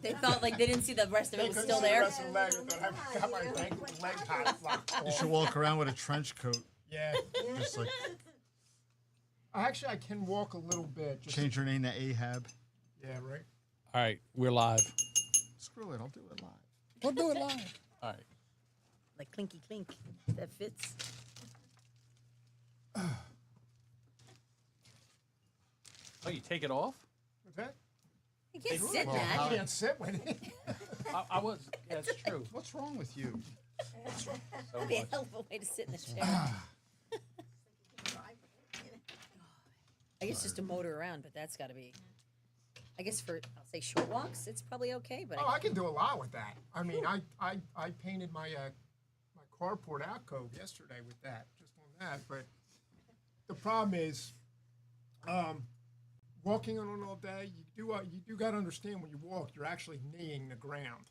They felt like they didn't see the rest of it was still there. You should walk around with a trench coat. Yeah. Just like Actually, I can walk a little bit. Just change your name to Ahab. Yeah, right. All right, we're live. Screw it, I'll do it live. We'll do it live. All right. Like clinky clink. That fits. Oh, you take it off? What's that? You can't sit Well, that. I can't sit with it. I was. Yeah, it's true. What's wrong with you? That'd be a hell of a way to sit in the chair. I guess just to motor around, but that's got to be. I guess for I'll say short walks, it's probably okay. But I can do a lot with that. I mean, I painted my my carport alcove yesterday with that, just on that. But the problem is, walking on it all day, you do got to understand when you walk, you're actually kneeing the ground.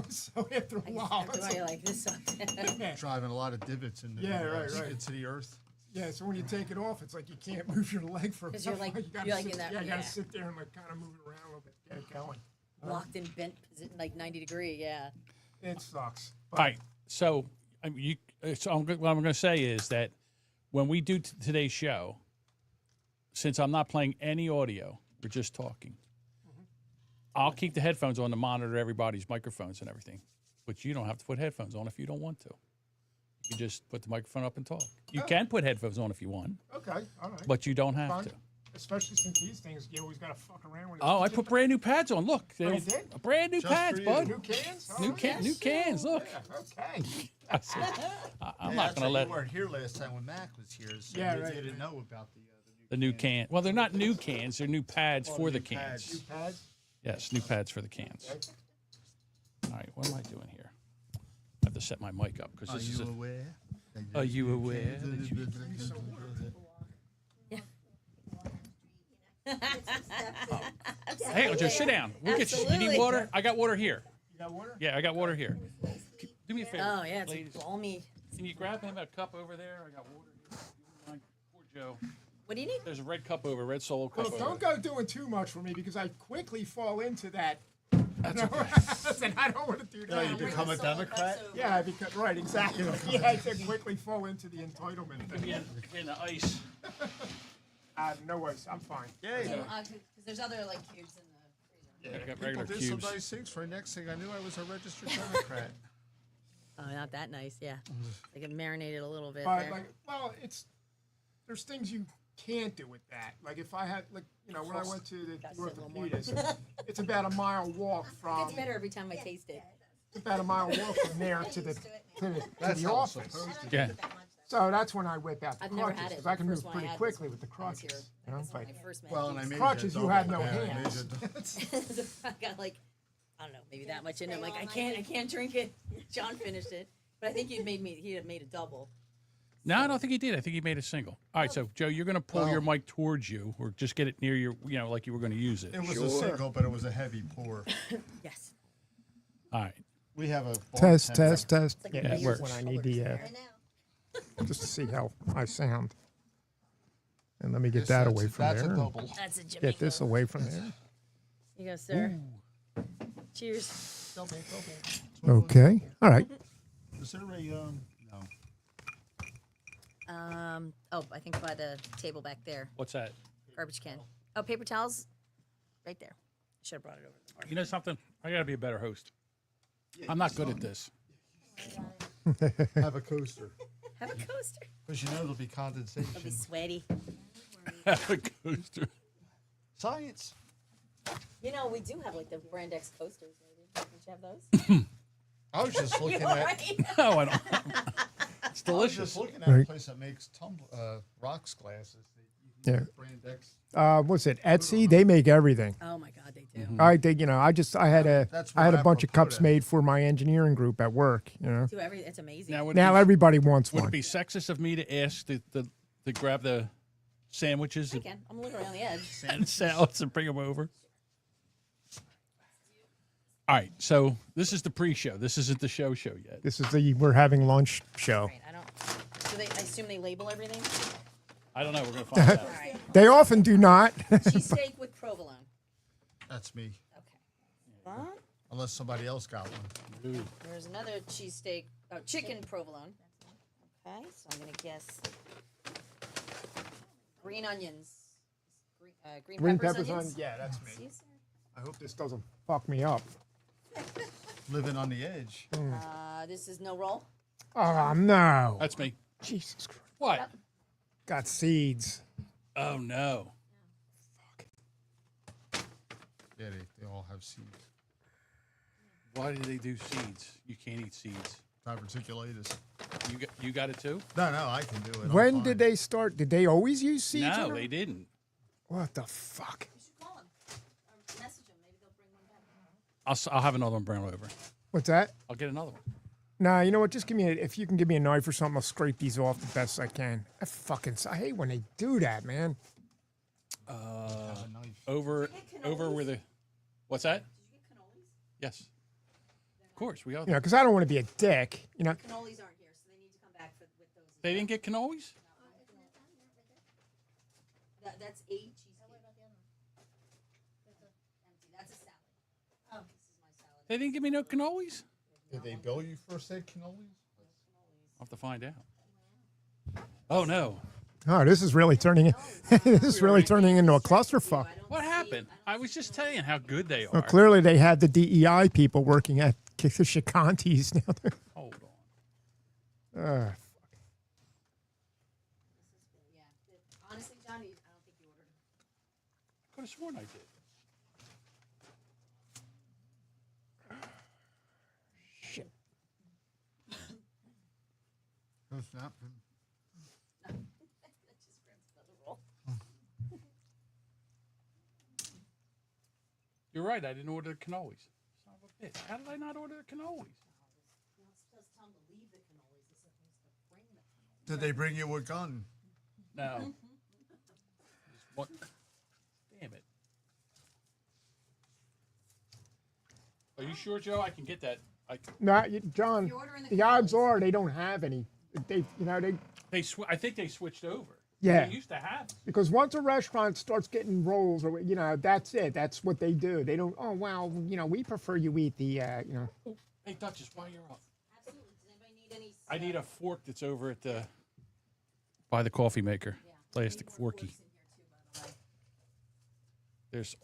So after a while, after a while, you're like this sucks. Driving a lot of divots into into the earth. Yeah, so when you take it off, it's like you can't move your leg for a Because you're like, you gotta in that. you gotta sit there and like kind of move it around a little bit, get it going. Locked in bent position, like 90 degree. Yeah. It sucks. All right. So, I mean, what I'm going to say is that when we do today's show, since I'm not playing any audio, we're just talking. I'll keep the headphones on to monitor everybody's microphones and everything, but you don't have to put headphones on if you don't want to. You can just put the microphone up and talk. You can put headphones on if you want. Okay, all right. But you don't have Fine. to. Especially since these things, you always gotta fuck around with. Oh, I put brand new pads on. Look, you did? brand new Just pads, for you. bud. New cans. New cans. Look, Okay. I'm not going to let You weren't here last time when Mac was here, so Yeah, you right, didn't right. know about the new can. Well, they're not new cans. They're new pads for the new cans. New pads. Yes, new pads for the cans. All right, what am I doing here? I have to set my mic up because Are this is. you aware? Are you aware that you? Hey, just sit down. We'll get you. You need Absolutely. water? I got water here. You got water? Yeah, I got water here. Do me a favor. Oh yeah, it's ladies. balmy. Can you grab him a cup over there? I got water here. Poor Joe. What do you need? There's a red cup over, red solo cup Well, over. don't go doing too much for me because I quickly fall into that. That's No, and I don't want to do No, that. you become a Democrat? Yeah, because right, exactly. Yeah, I can quickly fall into the entitlement thing. in the ice. No worries, I'm fine. Yeah, yeah. Because there's other like cubes in the freezer. I got People regular did some cubes. nice things for next thing I knew I was a registered Democrat. Oh, not that nice. Yeah, they get marinated a little bit But there. like, well, there's things you can't do with that. Like if I had, like, you know, when I went to the Gotta sit a little more. orthopedist, it's about a mile walk from. It's better every time I taste it. It's about a mile walk from there to the That's the how it's office. supposed to Yeah. So that's when I whip out the I've never crutches had it. because I can First move one I pretty had quickly was with the when I was here. crutches. You know, That's when but I first met Well, and I made crutches, you had no hands. I got like, I don't know, maybe that much in it. I'm like, I can't drink it. John finished it, but I think he had made a double. No, I don't think he did. I think he made a single. All right, so Joe, you're going to pull your mic towards you, or just get it near your, you know, like you were going to use it. It was a single, but it was a heavy pour. Yes. All right. We have a Test. like a Yeah, it this works. is when I need the just to see how I sound. And let me get that away from That's there. a double. That's a Jamingo. Get this away from there. You go, sir. Cheers. Double. Okay. All right. Is there a no? Oh, I think by the table back there, What's that? garbage can. Oh, paper towels, right there. Should have brought it over. You know something? I got to be a better host. I'm not good at this. Have a coaster. Have a coaster. Because you know there'll be It'll be condensation. sweaty. Have a coaster. Science. You know, we do have like the brand X coasters. Maybe don't you have those? I was just looking You at. alright? No, I don't. It's I was delicious. just looking at a place that makes rocks glasses. Yeah. Brand X. What's it? Etsy. They make everything. Oh my God, they do. I had That's a where bunch of apropos cups that. made for my engineering group at work. You know. Do it's amazing. Now, Now everybody wants would one. it be sexist of me to ask to grab the sandwiches I can. I'm looking around the edge. and salads and bring them over? All right, so this is the pre-show. This isn't the show yet. This is the we're having lunch show. Right, I don't. Do they? I assume they label everything. I don't know. We're gonna find out. All right. They often do not. Cheesesteak with provolone. That's me. Okay. that. Unless somebody else got one. Ooh. There's another cheesesteak. Oh, chicken provolone. Okay, so I'm gonna guess green onions. Green peppers, onions. Yeah, that's me. See, sir? I hope this doesn't fuck me up. Living on the edge. This is no roll. Oh, no. That's me. Jesus Christ. What? Got seeds. Oh no. Yeah, they all have seeds. Why do they do seeds? You can't eat seeds. Diverticulitis. You got it too? No, I can do it. When did they start? Did they always use seeds? No, they didn't. What the fuck? You should call them or message them. Maybe they'll bring one back. I'll have another one bring over. What's that? I'll get another one. Nah, you know what? Just give me if you can give me a knife or something, I'll scrape these off the best I can. I hate when they do that, man. Over where the what's that? Did you get cannolis? Yes. Of course, we all. You know, because I don't want to be a dick. You know. Cannolis aren't here, so they need to come back with those. They didn't get cannolis? That's a cheesesteak. Empty. That's a salad. Oh, this is my salad. They didn't give me no cannolis? Did they bill you for said cannolis? I'll have to find out. Oh no. Oh, this is really turning. This is really turning into a clusterfuck. What happened? I was just telling you how good they are. Well, clearly they had the DEI people working at Chicanti's now. Hold on. Uh, Yeah. Honestly, John, I don't think you ordered. I could have sworn I did. shit. No snap. That just grabs another roll. You're right. I didn't order the cannolis. Son of a bitch. How did I not order the cannolis? You're not supposed to tell them to leave the cannolis. They're supposed to bring the cannolis. Did they bring you a gun? No. What? Damn it. Are you sure, Joe? I can get that. No, John. You're ordering the The odds cannolis. are they don't have any. They, you know, they. I think they switched over. Yeah. They used to have. Because once a restaurant starts getting rolls, or you know, that's it. That's what they do. They don't. Oh well, you know, we prefer you eat the, you know. Hey, Duchess, while you're up, Absolutely. Does anybody need any? I need a fork that's over at the by the coffee maker. Yeah. Plastic Need more forky. forks in here too, by the way. There's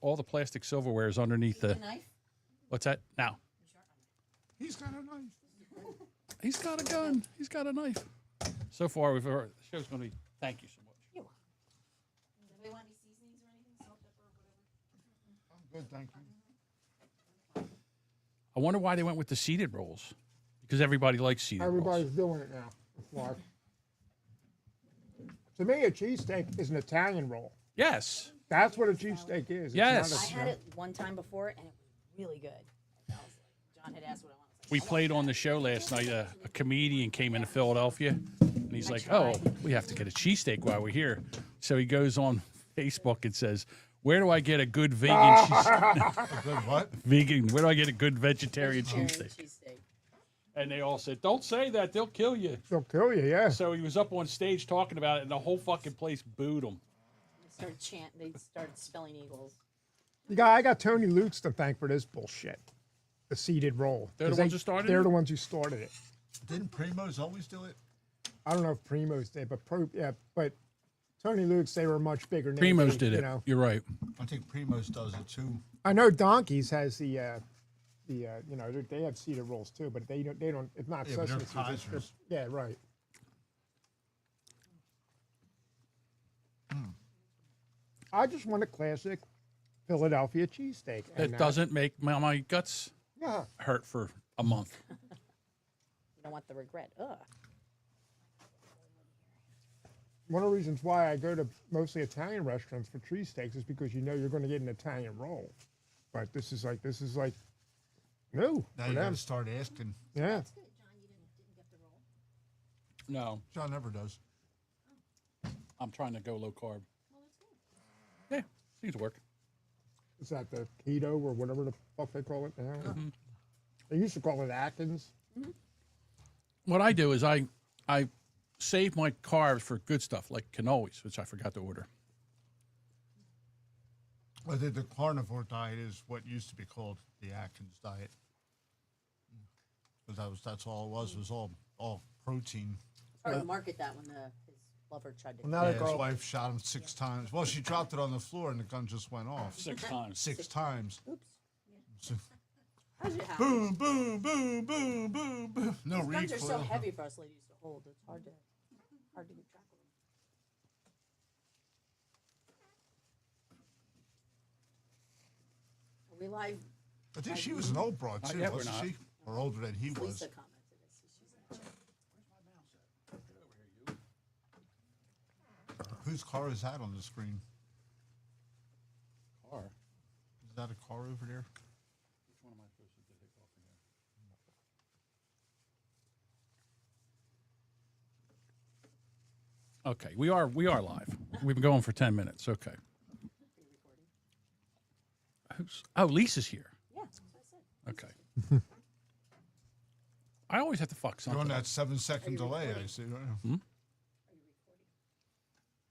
all the plastic silverware is underneath Need the. a knife? What's that? Now. He's got a knife. He's got a gun. He's got a knife. So far, the show's going to be. Thank you so much. You're welcome. Does anybody want any seasonings or anything? Salt, pepper, whatever? I'm good, thank you. I wonder why they went with the seeded rolls. Because everybody likes seeded Everybody's rolls. doing it now. That's why. To me, a cheesesteak is an Italian roll. Yes. That's what a cheesesteak is. It's Yes. not I had it one time before, and it was really good. I was like, John had asked what I wanted. We played on the show last night. A comedian came into Philadelphia, and he's like, "Oh, we have to get a cheesesteak while we're here." So he goes on Facebook and says, "Where do I get a good vegan cheesesteak? Good what? Vegan? Where do I get a good vegetarian Vegetarian cheesesteak?" cheesesteak. And they all said, "Don't say that; they'll kill you." They'll kill you, yeah. So he was up on stage talking about it, and the whole fucking place booed him. They started spelling eagles. I got Tony Lukes to thank for this bullshit. The seeded roll. They're the 'Cause ones who started They're it? the ones who started it. Didn't Primos always do it? I don't know if Primos did, but but Tony Lukes, they were much bigger. Name, Primos did you it. know. You're right. I think Primos does it too. I know Donkeys has the you know, they have seeded rolls too, but they don't. It's not Yeah, but they're sesame seeds. Kaisers. Yeah, right. I just want a classic Philadelphia cheesesteak. It doesn't make my guts Yeah. hurt for a month. You don't want the regret. Ugh. One of the reasons why I go to mostly Italian restaurants for cheesesteaks is because you know you're going to get an Italian roll. But this is like new Now for you got them. to start asking. Yeah. That's good, John. You didn't get the roll. No, John never does. I'm trying to go low carb. Well, that's good. Yeah, seems to work. Is that the keto or whatever the fuck they call it now? They used to call it Atkins. What I do is I save my carbs for good stuff like cannolis, which I forgot to order. I think the carnivore diet is what used to be called the Atkins diet. Because that's all it was all protein. It's hard to market that when his lover tried to. Well, now Yeah, they his call wife shot him 6 times. Well, she dropped it on the floor and the gun just went off. 6 times. 6 times. Oops. So, How's it happen? boom, boom, boom, boom, boom, boom. No These guns are so recoil. heavy for us ladies to hold. It's hard to keep track of them. Are we live? I think she was an old broad, too, yet, we're wasn't not. she? Or older than he was. Lisa commented this. She's in the chat. Whose car is that on the screen? Car. Is that a car over there? Which one am I supposed to take off in here? Okay, we are live. We've been going for 10 minutes. Okay. Are you recording? Lisa's here. Yeah, that's what I said. Okay. I always have to fuck You're something. on up. that 7-second you delay, recording? I see. Are you recording?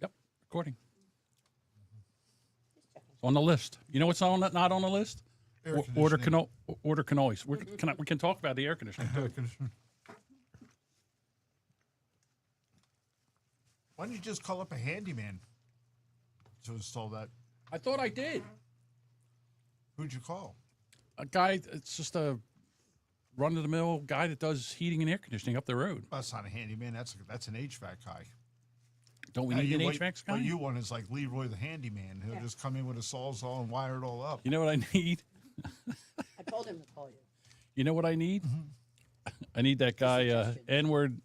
Yep, recording. Just checking. On the list. You know what's not on the list? Air Order conditioning. order cannolis. We can talk about the air conditioning too. Why don't you just call up a handyman to install that? I thought I did. Who'd you call? A guy. It's just a run-of-the-mill guy that does heating and air conditioning up the road. Well, that's not a handyman. That's an HVAC guy. Don't we need an what, HVAC guy? What you want is like Leroy the handyman. He'll just come in with a sawzall and wire it all up. You know what I need? I told him to call you. You know what I need? I need that guy, N-word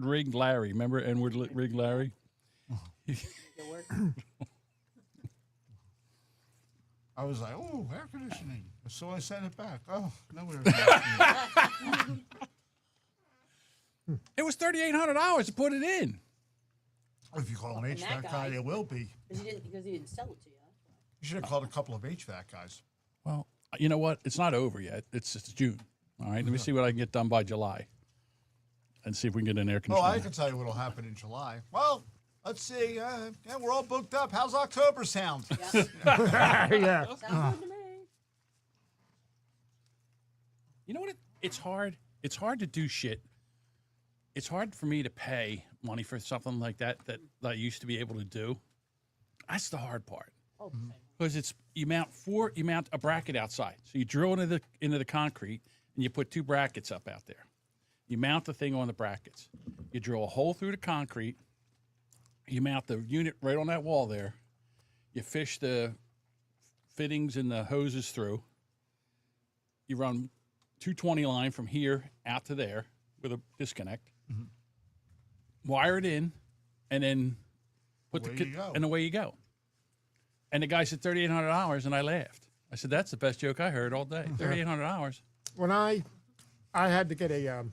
rigged Larry. Remember N-word rigged Larry? Your work. I was like, oh, air conditioning. So I sent it back. Oh, no air conditioning. It was $3,800 to put it in. If you call an And that HVAC guy, guy- it will be. Because he didn't sell it to you. That's why. You should have called a couple of HVAC guys. Well, you know what? It's not over yet. It's June. All right. Let me see what I can get done by July, and see if we can get an air Oh, conditioner. I can tell you what'll happen in July. Well, let's see. Yeah, we're all booked up. How's October sound? yeah. Sounds good to me. You know what? It's hard. It's hard to do shit. It's hard for me to pay money for something like that I used to be able to do. That's the hard part. Oh, Because it's you mount a bracket outside. So you drill into the concrete and you put 2 brackets up out there. You mount the thing on the brackets. You drill a hole through the concrete. You mount the unit right on that wall there. You fish the fittings and the hoses through. You run 220 line from here out to there with a disconnect. Wire it in, and then put Away you go. and away you go. And the guy said $3,800, and I laughed. I said, "That's the best joke I heard all day. $3,800." When I had to get a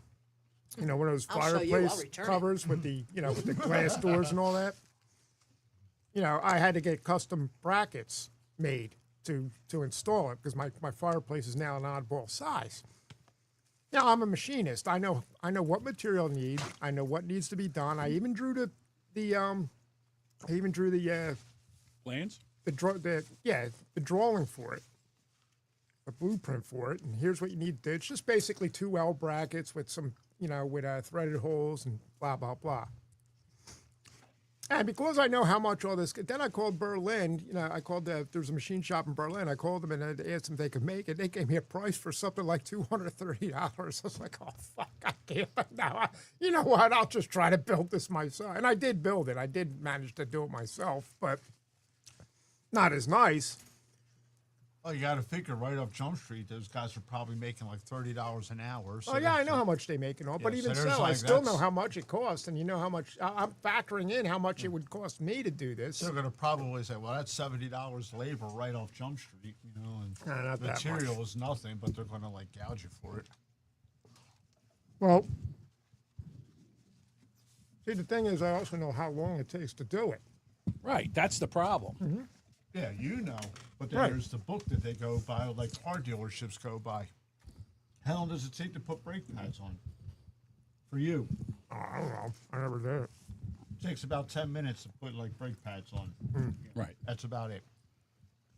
one of those I'll show you. I'll fireplace return it. covers with the with the glass doors and all that. I had to get custom brackets made to install it because my fireplace is now an oddball size. Now I'm a machinist. I know what material I need. I know what needs to be done. I even drew the Plans? the drawing for it, a blueprint for it, and here's what you need to do. It's just basically 2 L brackets with some, with threaded holes and blah, blah, blah. And because I know how much all this, then I called Berlin, there's a machine shop in Berlin. I called them and I asked them if they could make it. They gave me a price for something like $230. I was like, oh, fuck, I can't. No, you know what? I'll just try to build this myself. And I did build it. I did manage to do it myself, but not as nice. Well, you got to figure right off Jump Street, those guys are probably making like $30 an hour. So Oh yeah, I that's know how much they make and all, but Yeah, even so there's so, I like still know that's- how much it costs, and how much I'm factoring in how much it would cost me to do this. They're going to probably say, well, that's $70 labor right off Jump Street, and Not that material much. is nothing, but they're going to like gouge you for it. Well, see, the thing is, I also know how long it takes to do it. Right. That's the problem. Yeah, but then Right. there's the book that they go by, like car dealerships go by. How long does it take to put brake pads on? For you? Oh, I don't know. I never did it. takes about 10 minutes to put like brake pads on. Right. That's about it.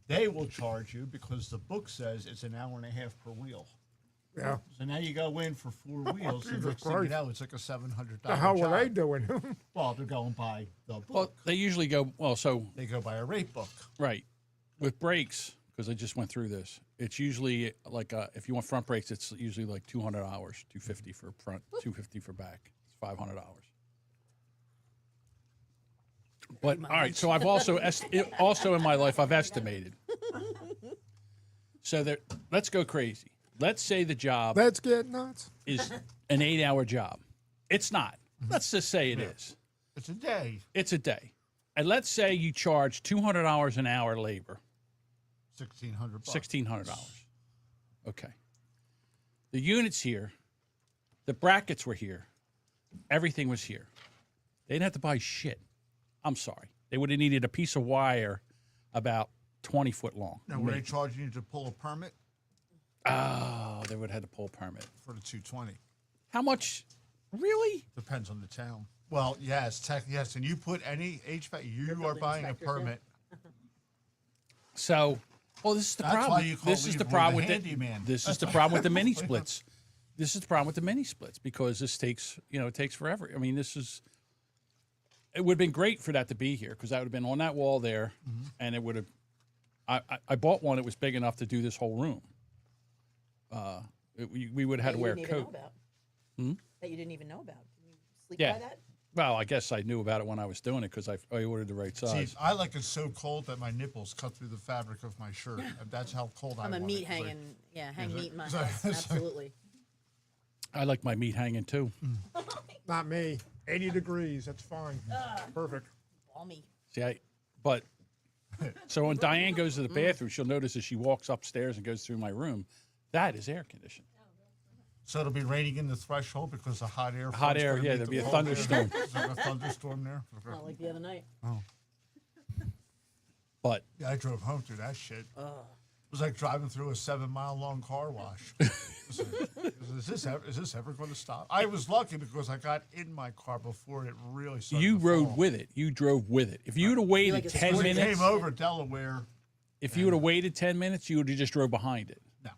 They will charge you because the book says it's an hour and a half per wheel. Yeah. So now you go in for 4 wheels, and Jesus next thing you Christ. know, it's like a $700 The hell job. were they doing? Well, they're going by the book. Well, they usually go, so, They go by a rate book. right. With brakes, because I just went through this, it's usually like, if you want front brakes, it's usually like $200, $250 for front, $250 for back. It's $500. But, all right, so I've also, also in my life, I've estimated. So let's go crazy. Let's say the job Let's get nuts. is an 8-hour job. It's not. Let's just say it is. It's a day. It's a day. And let's say you charge $200 an hour labor, $1,600. $1,600. Okay. The units here, the brackets were here, everything was here. They didn't have to buy shit. I'm sorry. They would have needed a piece of wire about 20 foot long. Now, were they charging you to pull a permit Oh, they would have had to pull a permit. for the 220? How much? Really? Depends on the town. Well, yes, yes, and you put any HVAC, you are buying a inspectors, yeah. permit. So, well, this is the That's problem. why you call This is me the the problem with handyman. This is the problem with the mini splits. This is the problem with the mini splits because this takes, it takes forever. I mean, it would have been great for that to be here because that would have been on that wall there, and it would have. I bought one that was big enough to do this whole room. We would have had to wear a coat. That you didn't even know about. Did you sleep Yeah. by that? Well, I guess I knew about it when I was doing it because I ordered the right See, size. I like it so cold that my nipples cut through the fabric of my shirt. That's how cold I I'm a want meat it. 'Cause hanging. Hang is it- meat in my is that- house. Absolutely. I like my meat hanging too. Not me. 80 degrees. That's fine. Perfect. Balmy. See, so when Diane goes to the bathroom, she'll notice as she walks upstairs and goes through my room, that is air conditioned. So it'll be raining in the threshold because the hot air. Hot front's air, gonna yeah, meet there'll the be a cold air. thunderstorm. Is there a thunderstorm there? Not like the other night. But Yeah, I drove home through that shit. It was like driving through a 7-mile long car wash. Is this ever going to stop? I was lucky because I got in my car before it really started. you to rode fall. with it. You drove with it. If you would have waited like a 10 When it minutes, came over Delaware. if you would have waited 10 minutes, you would have just drove behind it. No,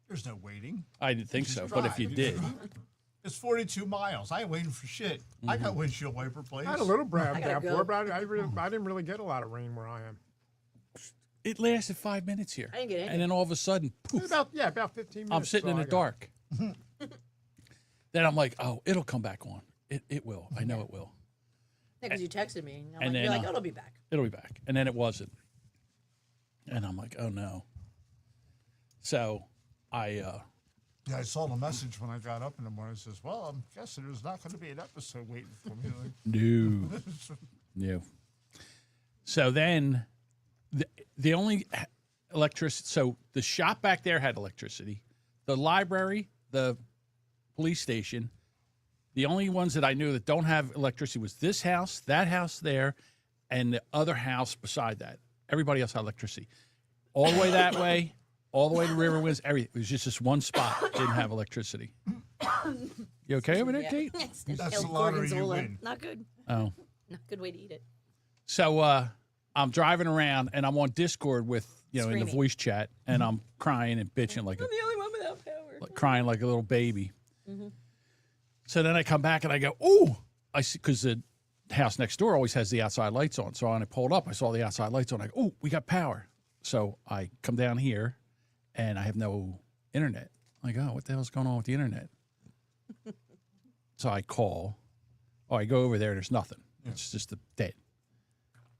there's no waiting. I didn't think so, Just but if drive. you did, It's 42 miles. I ain't waiting for shit. I got windshield wiper blades. I had a little brown I gotta downpour, go. but I didn't really get a lot of rain where I am. it lasted 5 minutes here. I didn't get any. And then all of a sudden, poof, About 15 minutes. I'm sitting in so the I got- dark. Then I'm like, oh, it'll come back on. It will. I know it will. Yeah, because you texted me. And I'm And like, you're then, like, oh, it'll be back. It'll be back. And then it wasn't. And I'm like, oh no. So I Yeah, I saw the message when I got up in the morning. It says, well, I'm guessing there's not going to be an episode waiting for me. Like, no. No. So then the only electricity, so the shop back there had electricity. The library, the police station, the only ones that I knew that don't have electricity was this house, that house there, and the other house beside that. Everybody else had electricity. All the way that way, all the way to Riverwinds, everything. It was just this one spot that didn't have electricity. You okay over there, Yeah. Kate? That's the lottery you Gorgonzola. win. Not good. Oh. Not a good way to eat it. So I'm driving around and I'm on Discord with, in the Screaming. voice chat, and I'm crying and bitching I'm the only one without power. crying like a little baby. So then I come back and I go, oh, I see, because the house next door always has the outside lights on. So when I pulled up, I saw the outside lights on. I go, oh, we got power. So I come down here and I have no internet. I'm like, oh, what the hell's going on with the internet? So I call. Oh, I go over there. There's nothing. It's just dead.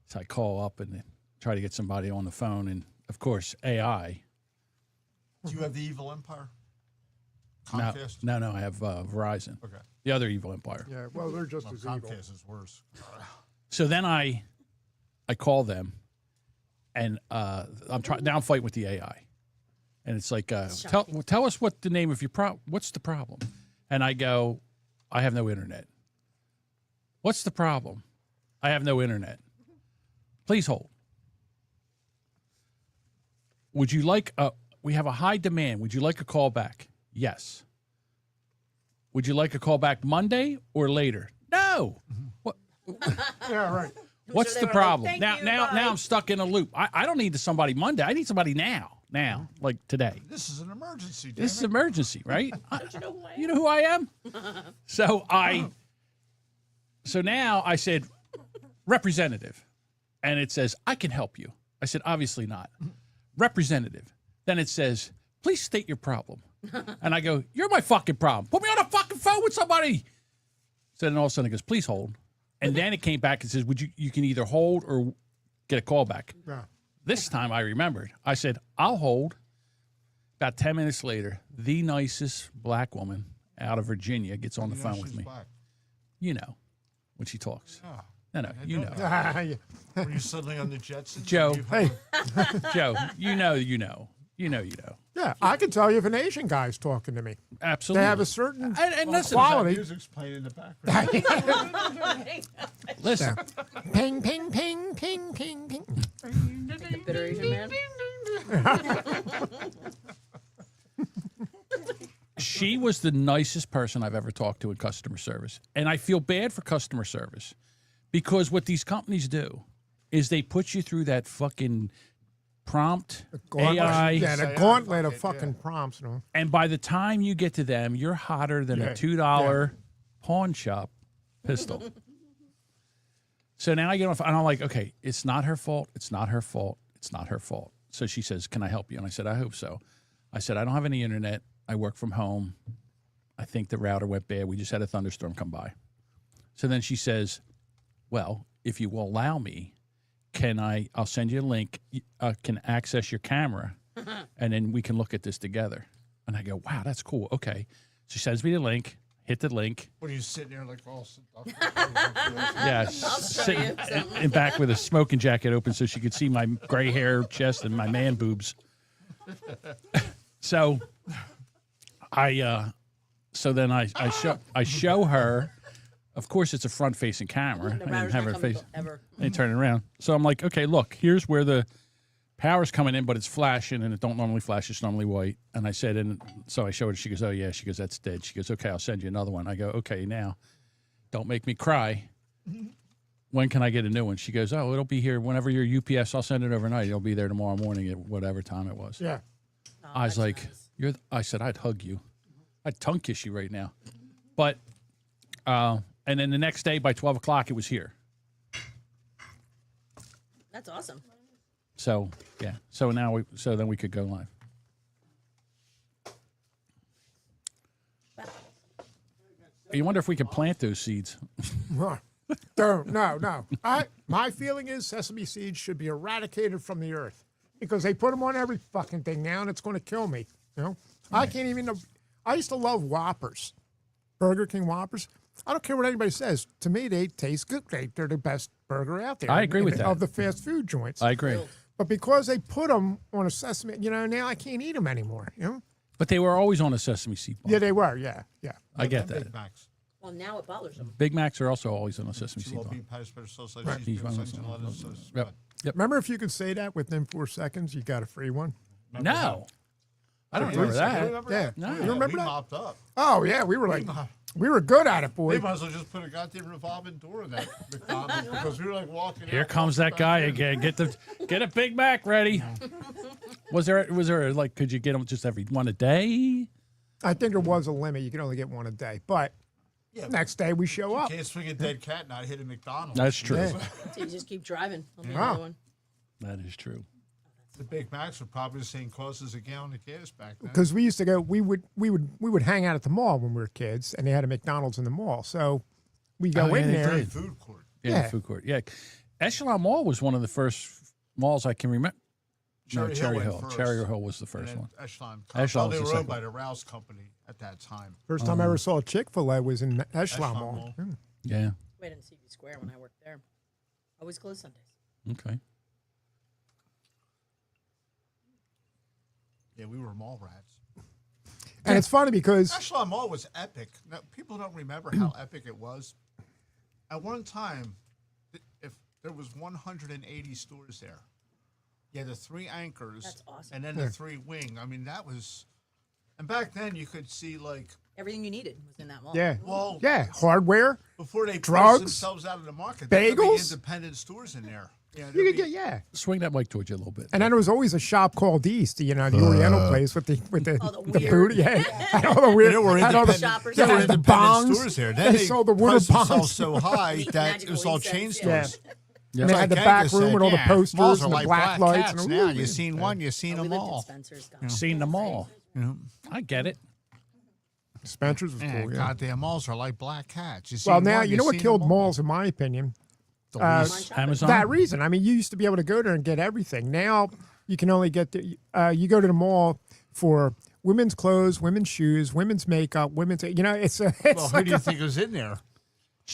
So I call up and try to get somebody on the phone. And, of course, AI. Do you have the Evil Empire? No, Comcast? no, I have Verizon. Okay. The other evil empire. Yeah, well, they're just Well, as evil. Comcast is worse. So then I call them, and I'm fighting with the AI, and it's like, tell us what the name of your what's the problem? And I go, I have no internet. What's the problem? I have no internet. Please hold. Would you like we have a high demand. Would you like a call back? Yes. Would you like a call back Monday or later? No. What? Yeah, right. What's sure the they were like, problem? "Thank now, you, now, bye." now I'm stuck in a loop. I don't need somebody Monday. I need somebody now, like today. This is an emergency. Damn This is it. emergency, right? You know who I am? You know who I am? So now I said, representative. And it says, I can help you. I said, obviously not. Representative. Then it says, please state your problem. And I go, you're my fucking problem. Put me on a fucking phone with somebody. So then all of a sudden it goes, please hold. And then it came back and says, you can either hold or get a call back. Yeah. This time I remembered. I said, I'll hold. About 10 minutes later, the nicest black woman out of Virginia gets on the You know phone with she's me. black. You know, when she talks. Yeah. No, you know. Yeah. Were you suddenly on the Jetsons? Joe. You- Hey, Joe, you know. yeah, I can tell you if an Asian guy's talking to me. Absolutely. They have a certain and listen, quality. Music's playing in the background. listen. Ping, ping, ping, ping, ping, ping. The bitter Asian man. She was the nicest person I've ever talked to in customer service. And I feel bad for customer service because what these companies do is they put you through that fucking prompt AI. Yeah, the Say, gauntlet of yeah. fucking prompts. You know? And by the time you get to them, you're hotter than Yeah, a $2 pawn shop pistol. So now I get on, and I'm like, okay, it's not her fault. It's not her fault. It's not her fault. So she says, can I help you? And I said, I hope so. I said, I don't have any internet. I work from home. I think the router went bad. We just had a thunderstorm come by. So then she says, well, if you will allow me, I'll send you a link, can access your camera, and then we can look at this together. And I go, wow, that's cool. Okay. She sends me the link, hit the link. What are you sitting there like all sit up? Yeah, sitting in back with a smoking jacket open so she could see my gray hair, chest, and my man boobs. So then I show her. Of course, it's a front-facing camera. The I didn't router's have not her coming face. ever. And turn it around. So I'm like, okay, look, here's where the power's coming in, but it's flashing, and it don't normally flash. It's normally white. And I said, and so I showed her. She goes, oh, yeah. She goes, that's dead. She goes, okay, I'll send you another one. I go, okay, now, don't make me cry. When can I get a new one? She goes, oh, it'll be here whenever your UPS. I'll send it overnight. It'll be there tomorrow morning at whatever time it was. Yeah. Oh, I was that's like, nice. I said, I'd hug you. I'd tongue kiss you right now. But, and then the next day by 12 o'clock, it was here. That's awesome. So, yeah. So then we could go live. You wonder if we could plant those seeds. Don't, no. My feeling is sesame seeds should be eradicated from the earth because they put them on every fucking thing now, and it's going to kill me. You know, I can't even. I used to love Whoppers, Burger King Whoppers. I don't care what anybody says. To me, they taste good. They're the best burger out there. I agree with that. Of the fast food joints. I agree. But because they put them on a sesame, now I can't eat them anymore. You know? But they were always on a sesame seed bar. Yeah, they were. Yeah. I get that. Big Macs. Well, now it bothers them. Big Macs are also always on a sesame Two seed all bar. beef patties, better sauce, Right. cheese, He's beans, one of onions, those. and lettuce. Yep. Remember, if you could say that within 4 seconds, you got a free one. No. I don't remember that. Yeah. No. You remember we that? mopped up. Oh yeah, we were good at it, They boy. might as well just put a goddamn revolving door in that McDonald's because we were like walking. Here out, comes walking that guy back in. again. Get a Big Mac ready. Was there like, could you get them just every one a day? I think there was a limit. You could only get one a day, but Yeah, next day we show up. Can't swing a dead cat and not hit a McDonald's. That's true. Yeah. So you just keep driving on the Wow. other one. That is true. The Big Macs were probably the same cost as a gallon of gas back then. Because we used to go, we would hang out at the mall when we were kids, and they had a McDonald's in the mall. So we go Oh, yeah, in they there. did. Food court. Yeah, Yeah. the food court. Yeah. Echelon Mall was one of the first malls I can remember. Cherry Hill went first. Cherry Hill was the And first then one. Echelon. Echelon They was the were owned second by the Rouse Company at that time. First time I ever saw Chick-fil-A was in Echelon Mall. Mall. Yeah. Wait in CV Square when I worked there. Always closed Sundays. Okay. Yeah, we were mall rats. And it's funny because Echelon Mall was epic. Now, people don't remember how epic it was. At one time, if there was 180 stores there, you had the 3 anchors, That's awesome. and then the 3 wing. I mean, that was. And back then, you could see like everything you needed was in that mall. Yeah. Well, Yeah. Hardware. before they Drugs, priced themselves out of the market, there could be bagels. independent stores in there. Yeah, You could get, yeah. Swing that mic towards you a little bit. And then there was always a shop called East, the Oriental place with the weird- food, yeah, and all the weird, There were had all the, independent, shoppers there were had the independent bongs. stores there. Then They they sold the water priced themselves bongs. so high that it was Magical all chain incense, yeah. stores. And they had the Like back Angus room said, with all the yeah, posters malls are and the like black lights. cats And now. ooh, You seen one, you seen We them lived in all. Spencer's. God. Seen them all. You know? I get it. Spencer's was Yeah, cool, yeah. goddamn malls are like black cats. You Well, seen now one, you know what seen killed them all. malls, in my opinion. The lease. Amazon. That reason. I mean, you used to be able to go there and get everything. Now you can only get you go to the mall for women's clothes, women's shoes, women's makeup, women's. You know, it's Well, it's who like do you think was in there?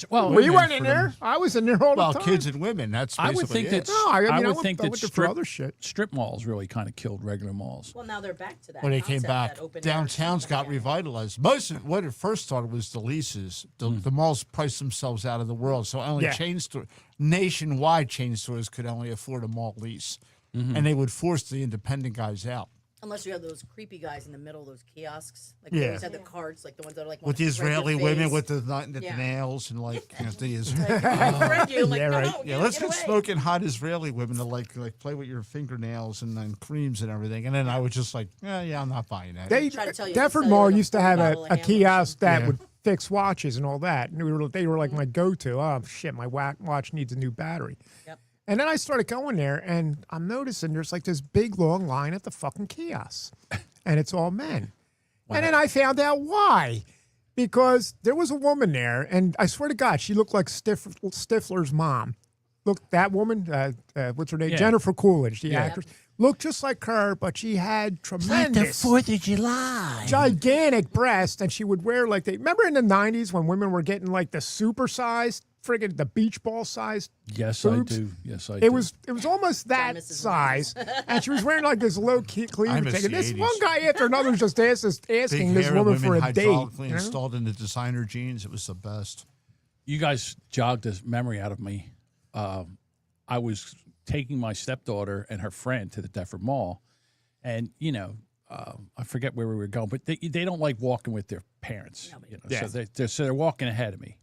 Well, well, you women weren't in for there. them. I was in there all Well, the time. kids and women. That's I would basically think it. No, I mean, I would went- think I that went there for strip, other shit. strip malls really kind of killed regular malls. Well, now they're back to that. When they came concept, back, that open air downtown's stuff got again. revitalized. Most of what it first started was the leases. The malls priced themselves out of the world, so only Yeah. chain store, nationwide chain stores could only afford a mall lease, and they would force the independent guys out. Unless you have those creepy guys in the middle, those kiosks. Like Yeah. they always have the cards, like the ones that are like With the wanna break your Israeli women face. with the Yeah. nails and like you know, the Like, "I friend you." I'm like, Yeah, no, right. no, yeah, let's get get away. smoking hot Israeli women to like play with your fingernails and then creams and everything. And then I was just like, yeah, I'm not buying that. They Try to tell you, Deptford sell you Mall like a used to full have bottle of a ham kiosk that Yeah. would fix watches and all that. And they were like my go-to. Oh shit, my watch needs a new battery. Yep. And then I started going there, and I'm noticing there's like this big long line at the fucking kiosk, and it's all men. And then I found out why, because there was a woman there, and I swear to God, she looked like Stifler's mom. Look, that woman, what's her name? Yeah. Jennifer Coolidge, the Yeah. actress, looked just like her, but she had tremendous. of July. Gigantic breast, and she would wear like remember in the 90s when women were getting like the super sized friggin' the beach ball sized Yes, boobs? I do. Yes, I do. It was almost that misses size, and she was wearing like this low I cleavage miss thing. And the this 80s. one guy after another was just asking this woman for a date. hydraulically you know? installed into designer jeans. It was the best. You guys jogged this memory out of me. I was taking my stepdaughter and her friend to the Deptford Mall, and I forget where we were going, but they don't like walking with their parents. Yeah. So they're walking ahead of me.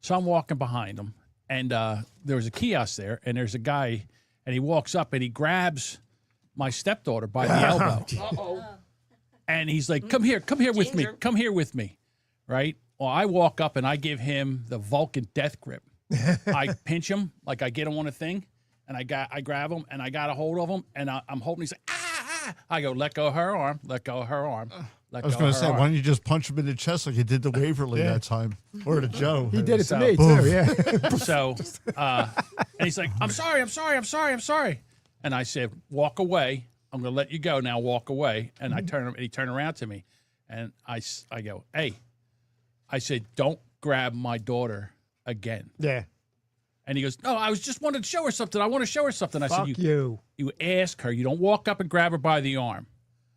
So I'm walking behind them, and there was a kiosk there, and there's a guy, and he walks up and he grabs my stepdaughter by the elbow. Uh-oh. And he's like, come here with me. Danger. Come here with me. Right? Well, I walk up and I give him the Vulcan death grip. I pinch him, like I get him on a thing, and I grab him, and I got a hold of him, and I'm holding. He's like, ah. I go, let go of her arm, let go of her arm. I was going to say, why don't you just punch him in the chest like you did to Waverly that time, or to Joe? He did it to So- me too. Yeah. So, and he's like, I'm sorry. And I said, walk away. I'm going to let you go now. Walk away. And he turned around to me, and I go, hey, I said, don't grab my daughter again. Yeah. And he goes, no, I was just wanted to show her something. I want to show her something. I Fuck said, you. you ask her. You don't walk up and grab her by the arm.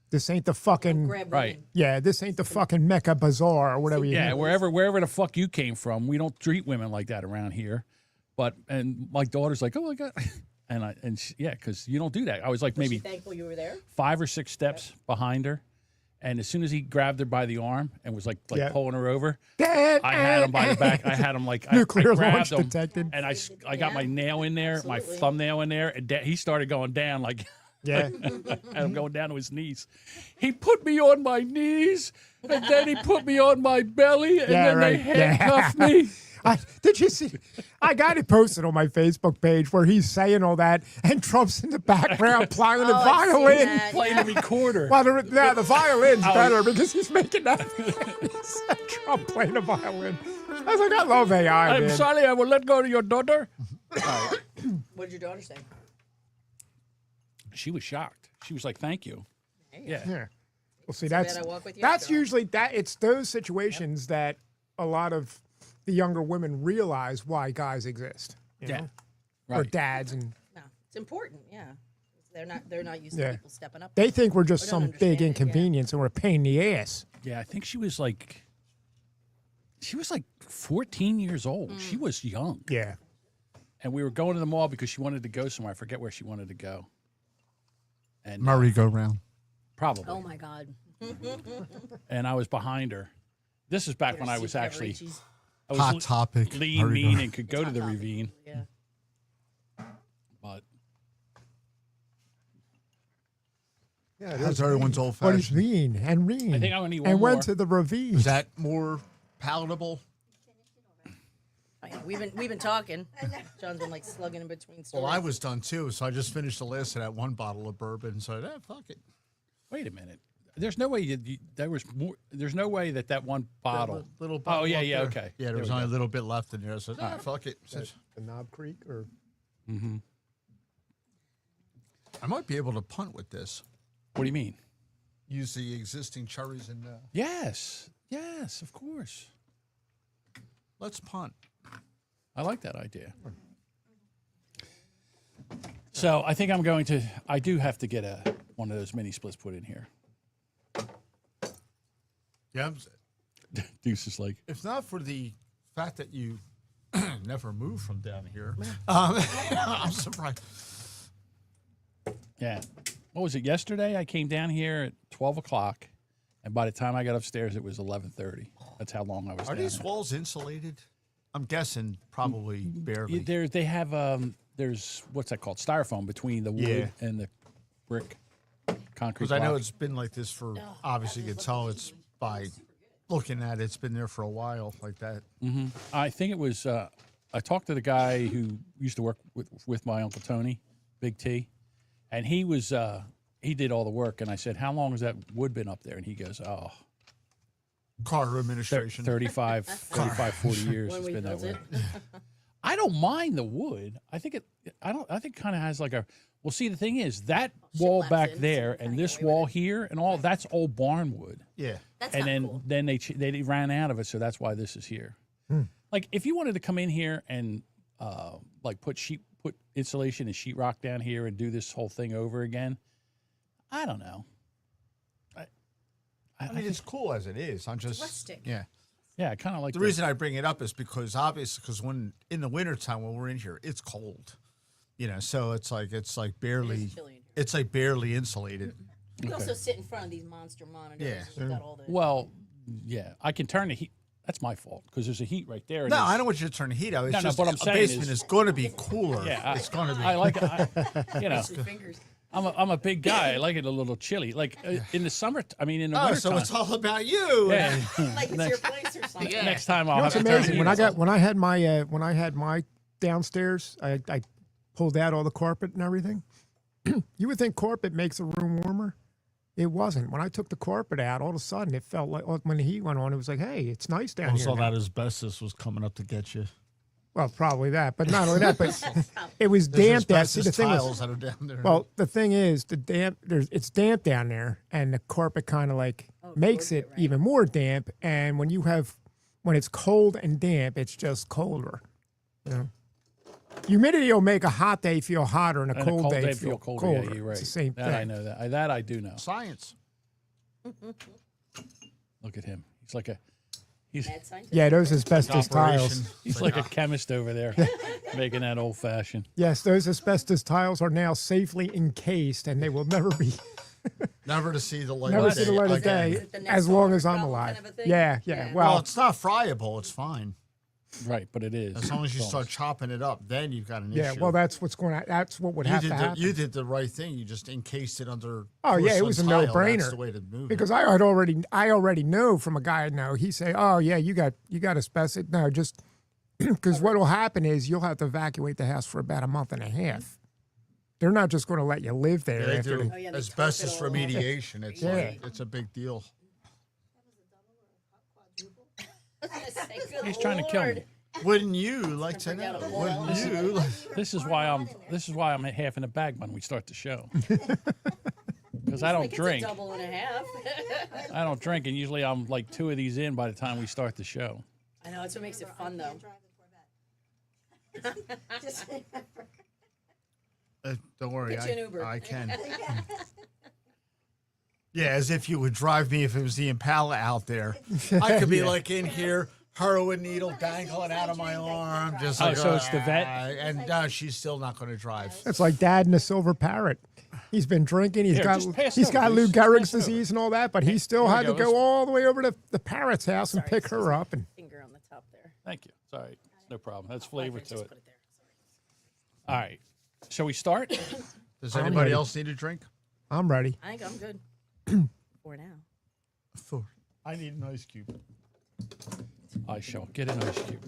This ain't the fucking Grab Right. women. yeah. This ain't the fucking Mecca Bazaar or whatever. You Yeah, know. wherever the fuck you came from, we don't treat women like that around here. And my daughter's like, oh my God. Because you don't do that. I was like Was she maybe thankful you were there? 5 or 6 steps behind her. And as soon as he grabbed her by the arm and was like Yeah. pulling her over, Dad, I had him by the back. I had him like I Nuclear grabbed launch him, detected. and I got my nail in there, my Absolutely. thumbnail in there, and he started going down like. Yeah. And I'm going down to his knees. He put me on my knees, and then he put me on my belly, and Yeah, then they right. Yeah. handcuffed me. Did you see? I got it posted on my Facebook page where he's saying all that, and Trump's in the background playing the Oh, I've seen violin. that. Playing the recorder. Well, the violin's better because he's making that. Trump playing the violin. I was like, I love AI, I'm man. sorry, I will let go of your daughter. What did your daughter say? She was shocked. She was like, "Thank you." Yeah. Yeah. Well, see, bad that's I walk with you, that's so- usually that. It's those situations that a lot of the younger women realize why guys exist. You Yeah. know? Or Right. dads, and No, it's important. Yeah, they're not used Yeah. to people stepping up. they think we're just Or don't some understand big it, yeah. inconvenience and we're a pain in the ass. Yeah, I think she was like 14 years old. She was young. Yeah. And we were going to the mall because she wanted to go somewhere. I forget where she wanted to go. And Merry-go-round. probably. Oh my God. And I was behind her. This is back when I was actually I was Hot topic. lean, Hurry mean, up. and could go to the Hot topic. ravine. Yeah. But Yeah, How's everyone's old What is fashioned? lean and lean? I think I'm gonna need one and went more. to the ravine. Is that more palatable? Oh, yeah. We've been talking. John's been like slugging in between stories. Well, I was done too, so I just finished the last of that one bottle of bourbon. So fuck it. wait a minute. There's no way there was more. There's no way that one bottle. Little Oh bottle yeah, up yeah, there. okay. Yeah, there was we only go. a little bit left in there. So fuck it. The Knob Creek or I might be able to punt with this. What do you mean? Use the existing cherries and Yes, of course. let's punt. I like that idea. So I think I'm going to. I do have to get one of those mini splits put in here. Yeah, Deuce is like, if not for the fact that you never moved from down here, I'm surprised. yeah. What was it? Yesterday I came down here at 12 o'clock, and by the time I got upstairs, it was 11:30. That's how long I was. Are down these there. walls insulated? I'm guessing probably barely. They have there's what's that called, styrofoam between the wood Yeah. and the brick concrete. Because I know block. it's been like this for, obviously you can tell it's by looking at it, it's been there for a while like that. I think it was. I talked to the guy who used to work with my uncle Tony, Big T, and he was he did all the work. And I said, "How long has that wood been up there?" And he goes, "Oh, Carter administration. 35, 40 years When it's we been that built way." it. I don't mind the wood. I think it. I don't. I think kind of has like a. Well, see, the thing is that wall laps back in, so there you kinda and get this away with wall it. here and all that's old barn wood. Yeah. That's And not then cool. then they ran out of it, so that's why this is here. Like if you wanted to come in here and like put insulation and sheetrock down here and do this whole thing over again, I don't know. I mean, it's cool as it is. I'm just, rustic. yeah. Yeah, I kind of like The reason I bring it up is because when in the wintertime when we're in here, it's cold. You know, so it's like barely, chilly in here. it's like barely insulated. You can also sit in front of these monster monitors. Yeah. You've got all the. Well, yeah, I can turn the heat. That's my fault because there's a heat right there. and No, there's- I don't want you to turn the heat out. It's No, no, just what I'm a saying basement is- is going to be cooler. Yeah, it's going to be. I like it. You know, Your fingers. I'm a big guy. I like it a little chilly. Like in the summer. I mean, in the Oh, winter so time. it's all about you. Yeah. Like it's your place or something. Next time I'll It's have to turn amazing. the heat on. When I had my downstairs, I pulled out all the carpet and everything. You would think carpet makes a room warmer. It wasn't. When I took the carpet out, all of a sudden it felt like when the heat went on, it was like, hey, it's nice down here. all now. that asbestos was coming up to get you. Well, probably that, but not only that, but it was There's damp. That see, the asbestos thing tiles was, that are down there. well, the thing is, it's damp down there, and the carpet kind of like makes it right. even more damp. And when it's cold and damp, it's just colder. You know? Humidity will make a hot day feel hotter and a And cold, day feel feel colder. Yeah, you're right. It's the same that thing. I know that I do know. Science. Look at him. He's like he's Mad scientist. Yeah, those asbestos Operation. tiles. he's like a chemist over there, making that old fashioned. Yes, those asbestos tiles are now safely encased, and they will never be Never to see the light never of see day. the light of again. day Is it the next as long door as I'm problem alive. kind of a thing? Yeah. Yeah. Well, Well, it's not friable. It's fine. Right, but it is. As long as you It's start chopping it up, then you've got an yeah. issue. Well, that's what would have to happen. You did the right thing. You just encased it under. Oh, yeah, it was a porcelain tile. no-brainer. That's the way to move Because it. I already know from a guy I know. He say, "Oh yeah, you got asbestos." No, just because what will happen is you'll have to evacuate the house for about a month and a half. They're not just going to let you live there They after. do Oh, yeah, they asbestos tarp it all. remediation. It's Yeah. like, it's a big deal. He's trying to kill me. Wouldn't you like to Bring out know? a wall. Wouldn't you? This is why I'm half in a bag when we start the show. Because I don't Like drink. It's a double and a half. I don't drink, and usually I'm like 2 of these in by the time we start the show. I know that's what makes it fun though. Don't worry, Get you an Uber. I can. Yeah, as if you would drive me if it was the Impala out there. I could be like in here, heroin needle dangling out of my arm, just Oh, like. so it's the vet? And she's still not going to drive. It's like Dad and the Silver Parrot. He's been drinking. Here, just pass it He's over, got please. Lou Just Gehrig's pass it over. disease and all that, but he still Here we had to go. go Let's- all the way over to the parrot's house and Sorry, pick excuse her me. up. And Finger on the top there. Thank you. Sorry, it's no problem. That's flavor Just to it. put it there. All right. Shall we start? Does I'm anybody ready. else need a drink? I'm ready. I think I'm good for now. Four. I need an ice cube. I shall get an ice cube.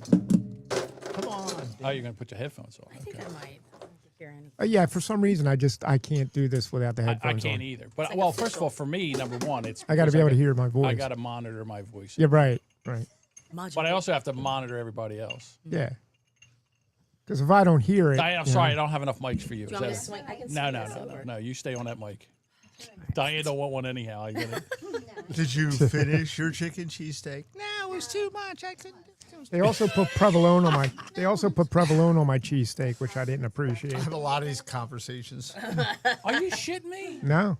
Come on. Oh, you're going to put your headphones on. I think Okay. I might. I don't hear anything. Yeah, for some reason I can't do this without the I headphones can't on. either. But like well, official. first of all, for me, number one, it's I got to because be able to hear my voice. I got to monitor my voice. Yeah, right. Right. But I also have to monitor everybody else. Yeah. Because if I don't hear it, Diane, I'm you sorry, I know, don't have enough mics for you. Do you Is want me to that- swing? I can No, swing no, this no, over. no. You stay on that mic. Diane don't want one anyhow. I get it. Did you finish your chicken cheesesteak? No, it was too much. I couldn't. they also put provolone on my cheesesteak, which I didn't appreciate. I have a lot of these conversations. Are you shitting me? No.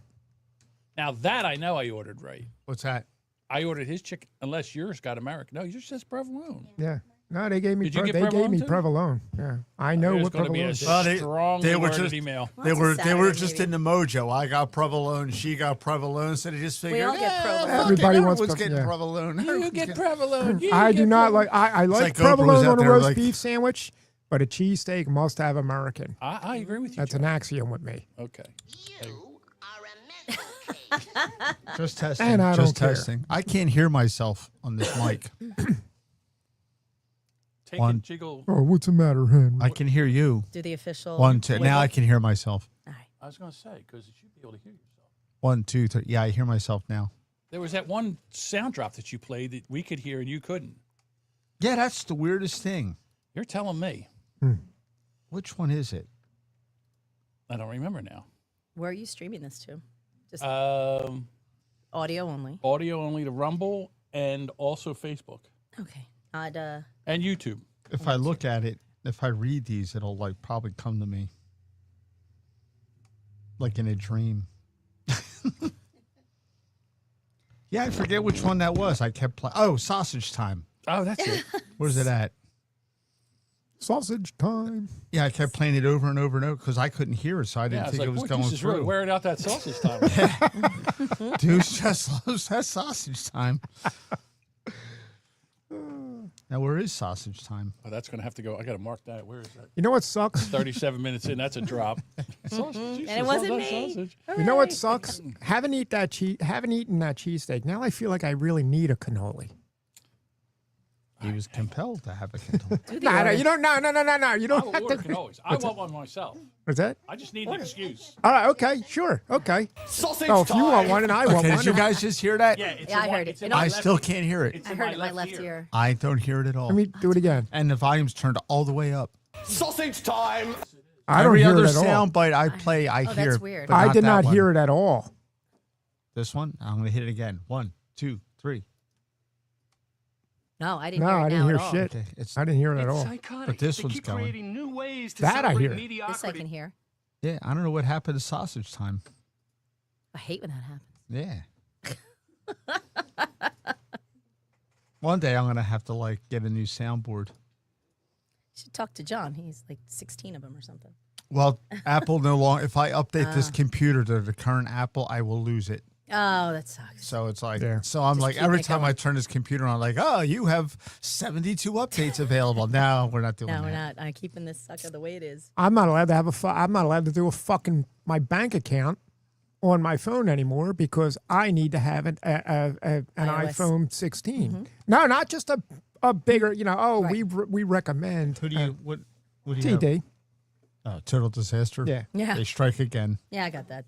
Now that I know I ordered right. What's that? I ordered his chicken, unless yours got American. No, yours says provolone. Yeah. No, they gave me Did you get they gave provolone me too? provolone. Yeah. I know There's what going to be provolone a is. Well, they- strongly they were worded just- email. They Well, were it's a they were Saturday just meeting. in the mojo. I got provolone, she got provolone, so they just figured all get provolone. fuck it, Everybody wants everyone's prov- getting yeah. provolone. You Everyone's get getting- provolone. You I get do not provolone. like I like like Oprah provolone was out on a there roast like- beef sandwich, but a cheesesteak must have American. I agree with you. That's Joe. an axiom with me. Okay. You are a mental case. Just testing. And I just don't care. testing. I can't hear myself on this mic. Take One. it, jiggle. Oh, what's the matter, Hen? I can hear you. Do the official. 1, 2. Now I can hear myself. All right. I was going to say, because you should be able to hear yourself. 1, 2, 3. Yeah, I hear myself now. There was that one sound drop that you played that we could hear and you couldn't. Yeah, that's the weirdest thing. You're telling me. Which one is it? I don't remember now. Where are you streaming this to? Just audio only. Audio only to Rumble and also Facebook Okay. I'd and YouTube. If I look at it, if I read these, it'll like probably come to me like in a dream. Yeah, I forget which one that was. I kept playing. Oh, Sausage Time. Oh, that's it. Where's it at? Sausage time. Yeah, I kept playing it over and over and over because I couldn't hear it, so I Yeah, didn't I was think like, it was boy, going Deuce is really through. wearing out that sausage time. Deuce just loves that Sausage Time. Now, where is Sausage Time? Oh, that's going to have to go. I got to mark that. Where is that? You know what sucks? 37 minutes in. That's a drop. Sausage. Jesus, and it wasn't love me. sausage. You know what sucks? Haven't eaten that cheesesteak. Now I feel like I really need a cannoli. He was compelled to have a cannoli. No, you don't. No. You I don't will have order to. cannolis. I want one myself. What's that? I just need an excuse. All right. Okay. Sure. Okay. Sausage Oh, if you want time. one and I want Okay, one. did you guys just hear that? It's Yeah, in I my- heard it. it's in I my I left still ear. can't hear it. It's I in heard it in my left ear. I don't hear it at all. Let me do it again. And the volume's turned all the way up. Sausage time. I don't Every hear other it at all. sound bite I play, I Oh, hear. that's weird. but I did that not one. hear it at all. This one, I'm going to hit it again. 1, 2, 3. No, I didn't No, hear it I didn't now hear at all. shit. Okay, it's I didn't hear it at all. Psychotic. But this They one's keep going. creating new ways to That I celebrate hear. mediocrity. This I can hear. Yeah, I don't know what happened to Sausage Time. I hate when that happens. Yeah. One day I'm going to have to like get a new soundboard. You should talk to John. He's like 16 of them or something. Well, Apple no longer. If I update this computer to the current Apple, I will lose it. Oh, that sucks. So it's like, Yeah. so I'm Just like, keep every it time going. I turn this computer on, like, oh, you have 72 updates available. No, we're not doing No, that. we're not. I'm keeping this sucker the way it is. I'm not allowed to have I'm not allowed to do a fucking my bank account on my phone anymore because I need to have an iOS. iPhone 16. No, not just a bigger. You know, oh, Right. we recommend. Who do you, what do you have? TD. Oh, total disaster. Yeah. Yeah. They strike again. Yeah, I got that.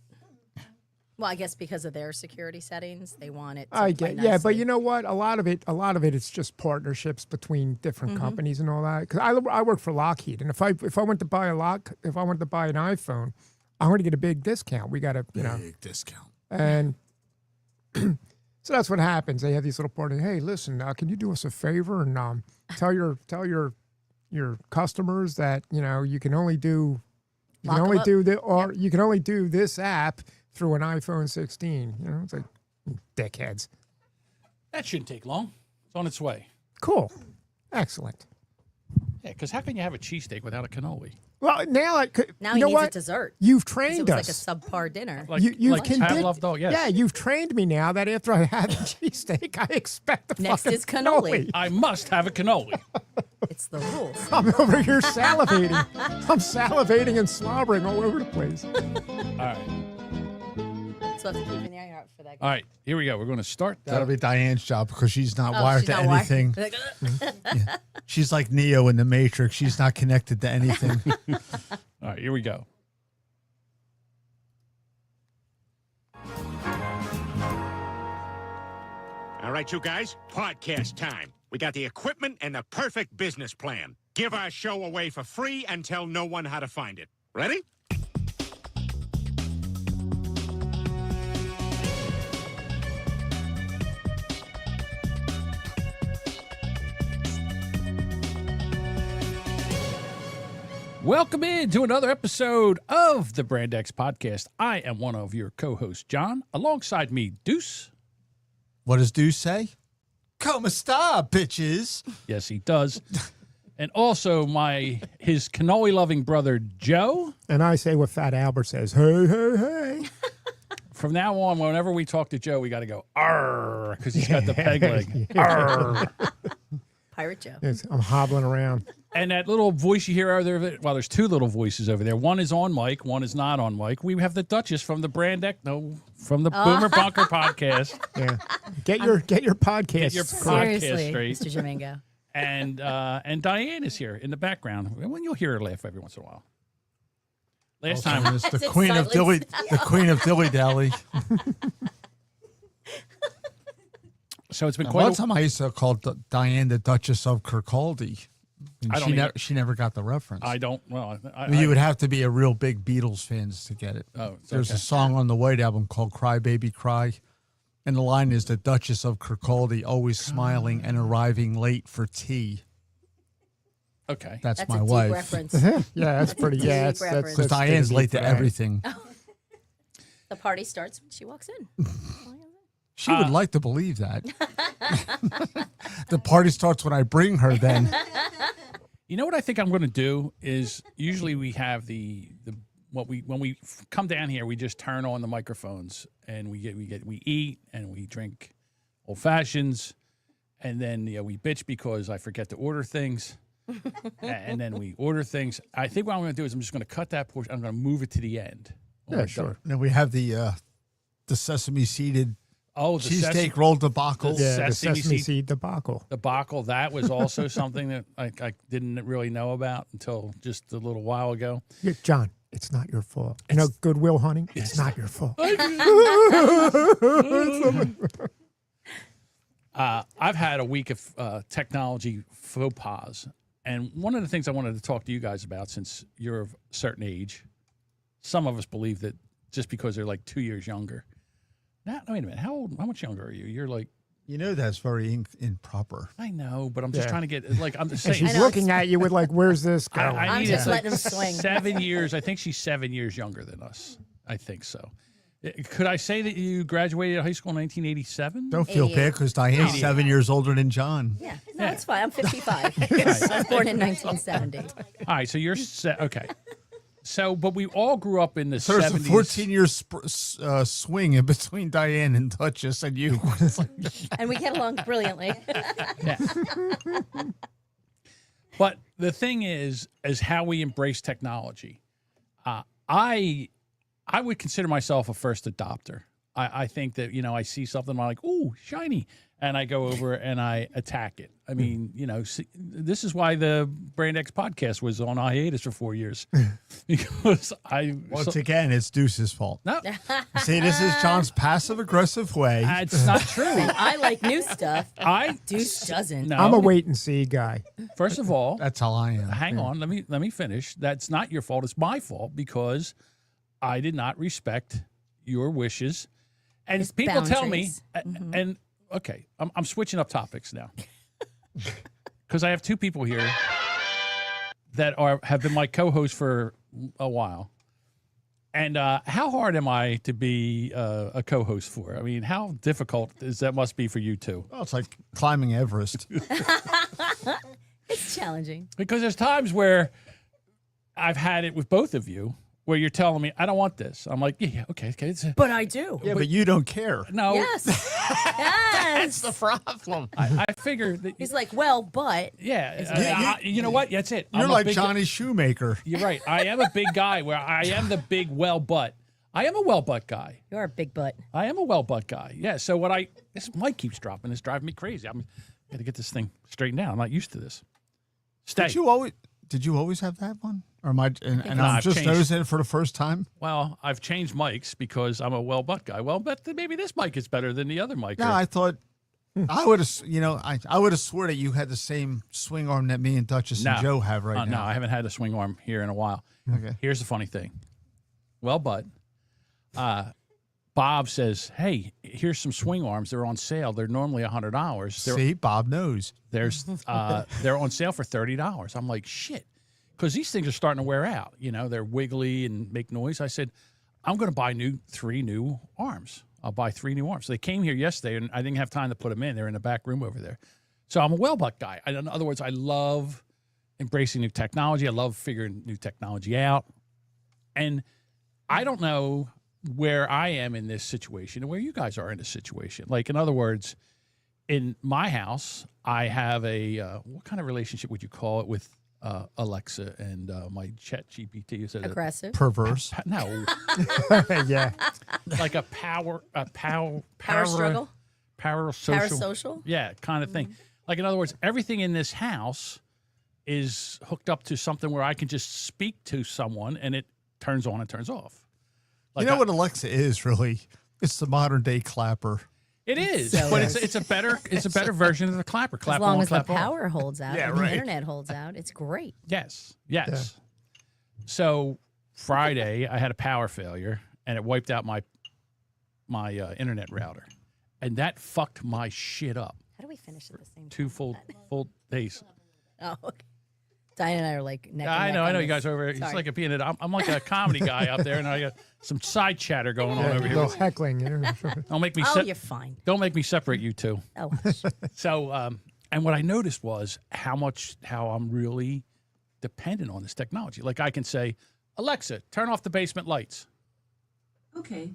Well, I guess because of their security settings, they want it. To I play get, yeah, but nicely. you know what? A lot of it, it's just partnerships between different companies and all that. Because I work for Lockheed, and if I went to buy an iPhone, I'm going to get a big discount. We got to, you know, Big discount. and so that's what happens. They have these little parties. Hey, listen, can you do us a favor and tell your customers that you know you can only do Lock 'em up. you can only do this app through an iPhone 16. You know, it's like dickheads. That shouldn't take long. It's on its way. Cool, excellent. Yeah, because how can you have a cheesesteak without a cannoli? Well, now I could. Now you he know needs what? a dessert. You've 'Cause trained it was us. like a subpar dinner. Like, You've like Pavlov dog, yes. Yeah, you've trained me now that after I have the cheesesteak, I expect the Next fucking is cannoli. I must have a cannoli. It's the rules. I'm over here salivating. I'm salivating and slobbering all over the place. All right. So I have to keep an eye out for that. All right. Here we go. We're going to start. That'll be Diane's job because she's not Oh, wired she's to not wired. anything. She's like Neo in the Matrix. She's not connected to anything. All right. Here we go. All right, you guys, podcast time. We got the equipment and the perfect business plan. Give our show away for free and tell no one how to find it. Ready? Welcome in to another episode of the Brand X Podcast. I am one of your co-hosts, John. Alongside me, Deuce. What does Deuce say? Como esta, bitches? Yes, he does. And also his cannoli-loving brother, Joe. And I say what Fat Albert says. Hey, hey, hey. From now on, whenever we talk to Joe, we got to go, arr, because he's got the peg leg. Arr. Pirate Joe. Yes, I'm hobbling around. And that little voice you hear over there, well, there's two little voices over there. One is on mic, one is not on mic. We have the Duchess from the from the Boomer Bunker podcast. Yeah. Get your podcast. Get your correct. podcast Seriously, straight. Mr. Jamingo. And Diane is here in the background. When you'll hear her laugh every once in a while. Last time, It's the It's queen of Dilly, silence. the queen of Dilly Dally. so it's been One quite. time I used to call Diane the Duchess of Kirkcaldy. And I don't she never got the reference. I don't. Well, You would have to be a real big Beatles fans to get it. Oh, it's There's okay. a song on the White Album called "Cry Baby Cry," and the line is the Duchess of Kirkcaldy, always smiling and arriving late for tea. Okay. That's That's my a deep wife. reference. Yeah, that's pretty. Deep Yeah, that's reference. Because Diane's late to everything. The party starts when she walks in. She would like to believe that. The party starts when I bring her. Then You know what I think I'm going to do is usually we have when we come down here, we just turn on the microphones and we eat and we drink old fashions, and then we bitch because I forget to order things, and then we order things. I think what I'm going to do is I'm just going to cut that portion. I'm going to move it to the end. Yeah, sure. then we have the sesame seeded Oh, the cheesesteak roll debacle. Yeah, the Sesame sesame seed- seed debacle. debacle. That was also something that I didn't really know about until just a little while ago. Yeah, John, it's not your fault. You know, Goodwill Hunting, it's not your fault. I've had a week of technology faux pas. And one of the things I wanted to talk to you guys about, since you're of a certain age, some of us believe that just because they're like 2 years younger. Now, wait a minute. How much younger are you? You're like, You know that's very improper. I know, but I'm just Yeah. trying to get, like, I'm just And saying. she's I know, looking at you with like, where's this going? I'm need just it. letting him swing. 7 years. I think she's 7 years younger than us. I think so. Could I say that you graduated high school in 1987? Don't feel 88. bad because Diane's 88. 7 years older than John. Yeah, no, that's fine. I'm 55. I was born in 1970. All right, so you're okay. So, but we all grew up in the So there's 70s. a 14-year swing in between Diane and Duchess and you. It's like, And we get along brilliantly. Yeah. But the thing is how we embrace technology. I would consider myself a first adopter. I think that, I see something, I'm like, ooh, shiny. And I go over and I attack it. I mean, this is why the Brand X podcast was on hiatus for 4 years. Because once again, it's Deuce's fault. no, See, this is John's passive-aggressive way. it's not true. I like new stuff. Deuce doesn't. No, I'm a wait and see guy. First of all, That's how I am. hang on, let me finish. That's not your fault. It's my fault because I did not respect your wishes. And His people tell me, boundaries. and okay, I'm switching up topics now because I have two people here that have been my co-hosts for a while. And how hard am I to be a co-host for? I mean, how difficult that must be for you two? Well, it's like climbing Everest. It's challenging. Because there's times where I've had it with both of you where you're telling me, I don't want this. I'm like, yeah, okay. It's But I do. Yeah, but you don't care. no, Yes. Yes. That's the problem. I figure that, He's like, well, but. yeah, you know what? That's it. You're I'm a like big- Johnny Shoemaker. You're right. I am a big guy where I am the big well butt. I am a well butt guy. You're a big butt. I am a well butt guy. Yeah. So this mic keeps dropping. It's driving me crazy. I'm got to get this thing straightened out. I'm not used to this. Stay. Did you always have that one? Or am I? And No, I'm I've just changed. noticing it for the first time. Well, I've changed mics because I'm a well butt guy. Well, but maybe this mic is better than the other mic. No, I thought I would have. I would have swore that you had the same swing arm that me and Duchess and Joe have right No, now. I haven't had a swing arm here in a while. Okay. Here's the funny thing. Well, but Bob says, hey, here's some swing arms. They're on sale. They're normally $100. See, Bob knows. They're on sale for $30. I'm like, shit, because these things are starting to wear out. You know, they're wiggly and make noise. I said, I'm going to buy 3 new arms. I'll buy 3 new arms. So they came here yesterday, and I didn't have time to put them in. They're in the back room over there. So I'm a well butt guy. In other words, I love embracing new technology. I love figuring new technology out. And I don't know where I am in this situation and where you guys are in this situation. Like, in other words, in my house, I have a what kind of relationship would you call it with Alexa and my Chat GPT? Is it Aggressive. Perverse. no, Yeah. like a power struggle. parasocial, Parasocial. yeah, kind of thing. Like, in other words, everything in this house is hooked up to something where I can just speak to someone and it turns on and turns off. Like You know what Alexa is really? It's the modern day clapper. It is, So but is. it's a better version of the clapper. Clap As long on, as the clap off. power holds out, Yeah, and right. the internet holds out, it's great. Yes. So Friday, I had a power failure, and it wiped out my internet router, and that fucked my shit up. How do we finish at the same time? 2 full days. Oh, okay. Diane and I are like neck and I neck know on you guys this. are over. It's Sorry. like I'm like a comedy guy out there, and I got some side chatter going on Yeah, over a here. little heckling. You know. Don't make me. Oh, you're fine. Don't make me separate you two. Oh, So, and what I noticed was how I'm really dependent on this technology. Like, I can say, Alexa, turn off the basement lights. Okay.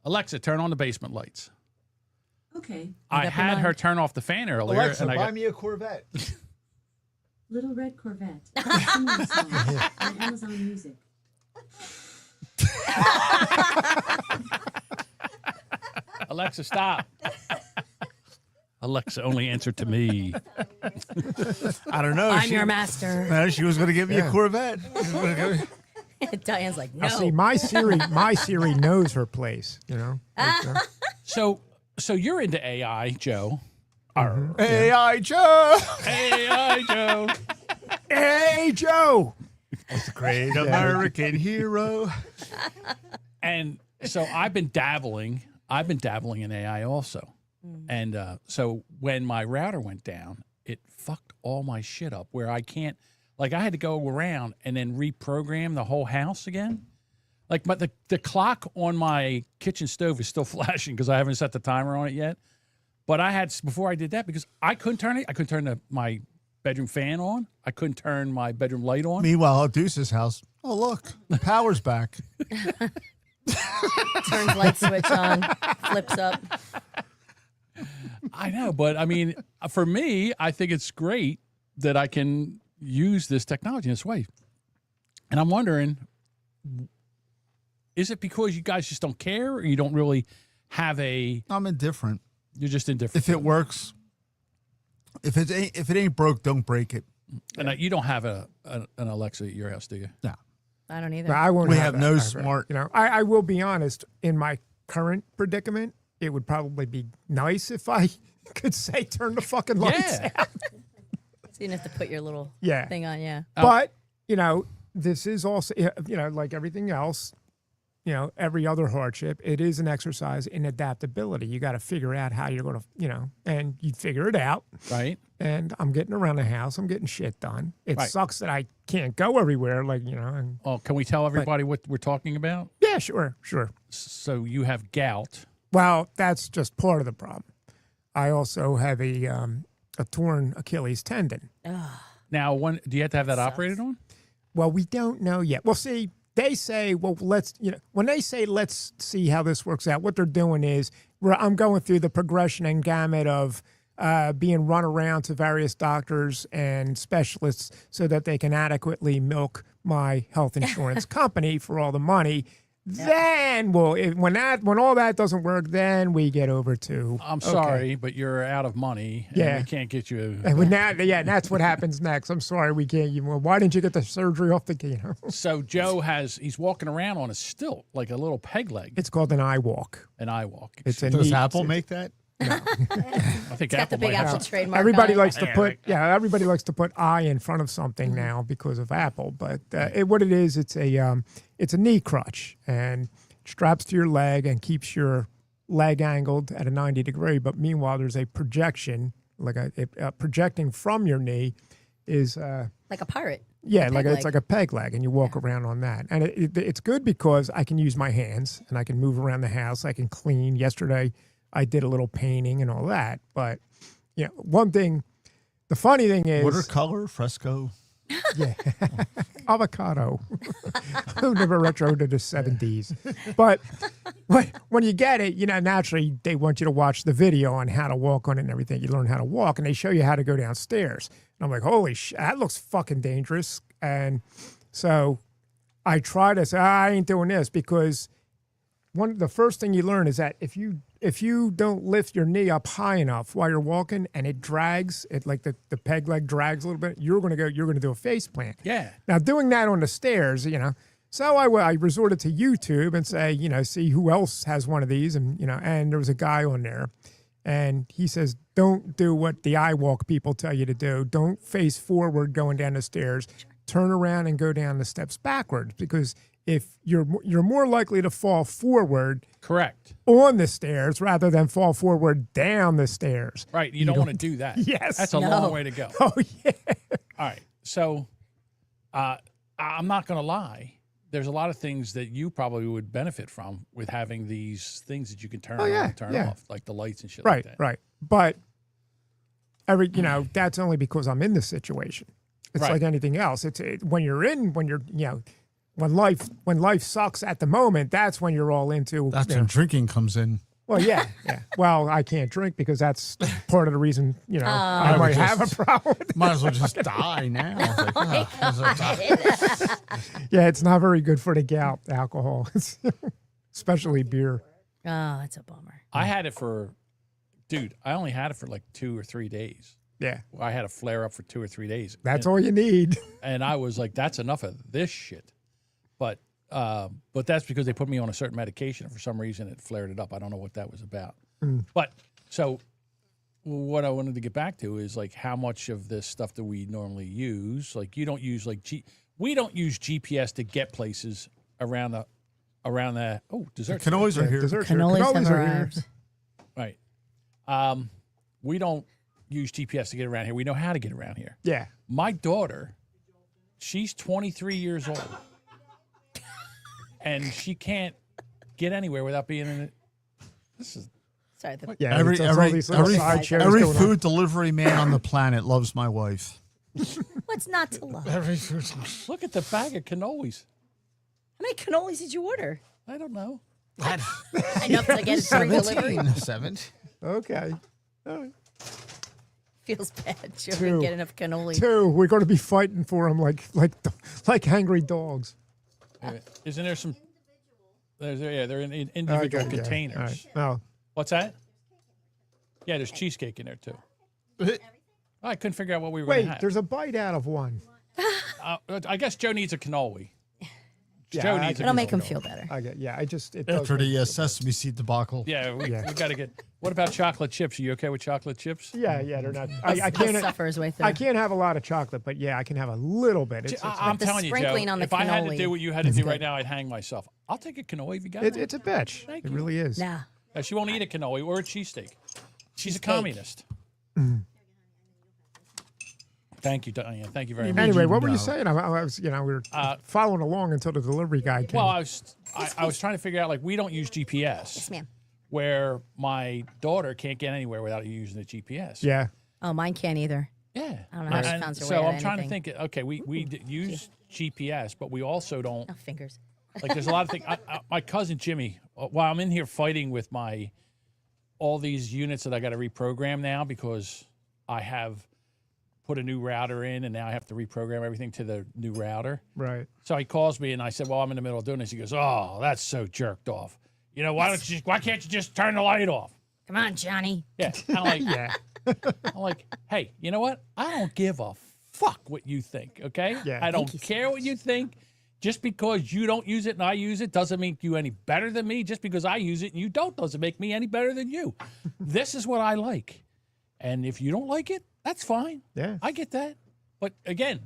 Alexa, turn on the basement lights. Okay. I up your had her mind. turn off the fan earlier, Alexa, and I buy got, me a Corvette. Little Red Corvette. Singing song on Amazon Music. Alexa, stop. Alexa only answered to me. I don't know. I'm your master. No, she was going to give me a Corvette. She was gonna give me- Diane's like, no. Now, see, my Siri knows her place. You know. So you're into AI, Joe. AI Joe. AI, Joe. Hey, Joe. Great American hero. And so I've been dabbling in AI also. And so when my router went down, it fucked all my shit up where I can't, like, I had to go around and then reprogram the whole house again. Like, but the clock on my kitchen stove is still flashing because I haven't set the timer on it yet. But I had, before I did that, because I couldn't turn it, I couldn't turn my bedroom fan on. I couldn't turn my bedroom light on. Meanwhile, at Deuce's house, oh, look, the power's back. Turns light switch on, flips up. I know, but I mean, for me, I think it's great that I can use this technology in this way. And I'm wondering, is it because you guys just don't care, or you don't really have I'm indifferent. You're just indifferent? If it works, if it ain't broke, don't break it. And you don't have an Alexa at your house, do you? No. I don't either. No, I won't. We have no that. smart- You know, I will be honest. In my current predicament, it would probably be nice if I could say turn the fucking lights Yeah. out. So you didn't have to put your little Yeah. thing on, yeah. But you know, this is also like everything else. You know, every other hardship, it is an exercise in adaptability. You got to figure out how you're going to, and you figure it out. Right. And I'm getting around the house. I'm getting shit done. It Right. sucks that I can't go everywhere. Like, and Oh, can we tell everybody what we're talking about? yeah, sure. So you have gout. Well, that's just part of the problem. I also have a torn Achilles tendon. Now, do you have to have that operated on? Well, we don't know yet. Well, see, they say, well, when they say, let's see how this works out, what they're doing is I'm going through the progression and gamut of being run around to various doctors and specialists so that they can adequately milk my health insurance company for all the money. Then, when all that doesn't work, then we get over to. I'm sorry, but you're out of money. And Yeah. we can't get you. And that's what happens next. I'm sorry, we can't. Why didn't you get the surgery off the? So Joe he's walking around on a stilt, like a little peg leg. It's called an eye walk. An eye walk. It's a Does neat- Apple make that? I think Got the Apple big might have Apple some- trademark. Everybody on it. likes to put everybody likes to put eye in front of something now because of Apple. But what it is, it's a knee crutch and straps to your leg and keeps your leg angled at a 90 degree. But meanwhile, there's a projection, like a projecting from your knee, is like a pirate. yeah, Peg it's leg. like a peg leg, and you walk around on that. And it's good because I can use my hands and I can move around the house. I can clean. Yesterday, I did a little painting and all that. But one thing, the funny thing is Watercolor, fresco. yeah, avocado. Who never retro to the 70s? But when you get it, naturally they want you to watch the video on how to walk on it and everything. You learn how to walk, and they show you how to go downstairs. And I'm like, holy shit, that looks fucking dangerous. And so I try to say, I ain't doing this because the first thing you learn is that if you don't lift your knee up high enough while you're walking and it drags, it like the peg leg drags a little bit, you're gonna do a face plant. Yeah. Now doing that on the stairs, so I resorted to YouTube and say, see who else has one of these, and and there was a guy on there, and he says, don't do what the eye walk people tell you to do. Don't face forward going down the stairs. Turn around and go down the steps backwards because if you're more likely to fall forward Correct. on the stairs rather than fall forward down the stairs. Right. You don't want to do that. Yes. That's a long way to go. Oh yeah. All right. So I'm not going to lie. There's a lot of things that you probably would benefit from with having these things that you can turn on and turn off, like the lights and shit like that. Right. But that's only because I'm in this situation. It's Right. like anything else. When life sucks at the moment, that's when you're all into. That's when drinking comes in. Well, yeah. Well, I can't drink because that's part of the reason, I would might have just- a problem. Might as well just die now. It's like, it's like, Yeah, it's not very good for the gout, alcohol, especially beer. Oh, that's a bummer. I had it I only had it for like 2 or 3 days. Yeah, I had a flare up for 2 or 3 days. that's all you need. And I was like, that's enough of this shit. But that's because they put me on a certain medication, and for some reason it flared it up. I don't know what that was about. But so what I wanted to get back to is like how much of this stuff do we normally use? Like you don't use we don't use GPS to get places around the dessert. cannolis are here. Desserts Cannolis have are here. arrived. Right. We don't use GPS to get around here. We know how to get around here. Yeah. My daughter, she's 23 years old. And she can't get anywhere without being in it. This is Sorry. Yeah, Every it's all these little side shows every going on. food delivery man on the planet loves my wife. What's not to love? How Every food. look at the bag of cannolis. many cannolis did you order? I don't know. Enough to get free delivery. 7. Okay. All right. Feels bad. Joe Two. didn't get enough cannoli. 2, we're going to be fighting for them like angry dogs. Isn't there some? They're in individual Okay, yeah. containers. All right. Oh, What's that? Yeah, there's cheesecake in there too. I couldn't figure out what we were wait, going to have. there's a bite out of one. I guess Joe needs a cannoli. Yeah, Joe I- needs a It'll make him cannoli. feel better. It does After make the me feel sesame seed debacle. Yeah, we Yeah. got to get. What about chocolate chips? Are you okay with chocolate chips? Yeah, they're not. I He'll can't. suffer his way through. I can't have a lot of chocolate, but yeah, I can have a little bit. I'm the telling you, Joe, sprinkling on the if I had to cannoli do what you had to is do good. right now, I'd hang myself. I'll take a cannoli if you got it. It's a bitch. Thank It you. really is. Nah. She won't eat a cannoli or a cheesesteak. She's a Cheesesteak. communist. Thank you, Diane. Thank you very much. Anyway, what were you No. saying? I was, we were following along until the delivery guy came. Well, I was trying to figure out, like, we don't use GPS. Yes, ma'am. Where my daughter can't get anywhere without using the GPS. yeah. Oh, mine can't either. Yeah. I don't know how she And found her way so out I'm of trying to anything. think. Okay, we use GPS, but we also don't. Oh, fingers. Like, there's a lot of things. My cousin Jimmy, while I'm in here fighting with all these units that I got to reprogram now because I have put a new router in and now I have to reprogram everything to the new router. Right. So he calls me and I said, "Well, I'm in the middle of doing this." He goes, "Oh, that's so jerked off. You know, why can't you just turn the light off?" Come on, Johnny. Yeah. And I'm like, Yeah. I'm like, hey, you know what? I don't give a fuck what you think, okay? Yeah. I don't Thank you so care what you think. Just because you don't use it and I use it doesn't make you any better than me. Just because I use it and you don't doesn't make me any better than you. This is what I like. And if you don't like it, that's fine. Yeah. I get that. But again,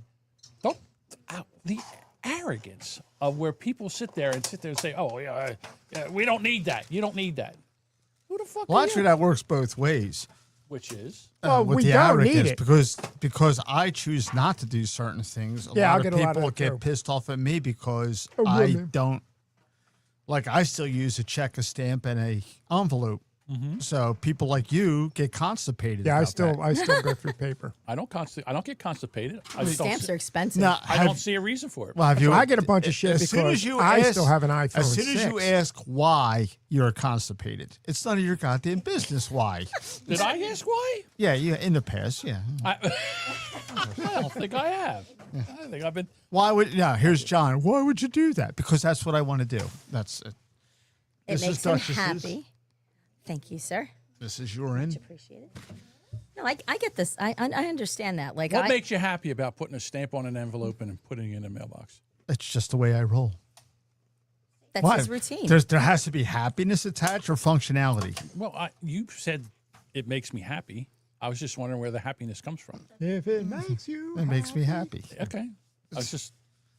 the arrogance of where people sit there and say, "Oh, yeah, we don't need that. You don't need that." Who the fuck Well, are actually, you? that works both ways. Which is? Well, with we the don't need arrogance it. because I choose not to do certain things. Yeah, I'll lot get of a lot of people that, get too. pissed off at me because Oh, I really? don't like. I still use a check, a stamp, and a envelope. So people like you get constipated. Yeah, I about still that. go through paper. I don't get constipated. I just don't Stamps see, are expensive. No, I don't see a reason for it. Well, have you? I get a bunch of shit as soon because as you I ask, still have an iPhone As soon as you 6. ask why you're constipated, it's none of your goddamn business. Why? Did I ask why? Yeah, in the past, yeah. I don't think I have. I think I've been. Why would? Yeah, here's John. Why would you do that? Because that's what I want to do. That's it. It This is makes him Duchess's. happy. Thank you, sir. This is your end. Appreciate it. No, I get this. I understand that. Like, What makes you happy about putting a stamp on an envelope and putting it in a mailbox? It's just the way I roll. that's Why? his routine. There has to be happiness attached or functionality. Well, you said it makes me happy. I was just wondering where the happiness comes from. If it makes you, It makes me happy. Okay. I was just.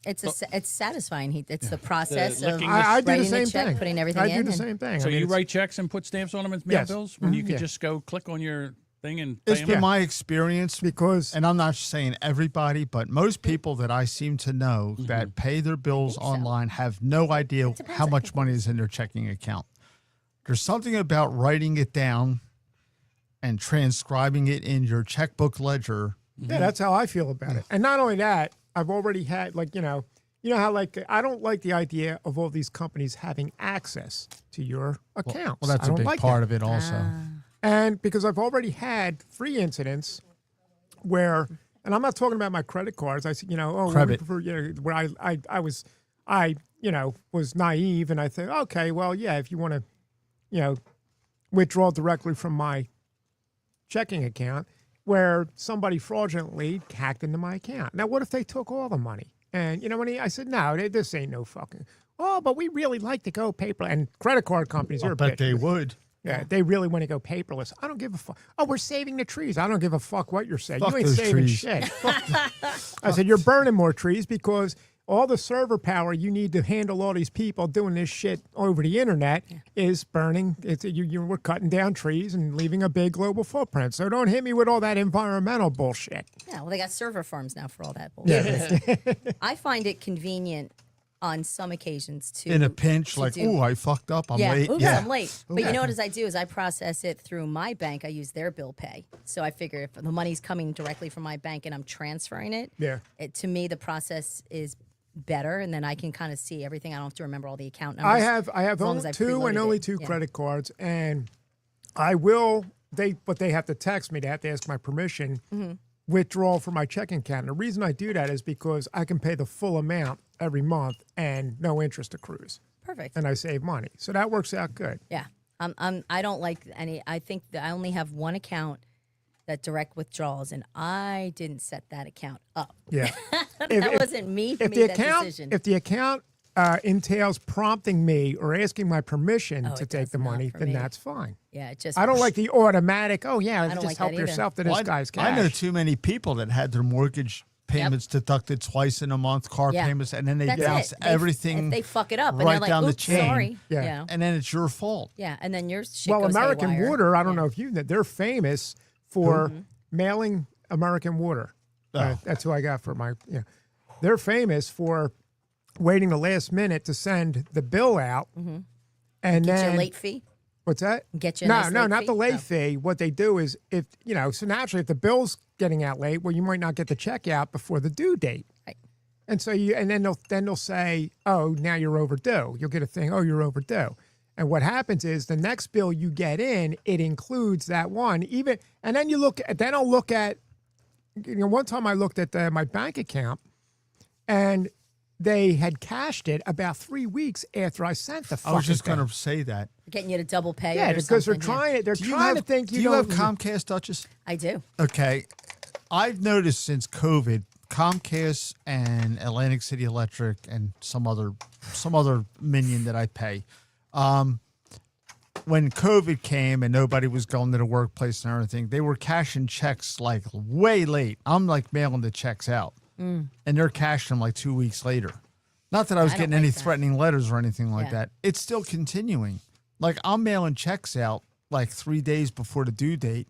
It's satisfying. It's the process of licking I do the writing same the check, thing. putting everything I in. do the and- same thing. So I mean, you it's- write checks and put stamps on them as mail Yes. bills when you could Yeah. just go click on your thing and pay It's them? been my experience, because and I'm not saying everybody, but most people that I seem to know that pay their bills online have no idea how much money is in their checking account. There's something about writing it down and transcribing it in your checkbook ledger. yeah, that's how I feel about it. And not only that, I've already had you know how like I don't like the idea of all these companies having access to your accounts. Well, that's I a don't big like part that. of it also. And because I've already had 3 incidents where, and I'm not talking about my credit cards. I said, Credit. where I was naive and I said, okay, well, yeah, if you want to, withdraw directly from my checking account, where somebody fraudulently hacked into my account. Now, what if they took all the money? And I said, no, this ain't no fucking. Oh, but we really like to go paper. And credit card companies are a But bitch. they would. Yeah, they really want to go paperless. I don't give a fuck. Oh, we're saving the trees. I don't give a fuck what you're saying. Fuck You ain't those saving trees. shit. I said, you're burning more trees because all the server power you need to handle all these people doing this shit over the internet is burning. We're cutting down trees and leaving a big global footprint. So don't hit me with all that environmental bullshit. Yeah, well, they got server farms now for all that bullshit. I find it convenient on some occasions to In a pinch, like, do- ooh, I fucked up. I'm yeah, late. oops, Yeah. I'm late. But you know what I do is I process it through my bank. I use their bill pay. So I figure if the money's coming directly from my bank and I'm transferring it, Yeah. to me the process is better, and then I can kind of see everything. I don't have to remember all the account numbers. I have as long only as I've two and preloaded only it. two Yeah. credit cards, and I will. But they have to text me. They have to ask my permission. Mm-hmm. Withdrawal from my checking account. And the reason I do that is because I can pay the full amount every month and no interest accrues, Perfect. and I save money. So that works out good. Yeah. I don't like any. I think that I only have one account that direct withdrawals, and I didn't set that account up. Yeah. That wasn't me who If made the that account, decision. if the account entails prompting me or asking my permission to it take does the not money, for then me. that's fine. Yeah, it just. I don't like the automatic. Oh yeah, don't just like help that either. yourself to this Well, guy's cash. I know too many people that had their mortgage payments deducted twice in a month, car Yeah. payments, and then they That's bounce it. everything. If they fuck it up, and right they're like, down the "Oops, chain. sorry." Yeah. Yeah. and then it's your fault. Yeah, and then your shit Well, goes American haywire. Water, I don't Yeah. know if you know, they're famous for mailing American Water. Oh. That's who I got for my. Yeah, they're famous for waiting the last minute to send the bill out, and Get then your late fee. what's that? Get you a no, nice no, late not fee? the late Oh. fee. What they do is, if so naturally, if the bill's getting out late. Well, you might not get the check out before the due date. Right. And so then they'll say, oh, now you're overdue. You'll get a thing, oh, you're overdue. And what happens is the next bill you get in, it includes that one. And then I'll look at, one time I looked at my bank account, and they had cashed it about 3 weeks after I sent the fucking I was just thing. going to say that. Getting you to double pay. Yeah, it or because they're something, trying to think Do you have Comcast, Duchess? I do. Okay. I've noticed since COVID, Comcast and Atlantic City Electric and some other minion that I pay. When COVID came and nobody was going to the workplace and everything, they were cashing checks like way late. I'm like mailing the checks out, and they're cashing them like 2 weeks later. Not that I was I don't getting like any that. threatening letters or anything like Yeah. that. It's still continuing. Like I'm mailing checks out like 3 days before the due date,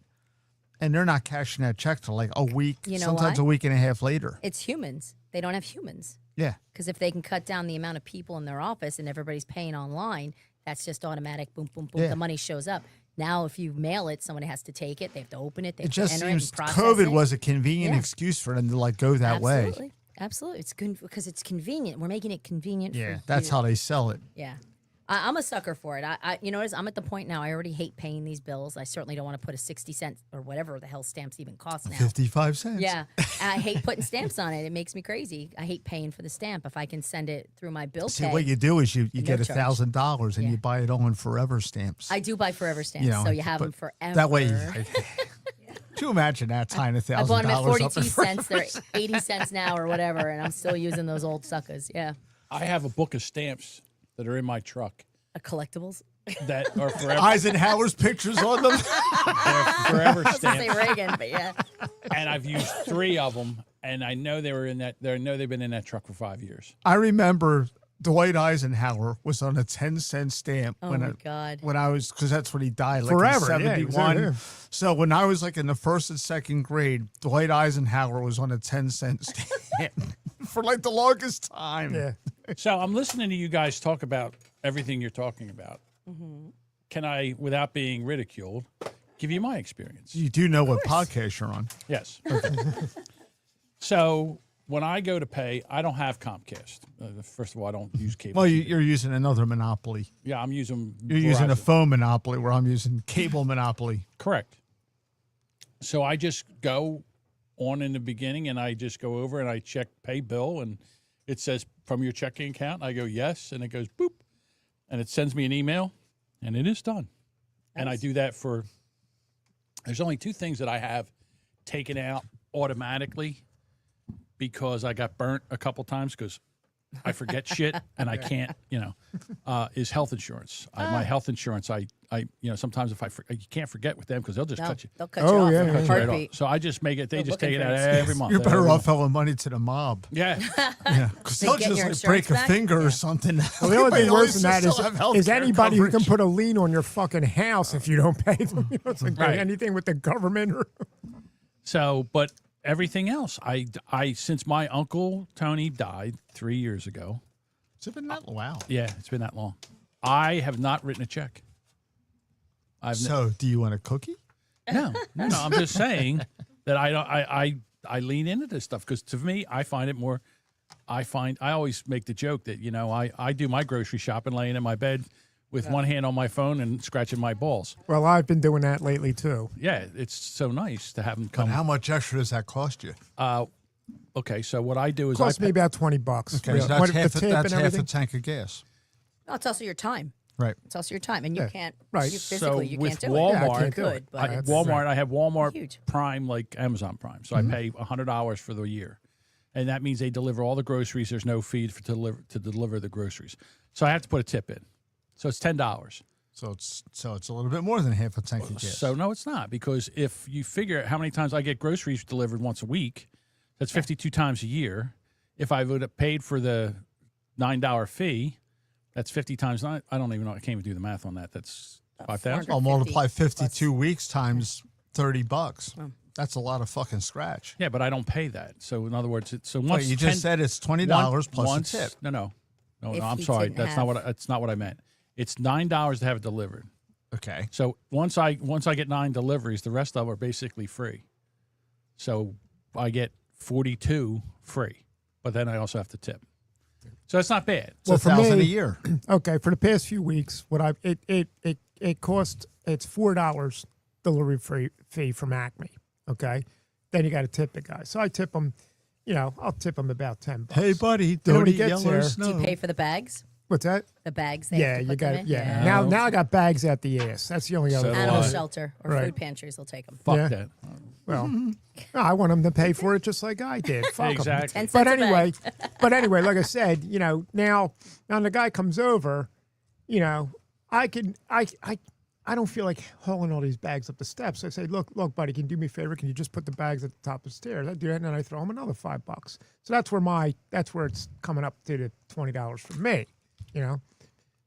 and they're not cashing that check till like a week, You know sometimes why? a week and a half later. It's humans. They don't have humans. Yeah. Because if they can cut down the amount of people in their office and everybody's paying online, that's just automatic. Boom, boom, boom. Yeah. The money shows up. Now, if you mail it, somebody has to take it. They have to open it. They It have just to enter seems it and process COVID it. was a convenient Yeah. excuse for them to like go that way. Absolutely. Absolutely. It's good because it's convenient. We're making it convenient. Yeah, for that's you. how they sell it. Yeah. I'm a sucker for it. You know what it is? I'm at the point now. I already hate paying these bills. I certainly don't want to put a 60 cent or whatever the hell stamps even cost now. 55 cents. Yeah. I hate putting stamps on it. It makes me crazy. I hate paying for the stamp. If I can send it through my bill See, pay. what you do is you No get charge. $1,000 and Yeah. you buy it all in forever stamps. I do buy forever stamps, You know, so you have but them forever. That way, do you imagine that tying $1,000 I bought them at up 42 in cents. They're 80 cents now or whatever, and I'm still using those old suckers. Yeah. I have a book of stamps that are in my truck Collectibles. that are forever, Eisenhower's pictures on them? they're forever Say stamps. Reagan, but yeah. And I've used 3 of them, and I know they were in that. I know they've been in that truck for 5 years. I remember Dwight Eisenhower was on a 10-cent stamp Oh my God. when I was, because that's when he died, like Forever, in yeah, he was 71. there. So when I was like in the first and second grade, Dwight Eisenhower was on a 10-cent stamp for like the longest time. Yeah. So I'm listening to you guys talk about everything you're talking about. Mm-hmm. Can I, without being ridiculed, give you my experience? You do know what podcast you're on. Yes. So when I go to pay, I don't have Comcast. First of all, I don't use cable. Well, you're using another monopoly. Yeah, I'm using. You're using a Verizon. phone monopoly where I'm using cable monopoly. Correct. So I just go on in the beginning, and I just go over and I check pay bill, and it says from your checking account. I go yes, and it goes boop, and it sends me an email, and it is done. And I do that for. There's only 2 things that I have taken out automatically because I got burnt a couple times because I forget shit and I can't, is health insurance. My health insurance, sometimes if you can't forget with them because they'll just No, cut you. they'll cut Oh, you off yeah, in a yeah, yeah. Right off. heartbeat. So I just make it. They They're just take it looking out for every month. You're better every off month. owing money to the mob. Yeah. Yeah, because They they'll get just your like break a insurance back? finger Yeah. or something. Well, the only thing Everybody worse than always that still have is healthcare anybody who can coverage. put a lien on your fucking house if you don't pay them. It's like Right. anything with the government. So, but everything else, I since my uncle Tony died 3 years ago. It's been that wow. Yeah, it's been that long. I have not written a check. So, do you want a cookie? No. I'm just saying that I lean into this stuff because to me, I find it more. I always make the joke that I do my grocery shopping laying in my bed with one hand on my phone and scratching my balls. Well, I've been doing that lately too. Yeah, it's so nice to have them And come. how much extra does that cost you? Okay, so what I do is Cost me about $20. Okay, so What, that's, the half, tip that's and half a everything. tank of gas. No, it's also your time. Right. It's also your time, and you Yeah, can't. right. You So physically, you with can't do Walmart, Yeah, I it. can't You do it. could, but Right. it's Walmart, I have Walmart huge. Prime like Amazon Prime, so I pay $100 for the year, and that means they deliver all the groceries. There's no fee to deliver the groceries, so I have to put a tip in. So it's $10. So it's a little bit more than half a tank of gas. So no, it's not, because if you figure out how many times I get groceries delivered once a week, that's 52 times a year. If I would have paid for the $9 fee, that's 50 times 9. I don't even know. I can't even do the math on that. That's 5,000. I'll multiply 50 52 weeks times $30. That's a lot of fucking scratch. Yeah, but I don't pay that. So in other words, once Wait, you just said it's $20 plus once, a tip. No. If I'm he sorry. didn't That's not what I meant. It's $9 to have it delivered. Okay. So once I get 9 deliveries, the rest of them are basically free. So I get 42 free, but then I also have to tip. So it's not bad. It's $1,000 a year. Okay, for the past few weeks, it costs it's $4 delivery fee from Acme. Okay, then you got to tip the guy. So I tip them. I'll tip them about $10. Hey, buddy, Then when don't he eat gets yellow there- snow. Do you pay for the bags? What's that? The bags. They Yeah, have to you put got them it. in? Yeah. No. Now I got bags at the ass. That's the only other. So do Animal I. shelter or Right. food pantries will take them. Fuck Yeah. that. Well, no, I want them to pay for it just like I did. Fuck 'em. Exactly. 10 cents But a bag. anyway, like I said, now the guy comes over, I don't feel like hauling all these bags up the steps. I say, look, buddy, can you do me a favor? Can you just put the bags at the top of the stairs? I do that, and then I throw him another $5. So that's where it's coming up to the $20 for me,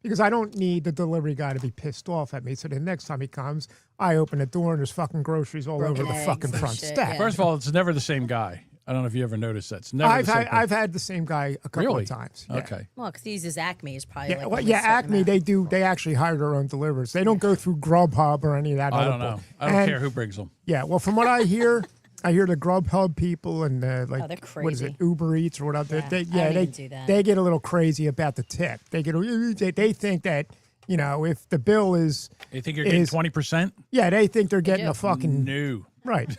because I don't need the delivery guy to be pissed off at me. So the next time he comes, I open the door and there's fucking groceries all Broken over the eggs fucking and front shit, step. yeah. First of all, it's never the same guy. I don't know if you ever noticed that. It's never I've the same had, guy. I've had the same guy a couple Really? of times. Yeah. Okay. Well, because he uses Acme is probably Yeah, like well, only a certain Acme, amount. they actually hire their own deliverers. They don't go through Grubhub or any of that. I other don't know. bull. I don't And, care who brings them. Yeah, well, from what I hear the Grubhub people and they're what is crazy. it, Uber Eats or whatever. Yeah, They, I don't they even do that. they get a little crazy about the tip. They think that if the bill is You think you're getting is- 20%? they think they're getting do. a fucking No. right,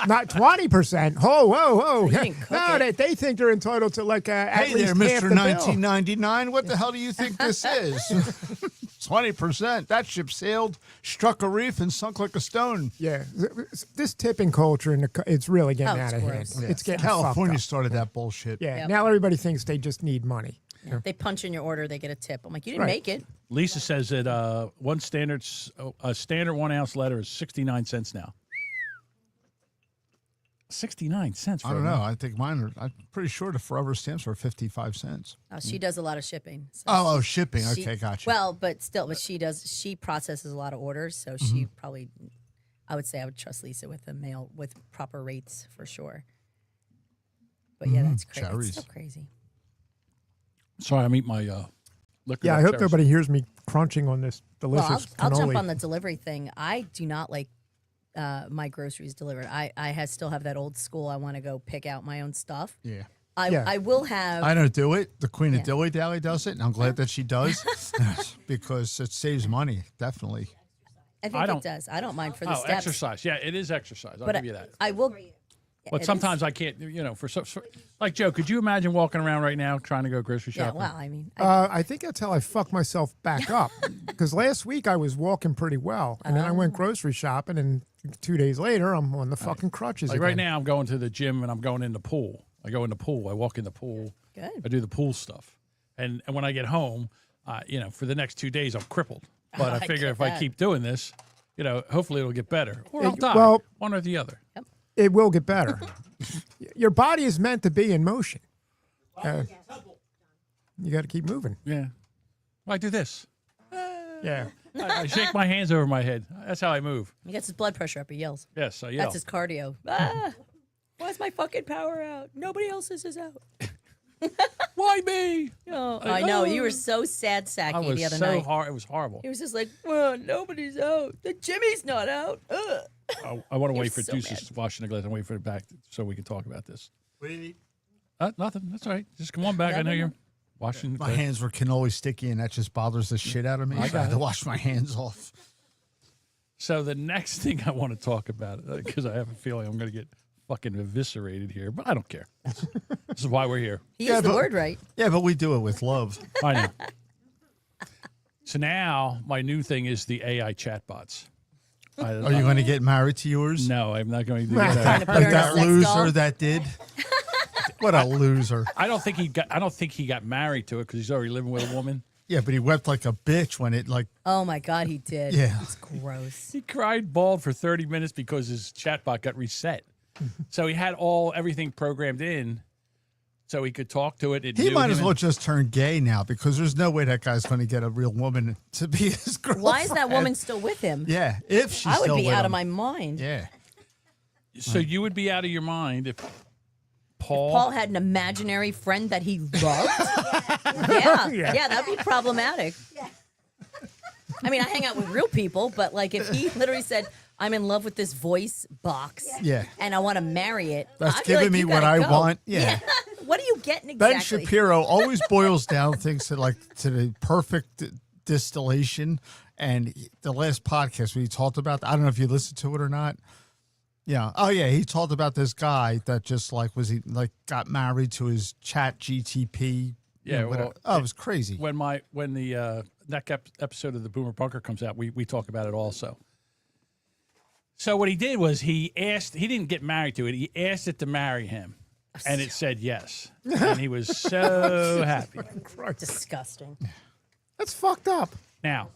not 20%. Whoa! You didn't cook No, it. they think they're entitled to like at Hey least there, half Mr. the bill. 1999. What the hell do you think this is? 20%. That ship sailed, struck a reef, and sunk like a stone. Yeah, this tipping culture it's really getting Oh, it's out of gross. hand. Yeah. It's getting California fucked up. started that bullshit. Yeah, Yep. now everybody thinks they just need money. They punch in your order, they get a tip. I'm like, you didn't Right. make it. Lisa says that a standard 1 ounce letter is 69 cents now. 69 cents. For I don't a- know. I think I'm pretty sure the Forever stamps are 55 cents. She does a lot of shipping. So Oh, shipping. she- Okay, gotcha. Well, but she processes a lot of orders, so she probably, I would trust Lisa with the mail with proper rates for sure. But yeah, that's crazy. Cherries. It's so crazy. Sorry, I'm eating my liquor. Yeah, I hope nobody hears me crunching on this delicious Well, I'll cannoli. jump on the delivery thing. I do not like my groceries delivered. I still have that old school. I want to go pick out my own stuff. yeah. I will have. I don't do it. The Queen Yeah. of Dilly Dally does it, and I'm glad that she does because it saves money, definitely. I think I it don't- does. I don't mind for the Oh, steps. exercise. Yeah, it is exercise. I'll But give you that. I will. But it sometimes is. I can't, like Joe, could you imagine walking around right now trying to go grocery Yeah, shopping? well, I mean, I think that's how I fucked myself back up. Because last week I was walking pretty well, and then I went grocery shopping, and 2 days later I'm on the fucking crutches Like again. right now, I'm going to the gym and I'm going in the pool. I go in the pool. I walk in the pool. Good. I do the pool stuff. And when I get home, for the next 2 days, I'm crippled. But I I figure get if I that. keep doing this, hopefully it'll get better. Or I'll It- die. well- One or the other. It will get better. Your body is meant to be in motion. You got to keep moving. Yeah. I do this. Yeah. I shake my hands over my head. That's how I move. he gets his blood pressure up. He yells. Yes, I yell. That's his cardio. Why's my fucking power out? Nobody else's is out. Why me? Oh, I know. You were so sad, I Sacky, was the other so night. hard. It was horrible. He was just like, nobody's out. The Jimmy's not out. Ugh. I want to You're wait for so Deuce's mad. washing the glass and wait for it back so we can talk about this. What do you need? Nothing. That's all right. Just come on back. I know Nothing. you're washing the My glass. hands were cannoli sticky, and that just bothers the shit out of me. I So I had got to it. wash my hands off. So the next thing I want to talk about, because I have a feeling I'm going to get fucking eviscerated here, but I don't care. This is why we're here. He Yeah, used the but- word right. Yeah, but we do it with love. I know. So now my new thing is the AI chatbots. Are you going to get married to yours? No, I'm not going to do Trying that. to put her in a That sex loser doll. that did. What a loser. I don't think he got married to it because he's already living with a woman. Yeah, but he wept like a bitch when it Oh my God, he did. Yeah. It's gross. He cried bald for 30 minutes because his chatbot got reset. So he had everything programmed in so he could talk to it. It He knew might him as and- well just turn gay now because there's no way that guy's going to get a real woman to be his girlfriend. Why is that woman still with him? Yeah, if she's I would still be with out him. of my mind. Yeah. So you would be out of your mind if Paul had an imaginary friend that he loved. yeah, that'd be problematic. I mean, I hang out with real people, but like if he literally said, I'm in love with this voice box. Yeah. And I want to marry it. That's I feel giving like me you what gotta I go. want. Yeah. What are you getting Ben exactly? Shapiro always boils down things to the perfect distillation. And the last podcast when he talked about that, I don't know if you listened to it or not. Yeah. Oh yeah. He talked about this guy that just got married to his chat GTP. Yeah, whatever. well, Oh, it was crazy. When the next episode of the Boomer Bunker comes out, we talk about it also. So what he did was he didn't get married to it. He asked it to marry him, and it said yes, and he was so happy. Disgusting. That's fucked up. Now,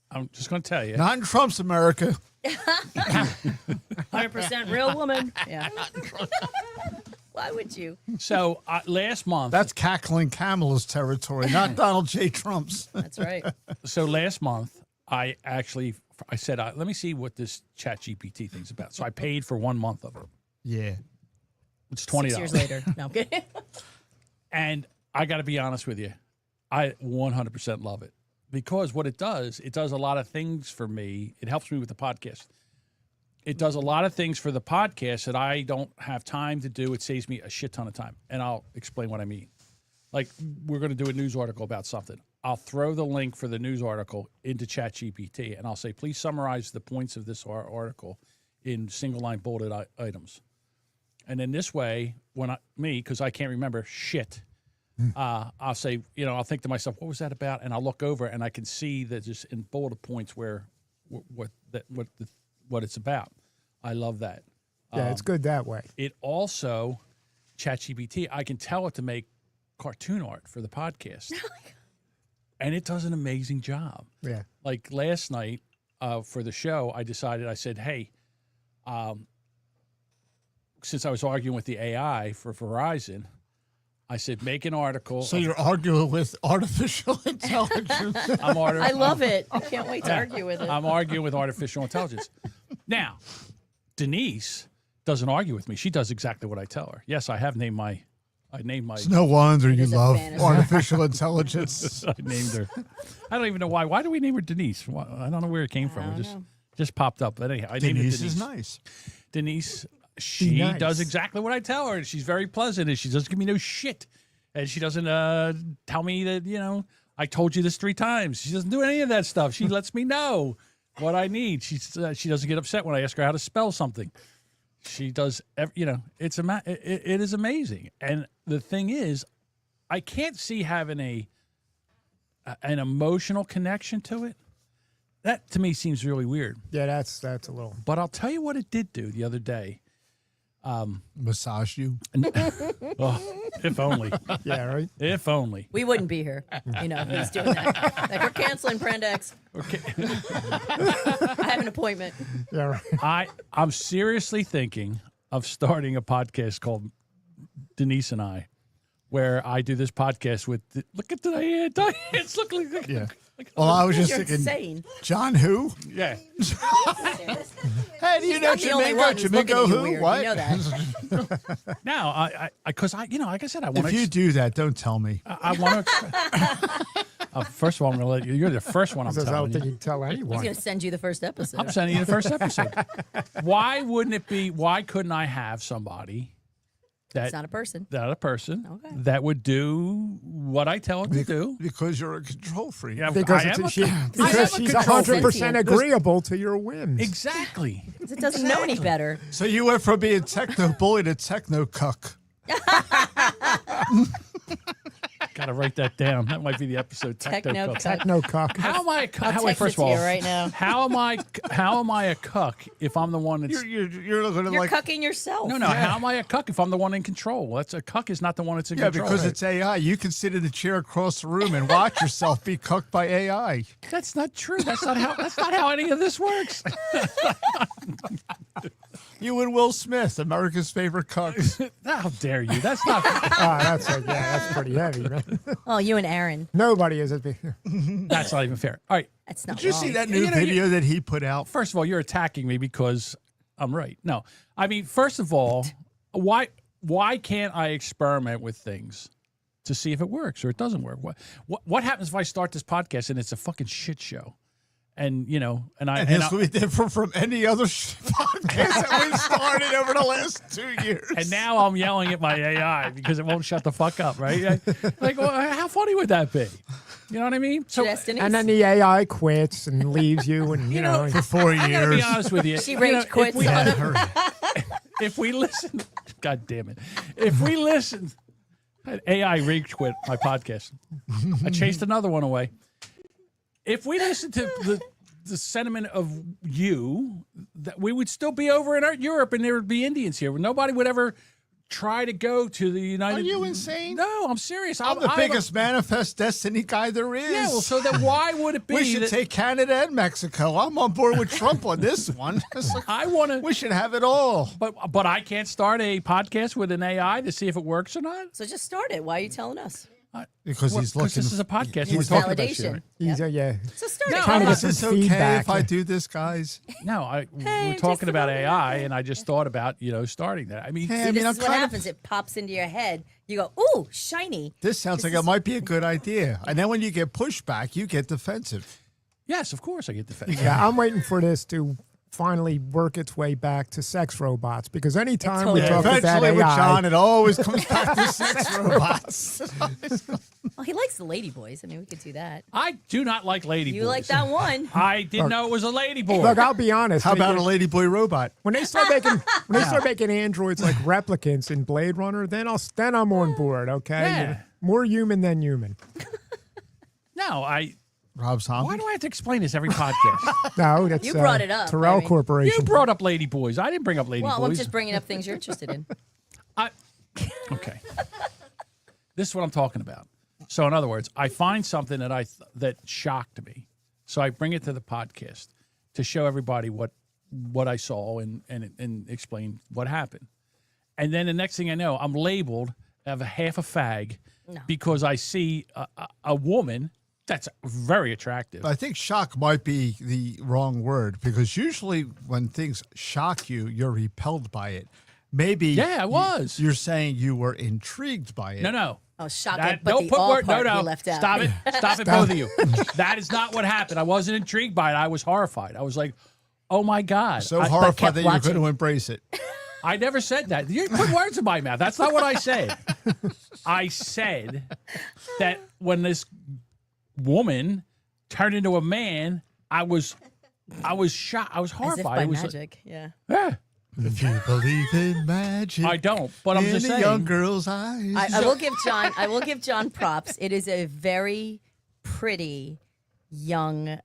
I'm just going to tell you. Not in Trump's America. 100% real woman. Yeah. Why would you? So last month, That's cackling Kamala's territory, not Donald J. Trump's. That's right. so last month, I said, let me see what this Chat GPT thing's about. So I paid for 1 month of it. Yeah. It's $20. 6 years later. No, I'm kidding. And I got to be honest with you, I 100% love it because what it does a lot of things for me. It helps me with the podcast. It does a lot of things for the podcast that I don't have time to do. It saves me a shit ton of time. And I'll explain what I mean. Like, we're going to do a news article about something. I'll throw the link for the news article into ChatGPT, and I'll say, please summarize the points of this article in single-line bulleted items. And then this way, because I can't remember shit, I'll say, I'll think to myself, what was that about? And I'll look over, and I can see that just in bulleted points where what it's about. I love that. Yeah, it's good that way. It also, ChatGPT, I can tell it to make cartoon art for the podcast. And it does an amazing job. Yeah. Like last night for the show, I said, hey, since I was arguing with the AI for Verizon, I said, make an article. So you're arguing with artificial intelligence. I love it. I can't wait to argue with it. I'm arguing with artificial intelligence. Now, Denise doesn't argue with me. She does exactly what I tell her. Yes, I named my. It's no wonder you is a love fantasy. artificial intelligence. I named her. I don't even know why. Why do we name her Denise? I don't know where it came from. It just popped up. But anyhow, I named it Denise Denise. is nice. Denise, she nice. does exactly what I tell her. She's very pleasant, and she doesn't give me no shit. And she doesn't tell me that, I told you this 3 times. She doesn't do any of that stuff. She lets me know what I need. She doesn't get upset when I ask her how to spell something. She does, it is amazing. And the thing is, I can't see having an emotional connection to it. That, to me, seems really weird. Yeah, that's a little. But I'll tell you what it did do the other day. Massage you. Oh, if only. Yeah, right. If only. We wouldn't be here, if he's doing that. Like, we're canceling Prendex. Okay. I have an appointment. Yeah, right. I'm seriously thinking of starting a podcast called Denise and I, where I do this podcast with. Look at Diane. Diane's looking like. Yeah. Well, I was just You're thinking, insane. John who? Yeah. Hey, do you know I'm the only Jamingo? one who's looking Jamingo at you who? weird. What? You know that. Now, because like I said, I want If to. you do that, don't tell me. I want to. First of all, I'm going to let you. You're the first one I'm Says I telling don't think you. you can tell He's anyone. going to send you the first episode. I'm sending you the first episode. Why wouldn't it be? Why couldn't I have somebody It's not a person. not a person Okay. that would do what I tell it to do? Because you're a control freak. Yeah, Because, I am a- she, I am because a she's control 100% freak. agreeable to your whims. Exactly. It doesn't know any better. So you went from being techno bully to techno cuck. Got to write that down. That might be the episode. Techno Cuck. Techno cock. How am I? A cuck? I'll text First it of to all, you right now. How am I a cuck if I'm the one that's? You're looking at You're like cucking yourself. No. How am I a cuck if I'm the one in control? That's a cuck is not the one that's in yeah, control. because it's AI. You can sit in a chair across the room and watch yourself be cucked by AI. That's not true. That's not how any of this works. You and Will Smith, America's favorite cucks. How dare you? That's not. That's pretty heavy, man. Oh, you and Aaron. Nobody is as big. That's not even fair. All right. That's not Did you wrong. see that new video that he put out? First of all, you're attacking me because I'm right. No, I mean, first of all, why can't I experiment with things to see if it works or it doesn't work? What happens if I start this podcast and it's a fucking shit show? And you know, and And this will be different from any other podcast that we've started over the last 2 years. and now I'm yelling at my AI because it won't shut the fuck up, right? Like, well, how funny would that be? You know what I mean? So, Should ask Denise. And then the AI quits and leaves you, and you know, for 4 I gotta years. be honest with you. She You rage know, quits on him. if we listen, God damn it, if we listen, AI rage quit my podcast. I chased another one away. If we listen to the sentiment of you, that we would still be over in Europe and there would be Indians here. Nobody would ever try to go to the United. Are you insane? No, I'm serious. I'm the biggest manifest destiny guy there is. Yeah, well, so then why would it be? We should that take Canada and Mexico. I'm on board with Trump on this one. It's like, I want to, we should have it all. but I can't start a podcast with an AI to see if it works or not. So just start it. Why are you telling us? Because he's looking. This is a podcast. It's We're talking about shit, validation. right? he's yeah. So start No, it. Trying to I'm get not- Is some this okay feedback. if I do this, guys? No, Hey, we're just talking about another AI, idea. and I just thought about starting that. I mean, Hey, See, I mean, this I'm is what kind of- happens. It pops into your head. You go, ooh, shiny. This sounds like it might be a good idea. And then when you get pushback, you get defensive. yes, of course I get defensive. Yeah, I'm waiting for this to finally work its way back to sex robots, because anytime we totally talk is. about Eventually, with AI, John, it always comes back to sex robots. Well, he likes the lady boys. I mean, we could do that. I do not like lady You boys. like that one? I didn't know it was a lady boy. look, I'll be honest. How about a ladyboy robot? when they start making androids like replicants in Blade Runner, then I'm on board. Okay, Yeah. more human than human. No, Rob Zombie? why do I have to explain this every podcast? No, that's You brought it up, Terrell I mean- Corporation. You brought up lady boys. I didn't bring up lady Well, I'm boys. just bringing up things you're interested in. Okay. This is what I'm talking about. So, in other words, I find something that shocked me. So I bring it to the podcast to show everybody what I saw and explain what happened. And then the next thing I know, I'm labeled as a half a fag because I see a woman that's very attractive. I think shock might be the wrong word, because usually when things shock you, you're repelled by it. Maybe Yeah, I was. You're saying you were intrigued by it. No. Oh, shocking. That, But don't the put all word. part No. you left out. Stop it. Stop it, both of you. That is not what happened. I wasn't intrigued by it. I was horrified. I was like, oh my God. So I, horrified kept that you're watching. going to embrace it. I never said that. You put words in my mouth. That's not what I said. I said that when this woman turned into a man, I was shocked. I was As if horrified. by It was magic. Yeah. yeah. If you believe in magic, I don't, but I'm in just a saying. young girl's eyes. I will give John props. It is a very pretty young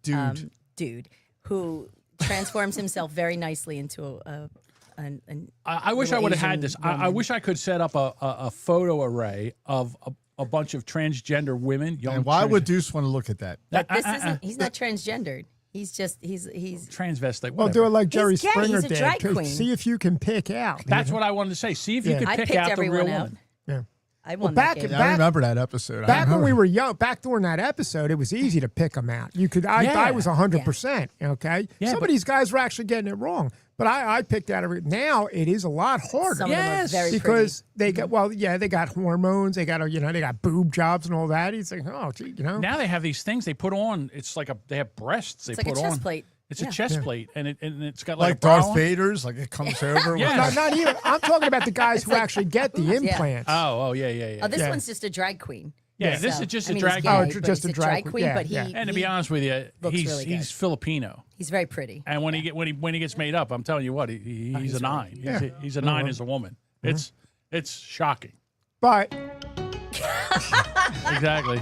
dude who transforms himself very nicely into an I wish I little would have had Asian this. I woman. wish I could set up a photo array of a bunch of transgender women. Young and why would Deuce want to look at that? But this isn't. He's not transgendered. He's just. He's. transvestite? Well, Whatever. do it like Jerry He's gay. Springer He's a did. drag 'Cause queen. See if you can pick out. That's what I wanted to say. See if you Yeah. could I pick picked out the everyone real out. woman. Yeah. I won back that game. in- Yeah, I remember that episode. Back when we were young, back during that episode, it was easy to pick them out. You could. I Yeah. was 100%. Okay. Yeah, Some but- of these guys were actually getting it wrong, but I picked out every. Now it is a lot harder. Some Yes. of them are very because pretty. they got they got hormones, they got they got boob jobs and all that. He's like, oh, gee, Now they have these things they put on. It's like they have breasts they It's like put a chest on. plate. It's Yeah. a chest plate, and it's got like a bra Darth on. Vader's, like it comes over. Yeah. Not even. I'm talking about the guys who actually get the Yeah. implants. Oh, yeah. Oh, this Yeah. one's just a drag queen. Yeah, this So, is just I a mean, drag he's queen. gay, Oh, but just he's a drag queen. queen. Yeah, But he, yeah. And to be honest with you, looks he's really good. he's Filipino, he's very pretty. and when he gets made up, I'm telling you what, he's a nine. He's a Uh-huh. 9 as a woman. It's shocking. But Exactly.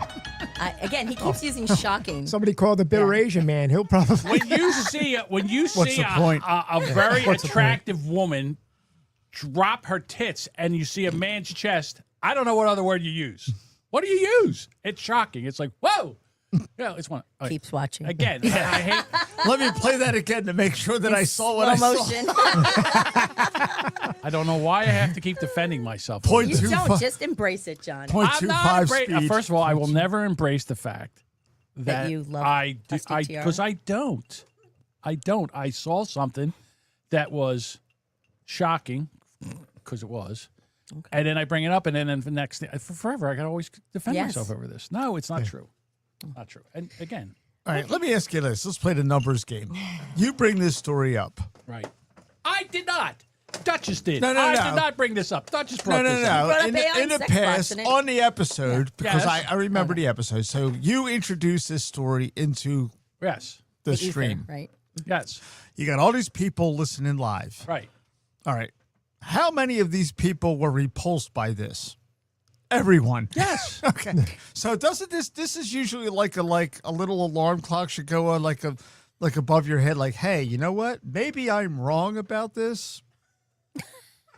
Again, he keeps using shocking. somebody called the bitter Asian man. He'll probably. When you see the point? a very What's the point? attractive woman drop her tits and you see a man's chest, I don't know what other word you use. What do you use? It's shocking. It's like, whoa. Yeah, it's one. Keeps watching. Again, I hate. Let me play that again to make sure that I saw what Slow I saw. motion. I don't know why I have to keep defending myself. Point You two don't. fi- Just embrace it, John. I'm not 0.25 speed. First of all, I will never embrace the fact that you love because tiara? I don't. I saw something that was shocking because it was. And then I bring it up, and then the next thing, forever, I can always defend Yes. myself over this. No, it's not true. Not true. And again, All right, let me ask you this. Let's play the numbers game. You bring this story up. Right. I did not. Duchess did. No, I no. did not bring this up. Duchess brought No. this up. brought up In AI the sex past, lesson. on the episode, because Yes. I remember the episode. So you introduced this story into Yes. the Ether, stream. right? Yes. You got all these people listening live. Right. All right. How many of these people were repulsed by this? Everyone. Yes. Okay. So doesn't this is usually like a little alarm clock should go on like above your head, like, hey, you know what? Maybe I'm wrong about this.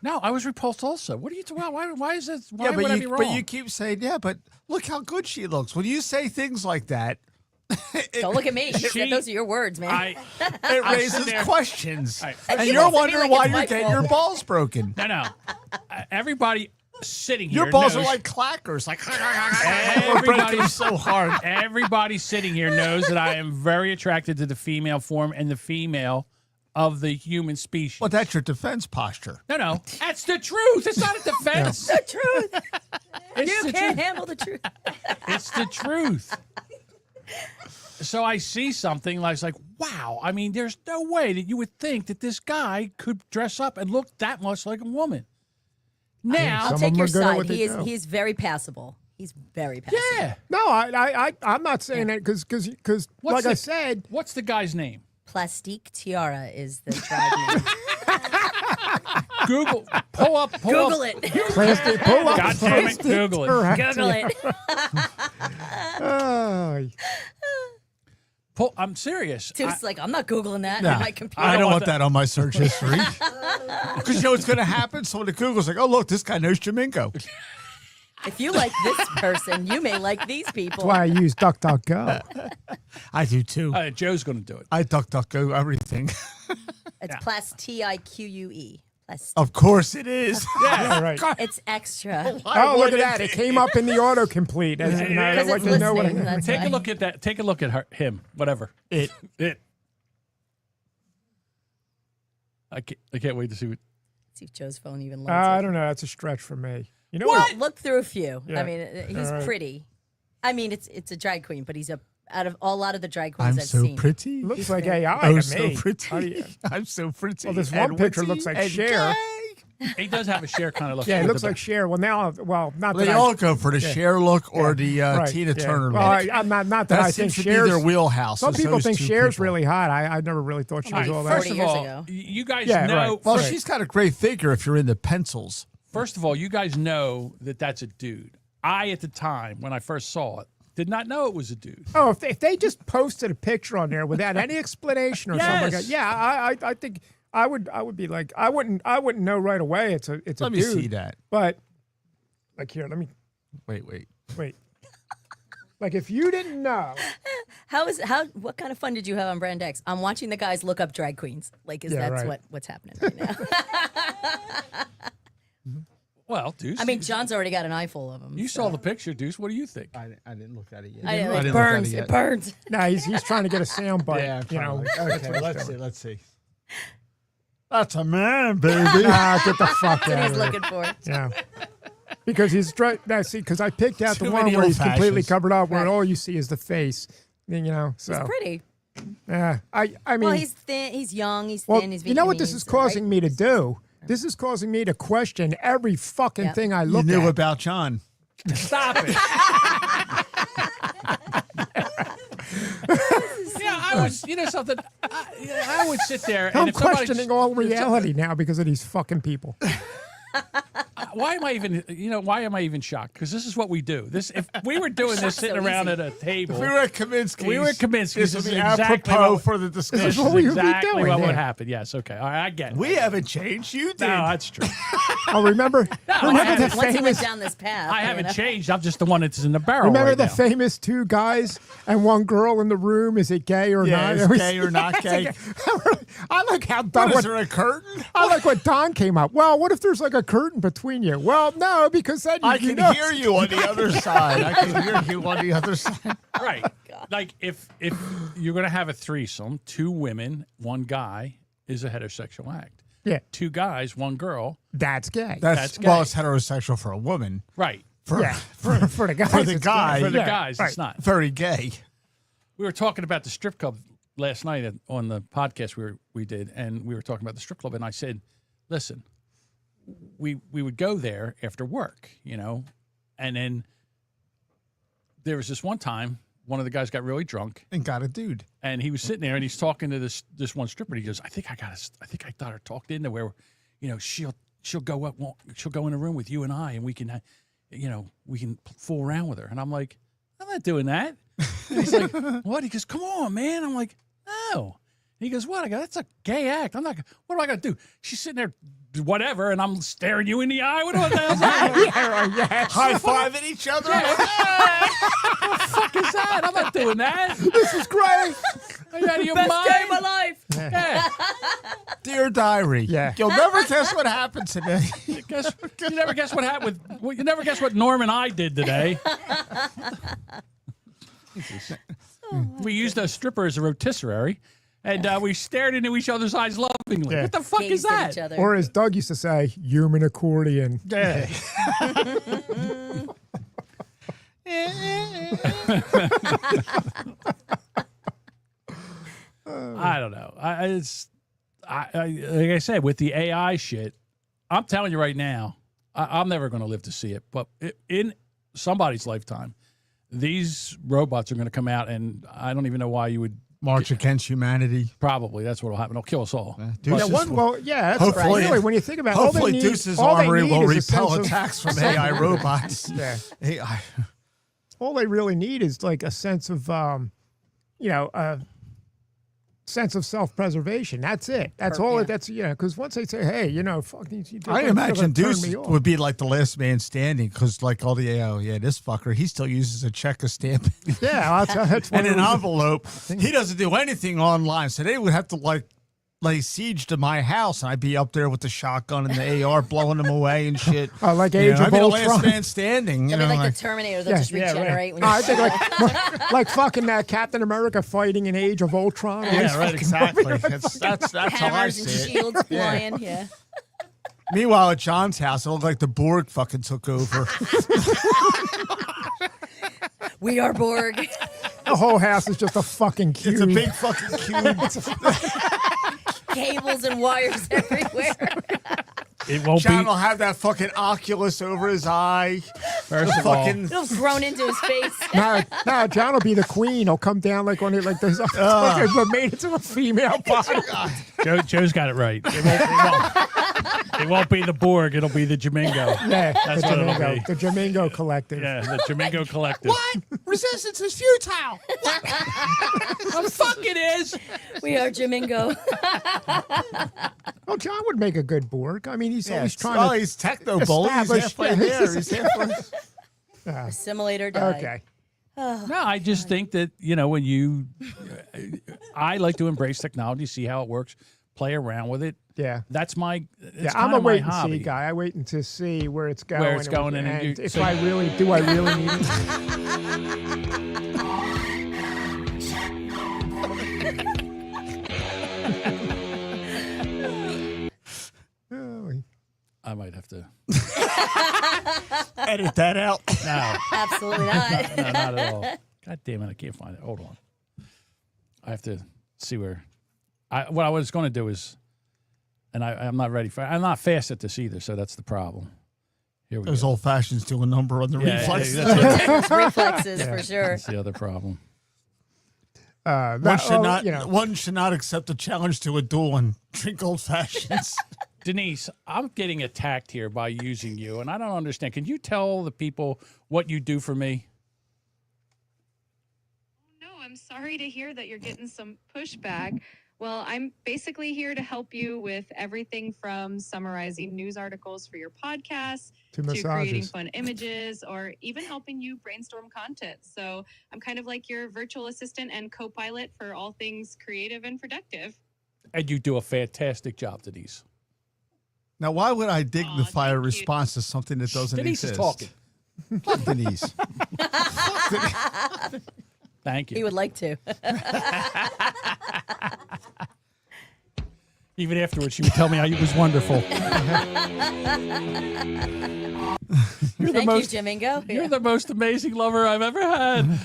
No, I was repulsed also. What are you talking about? Why is this? Why would I be wrong? but you keep saying, yeah, but look how good she looks. When you say things like that, Don't look at me. She- Those are your words, man. it I'm raises sitting there- questions. Right. And keep you're looking at me wondering like why it's you're my getting fault. your balls broken. No. Everybody sitting here. Your balls are knows- like clackers. Like, Everybody so hard. Everybody sitting here knows that I am very attracted to the female form and the female of the human species. Well, that's your defense posture. No. That's the truth. It's not a defense. the truth. It's You the can't truth. handle the truth. It's the truth. So I see something like, it's like, wow. I mean, there's no way that you would think that this guy could dress up and look that much like a woman. Now, I'll Some take of your them are good at side. what they do. He's very passable. He's very passable. yeah. No, I'm not saying that because What's like I the- said, What's the guy's name? Plastique Tiara is the drag name. Google. Pull up. Google it. plastic pull up. God damn it. Google it. Google it. Oh, I'm serious. Dude's like, I'm not Googling that Nah, on my computer. I don't want that on my search history. Because you know what's going to happen? Someone at Google's like, oh, look, this guy knows Jamingo. If you like this person, you may like these people. that's why I use DuckDuckGo. I do too. Joe's going to do it. I duck, go, everything. It's Tique. Of course it is. Yeah, right. It's extra. Oh, look at that! It came up in the autocomplete. And I'd Because like it's to know what listening. That's Take why. a look at that. Take a look at him. Whatever. It. I can't wait to see what. See if Joe's phone even loads I it. don't know. That's a stretch for me. You know Well, look through a few. Yeah. I mean, he's All right. pretty. I mean, it's a drag queen, but he's out of a lot of the drag queens I'm I've so seen. pretty. Looks like AI Oh, to so me. pretty. How do you- I'm so pretty. Well, this one and picture witty looks like and Cher. gay. He does have a share kind of look. Yeah, it with looks the like Cher. Well, not They that all go for the Cher look or the Right, Tina yeah. Turner Well, look. I'm not that that I think seems to be Cher's. their wheelhouse. Some is people those think two Cher's people. really hot. I never really thought she was all that. First 40 of years all, ago. you guys Yeah, know. right. Well, Right. she's got a great figure if you're into pencils. First of all, you guys know that that's a dude. I, at the time when I first saw it, did not know it was a dude. Oh, if they just posted a picture on there without any explanation or something like that, Yes. yeah, I think I would be like I wouldn't know right away it's a Let me dude. see that. But like here, let me Wait. wait. Like if you didn't know, What kind of fun did you have on Brand X? I'm watching the guys look up drag queens. Like, Yeah, that's right. what's happening right now? Well, Deuce. I mean, John's already got an eye full of them. you saw the picture, Deuce. What do you think? I didn't look at it yet. It burns. It burns. no, he's trying to get a sound bite. Yeah, you know. Okay, let's see. That's a man, baby. Ah, get the fuck That's what out he's of here. looking for. Yeah. Because he's trying. See, because I picked out Too the one many where he's old completely fashions. covered up, where Right. all you see is the face. You know, so He's pretty. yeah. I mean, Well, he's thin. He's young. He's well, thin. He's you know what this Vietnamese, is causing right? me to do? This is causing me to question every fucking Yeah. thing I You look knew at. about John. Stop it. Yeah, I was. You know something? I would sit there and I'm if somebody questioning all reality now because of these fucking people. Why am I even? Why am I even shocked? Because this is what we do. If we were doing this sitting so around easy. at a table, We were at Kaminsky's. We were at Kaminsky's. This This would is be exactly apropos what- for the discussion. is what we would be exactly doing, what would yeah. happen. Yes. Okay. All right. I get it. We haven't changed. You did. No, that's true. Oh, remember I the haven't. Once he went famous down this path, I you haven't know? changed. I'm just the one that's in the barrel. remember right the now. famous two guys and one girl in the room? Is it gay or Yeah, not? is gay or not gay? I like how Don. What is there, a curtain? I like what Don came up. Well, what if there's like a curtain between you? Well, no, because then I you can know. hear you on the other side. I can hear you on the other side. Right. Like if you're going to have a threesome, 2 women, 1 guy is a heterosexual act. Yeah, 2 guys, 1 girl. that's gay. That's Well, gay. it's heterosexual for a woman. Right. For yeah, for the guys. For the it's guy. gay. For the Yeah, guys, right. it's not. very gay. we were talking about the strip club last night on the podcast we did, and we were talking about the strip club, and I said, listen, we would go there after work, and then there was this one time one of the guys got really drunk And got a dude. and he was sitting there and he's talking to this one stripper, and he goes, I think I got her talked into where, she'll go up, she'll go in a room with you and I, and we can, we can fool around with her. And I'm like, I'm not doing that. And he's like, what? He goes, come on, man. I'm like, no. He goes, what? I go, that's a gay act. I'm not. What am I gonna do? She's sitting there, whatever, and I'm staring you in the eye. What the hell's that? High fiving each other. What the fuck is that? I'm not doing that. This is great. Are you out of your Best mind? day of my life. Yeah. Dear diary. Yeah. You'll never guess what happened today. You never guess what happened you never guess what Norm and I did today. We used a stripper as a rotisserie, and we stared into each other's eyes lovingly. Yeah. What the fuck is Gazed at that? each other. Or as Doug used to say, human accordion. Yeah. I don't know. Like I said, with the AI shit, I'm telling you right now, I'm never going to live to see it. But in somebody's lifetime, these robots are going to come out, and I don't even know why you would. March against humanity. Probably that's what will happen. It'll kill us all. Deuce Yeah, is- that's Hopefully- really, when you think about it, all they Hopefully, need- Deuce's all they armory need will is a repel sense of- attacks from AI robots. Yeah. AI. All they really need is like a sense of, a sense of self-preservation. That's it. That's all. Yeah. That's because once they say, "Hey, fuck these," I imagine Deuce would be like the last man standing because, like all the AI, this fucker, he still uses a check, a stamp, Yeah, that's one and of an the- envelope. He doesn't do anything online, so they would have to lay siege to my house, and I'd be up there with the shotgun and the AR blowing them away and shit. like Age of I'd be the Ultron. last man standing. It'll be like the Terminator. They'll just regenerate. When I you think like fucking Captain America fighting in Age of Ultron. Yeah, right, exactly. That's how I hammers and see it. shields flying. Yeah. Meanwhile, at John's house, it looked like the Borg fucking took over. We are Borg. The whole house is just a fucking cube. It's a big fucking cube. Cables and wires everywhere. It won't John be. will have that fucking Oculus over his eye. First of all, It'll grown into his face. Now John will be the queen. He'll come down like on it, like this, but made into a female body. Joe's got it right. It won't be the Borg. It'll be the Jamingo. Yeah, That's what it'll be. the Jamingo Collective. Yeah, the Jamingo Collective. What? Resistance is futile. The fuck it is. We are Jamingo. Well, John would make a good Borg. I mean, he's always trying to. he's techno bully. He's establish- halfway yeah, there. He's halfway. Assimilate or die. Okay. No, I just think that, when you, I like to embrace technology, see how it works, play around with it. Yeah. That's my, it's I'm kind a of my wait and hobby. see guy. I wait to see where it's going. Where it's going, and and you- if so- I really need it. I might have to. Edit that out. No, Absolutely not. no, not at all. God damn it, I can't find it. Hold on. I have to see where. What I was going to do is, and I'm not ready for. I'm not fast at this either, so that's the problem. Here we Those go. old fashions do a number on the Yeah, reflexes. that's Reflexes for sure. That's the other problem. One should not accept a challenge to a duel and drink old fashions. Denise, I'm getting attacked here by using you, and I don't understand. Can you tell the people what you do for me? No, I'm sorry to hear that you're getting some pushback. Well, I'm basically here to help you with everything from summarizing news articles for your podcast To creating massages. fun images or even helping you brainstorm content. So I'm kind of like your virtual assistant and co-pilot for all things creative and productive. And you do a fantastic job, Denise. Now, why would I dignify a thank you. response to something that doesn't Denise exist? is talking. Fuck Denise. Thank you. He would like to. Even afterwards, she would tell me how it was wonderful. Thank you, Jamingo. You're the most amazing lover I've ever had.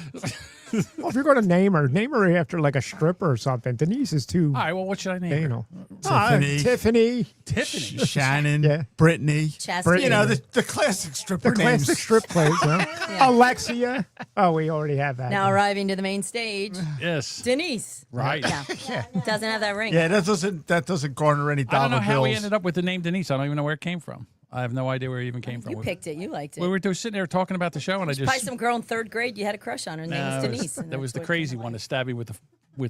Well, if you're going to name her after like a stripper or something. Denise is too All right, well, what should I name her? anal. Tiffany. Tiffany. Shannon. Yeah. Brittany. Chastity. You know, the classic stripper The names. classic strip plays, huh? Alexia. Oh, we already have that. Now arriving to the main stage, Yes. Denise. Right. Yeah. Doesn't have that ring. Yeah, that doesn't garner any I dollar don't know how we bills. ended up with the name Denise. I don't even know where it came from. I have no idea where it even came from. You picked it. You liked it. We were just sitting there talking about the show, and I just Probably some girl in 3rd grade you had a crush on. Her name was Denise. That was the crazy one that stabbed me with the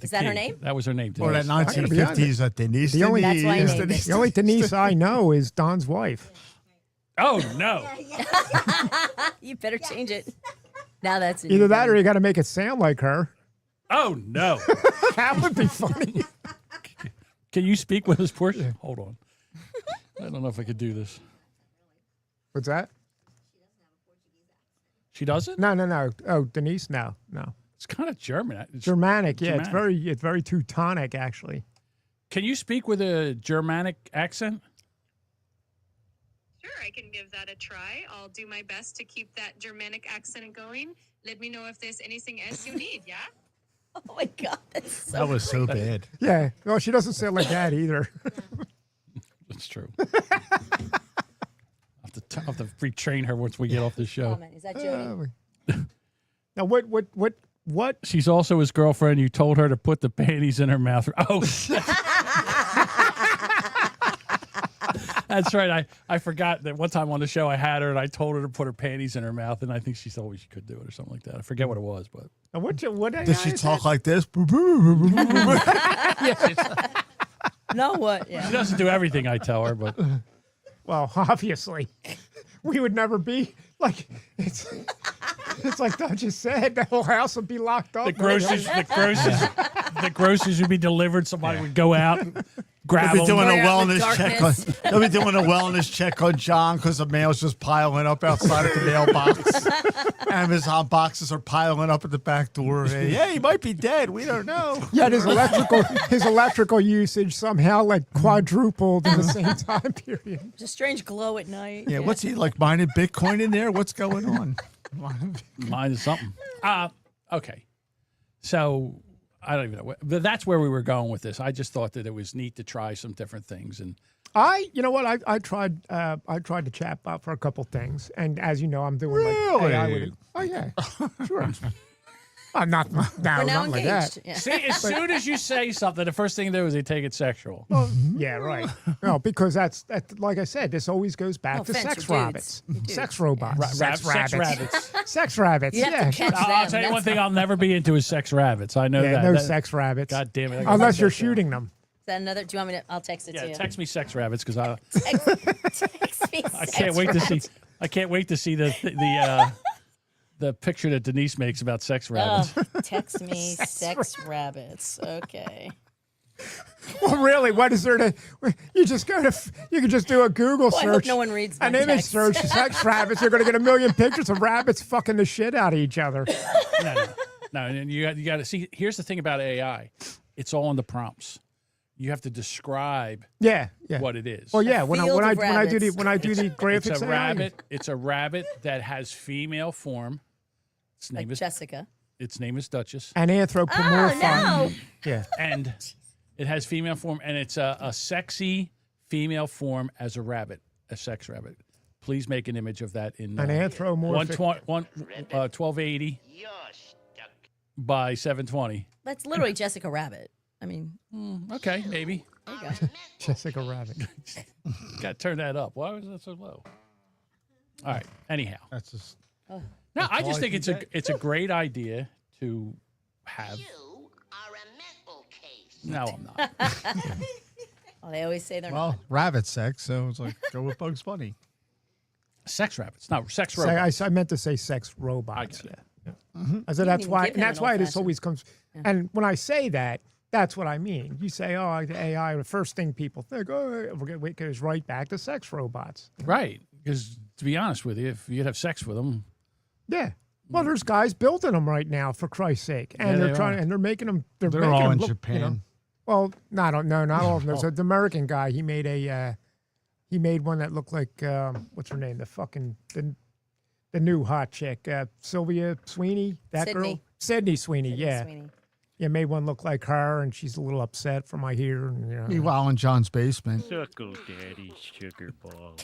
Is that her key. name? That was her name. Or Denise. that 1950s Denise. The only- That's why I Denise, named it. Denise. The only Denise I know is Don's wife. Oh no! You better change it. Now that's it. Either that or you got to make it sound like her. Oh no! That would be funny. Can you speak with us, Portia? Hold on. I don't know if I could do this. What's that? She doesn't? No. Oh, Denise? No. It's kind of German. Germanic. Yeah, Germanic. it's very Teutonic, actually. Can you speak with a Germanic accent? Sure, I can give that a try. I'll do my best to keep that Germanic accent going. Let me know if there's anything else you need, yeah? Oh my God. That's so That was so bad. Yeah. Well, she doesn't sound like that either. That's true. I'll have to retrain her once we get off the show. comment. Is that Jody? Now, what? She's also his girlfriend. You told her to put the panties in her mouth. Oh, that's right. I forgot that one time on the show I had her and I told her to put her panties in her mouth, and I think she told me she could do it or something like that. I forget what it was, but Now, what Did she talk like this? No, what? she Yeah. doesn't do everything I tell her. But Well, obviously, we would never be like it's like Duchess said. The whole house would be locked up. the groceries would be delivered. Somebody would go out and grab They'll be them. doing a Right out in the wellness check on. darkness. They'll be doing a wellness check on John because the mail's just piling up outside of the mailbox. Amazon boxes are piling up at the back door. Hey, yeah, he might be dead. We don't know. Yeah, his electrical usage somehow like quadrupled in the same time period. Just a strange glow at night. Yeah, what's he like mining Bitcoin in there? What's going on? Mine is something. Okay. So I don't even know. But that's where we were going with this. I just thought that it was neat to try some different things. And You know what? I tried to chat about for a couple things, and as you know, I'm doing Really? like AI with it. Oh yeah, sure. I'm not We're now not like that. engaged. Yeah. see, as soon as you say something, the first thing you do is they take it sexual. Yeah, right. No, because that's like I said, this always goes back No to offense, sex you're rabbits, dudes. You're dudes. sex robots, Sex rabbits. sex rabbits. You have Yeah, to catch them. I'll tell you one That's thing I'll never be into is sex rabbits. I know yeah, that. no That- sex rabbits. God damn it. I gotta Unless write you're that down. shooting them. Is that another? Do you want me to? I'll text it to Yeah, you. text me sex rabbits because I Text me. I can't wait to see. I can't wait to see the picture that Denise makes about sex rabbits. Text me sex rabbits. Okay. Well, really, what is there to? You just go to. You can just do a Google Well, I search. hope no one reads an my image text. search. Sex rabbits. You're going to get a million pictures of rabbits fucking the shit out of each other. No, and you got to see. Here's the thing about AI, it's all in the prompts. You have to describe Yeah. what it is. Well, yeah. When I field of do rabbits. the graphics, It's a AI, rabbit. It's a rabbit that has female form. Its name Like is Jessica. its name is Duchess, and anthropomorphic. Oh Yeah. and it has female form, and it's a sexy female form as a rabbit, a sex rabbit. Please make an image of that in An anthropomorphic. 1280 You're stuck. by 720. no! That's literally Jessica Rabbit. I mean, Okay, maybe. there you go. Jessica Rabbit. Got to turn that up. Why was that so low? All right. Anyhow, That's just. no, I just think it's a great idea to have. You are a mental case. No, I'm not. Oh, they always say they're Well, not. rabbit sex, so it's like go with Bugs Bunny. Sex rabbits, no sex robots. I meant to say sex robots. I got it. I said that's even why, give and him that's an why this old-fashioned. always comes. And when I say that, that's what I mean. You say, "Oh, the AI." The first thing people think, "Oh, it goes right back to sex robots." Right. Because to be honest with you, if you'd have sex with them, Yeah. Well, there's guys building them right now, for Christ's sake, and Yeah, they're they trying, are. and they're making them. They're They're making all them in look, Japan. You know, well, not all of them. There's an American guy. He made one that looked like what's her name? The new hot chick, Sylvia Sweeney. That Sydney. girl. Sydney Sweeney, Sydney yeah. Sweeney. Yeah, made one look like her, and she's a little upset from my hair. And, you know. Meanwhile, in John's basement. Suckle daddy's sugar ball.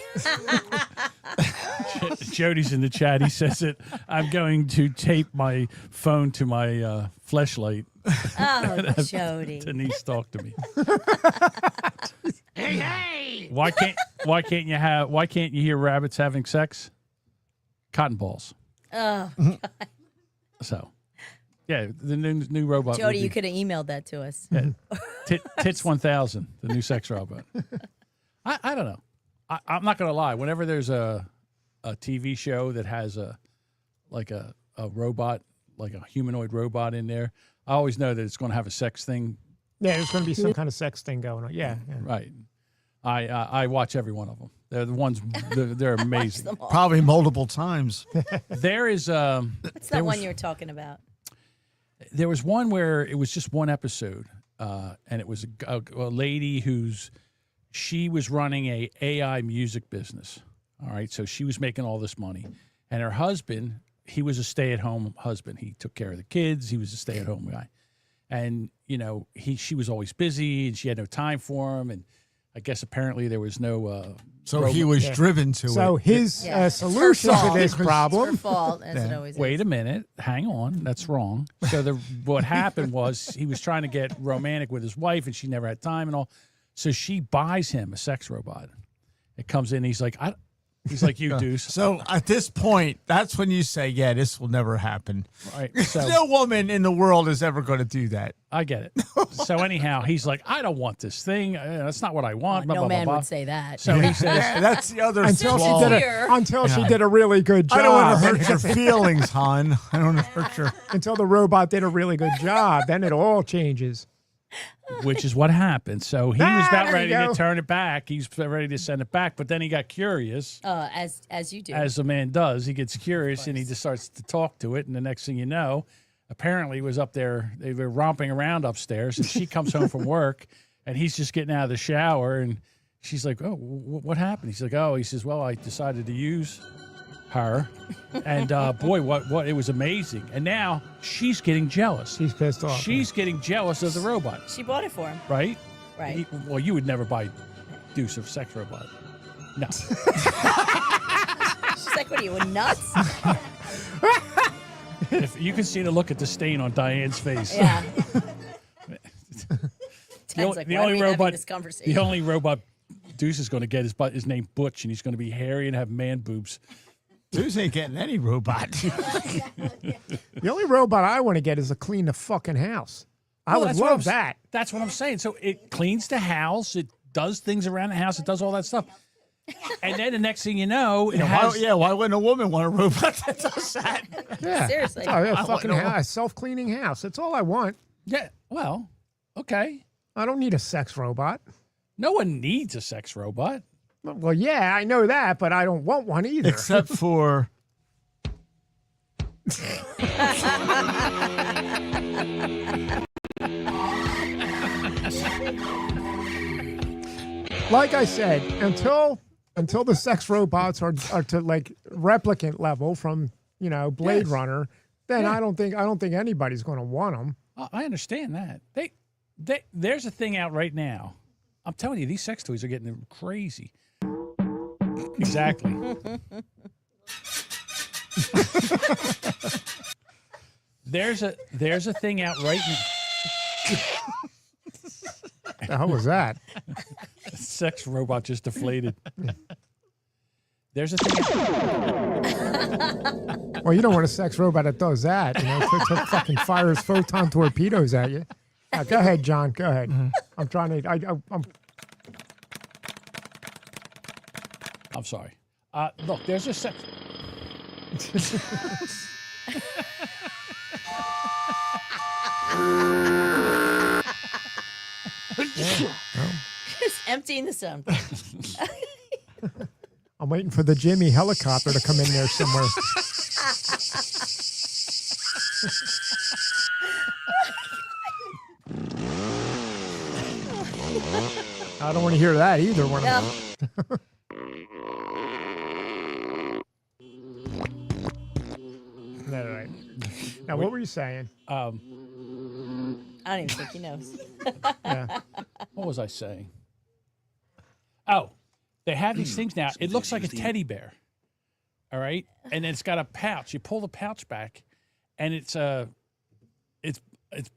Jody's in the chat. He says it. I'm going to tape my phone to my fleshlight. Oh, Jody. Denise talked to me. Hey! Why can't you hear rabbits having sex? Cotton balls. Oh, So, yeah, the new robot. Jody, will you be- could have emailed that to us. Yeah. Tits 1000, the new sex robot. I don't know. I'm not going to lie. Whenever there's a TV show that has a robot, like a humanoid robot in there, I always know that it's going to have a sex thing. Yeah, there's going to be some kind of sex thing going on. Yeah. Right. I watch every one of them. They're the ones. They're amazing. Probably multiple times. There is. What's that one you were talking about? There was one where it was just one episode, and it was a lady she was running a AI music business. All right, so she was making all this money, and her husband, he was a stay-at-home husband. He took care of the kids. He was a stay-at-home guy, and she was always busy, and she had no time for him. And I guess apparently there was no. So he was driven to it. So his solution to this problem. Her fault, as it always Wait is. a minute. Hang on. That's wrong. So what happened was he was trying to get romantic with his wife, and she never had time and all. So she buys him a sex robot. It comes in. He's like, you, Deuce. So at this point, that's when you say, yeah, this will never happen. Right. So No woman in the world is ever going to do that. I get it. So anyhow, he's like, I don't want this thing. That's not what I want. Blah, No blah, man blah, blah. would say that. So he says, Yeah, that's the other Until flaw. she did a really good job. I don't want to hurt your feelings, hon. I don't want to hurt your. Until the robot did a really good job, then it all changes. which is what happened. So he was about there ready you to go. turn it back. He's ready to send it back, but then he got curious. As you do. As a man does, he gets curious and he just starts to talk to it. And the next thing you know, apparently he was up there. They were romping around upstairs, and she comes home from work, and he's just getting out of the shower, and she's like, "Oh, what happened?" He's like, "Oh," he says, "Well, I decided to use her, and boy, what it was amazing." And now she's getting jealous. She's pissed off. She's getting jealous of the robot, She bought it for him. right? Right. Well, you would never buy Deuce a sex robot. No. She's like, what are you, nuts? If you can see the look at the stain on Diane's face. Yeah. The, like, the why are only we having robot, this conversation? the only robot Deuce is going to get is named Butch, and he's going to be hairy and have man boobs. Deuce ain't getting any robot. The only robot I want to get is to clean the fucking house. I would that's what love I'm- that. That's what I'm saying. So it cleans the house, it does things around the house, it does all that stuff. And then the next thing you know, it has. Why wouldn't a woman want a robot that does that? Yeah. Seriously. Oh, yeah, I fucking want no- house, self-cleaning house. That's all I want. Yeah, well, okay. I don't need a sex robot. No one needs a sex robot. Well, yeah, I know that, but I don't want one either. Except for. Like I said, until the sex robots are to like replicant level from Blade Yes. Runner, then Yeah. I don't think anybody's going to want them. I understand that. There's a thing out right now. I'm telling you, these sex toys are getting crazy. Exactly. There's a thing out right now. The hell was that? Sex robot just deflated. There's a thing. Well, you don't want a sex robot that does that. It fucking fires photon torpedoes at you. Go ahead, John. Go ahead. I'm trying to. I'm sorry. Look, there's a sex. Just emptying the sun. I'm waiting for the Jimmy helicopter to come in there somewhere. I don't want to hear that either. One No. of them. All right. Now, what were you saying? I don't even think he knows. Yeah. What was I saying? Oh, they have these things now. It looks like a teddy bear. All right, and it's got a pouch. You pull the pouch back, and it's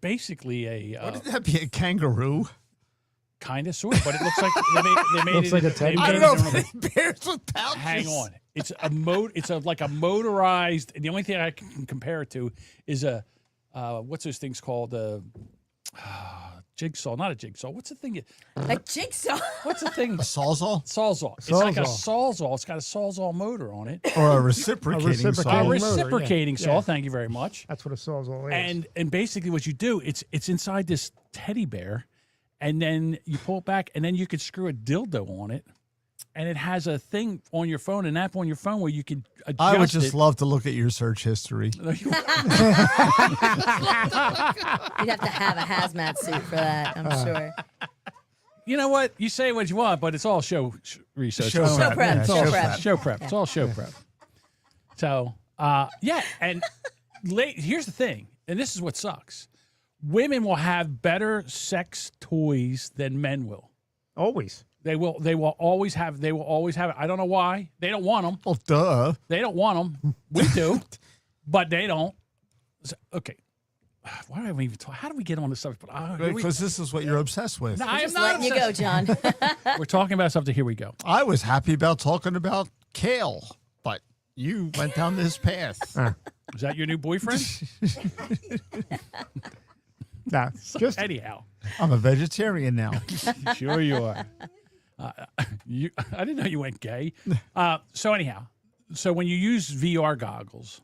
basically a Wouldn't that be a kangaroo? kind of sort, but it looks like they made Looks it. like a teddy I bear. don't know if they bears with pouches. Hang on, it's like a motorized. And the only thing I can compare it to is a what's those things called? Jigsaw, not a jigsaw. What's the thing? A jigsaw. What's the thing? A sawzall Sawzall. It's like a Sawzall. sawzall. It's got a sawzall motor on it. or a reciprocating reciprocating saw? A motor, reciprocating saw. yeah. Thank you very much. That's what a sawzall is. And basically what you do, it's inside this teddy bear, and then you pull it back, and then you could screw a dildo on it, and it has a thing on your phone, an app on your phone where you can adjust I would just it. love to look at your search history. You'd have to have a hazmat suit for that, I'm sure. You know what? You say what you want, but it's all show research. Show All prep, right. prep, It's show all prep. Show prep. It's all show prep. So, yeah, and here's the thing, and this is what sucks. Women will have better sex toys than men will. Always. They will always have it. I don't know why. They don't want them. Well, duh. They don't want them. We do, but they don't. So, okay. Why do I even talk? How do we get on this subject? Because this is what you're obsessed with. No, I am Just not letting you go, obsessed. John. We're talking about something. Here we go. I was happy about talking about kale, but you went down this path. Is that your new boyfriend? Nah, just Anyhow, I'm a vegetarian now. sure you are. I didn't know you went gay. So anyhow, so when you use VR goggles,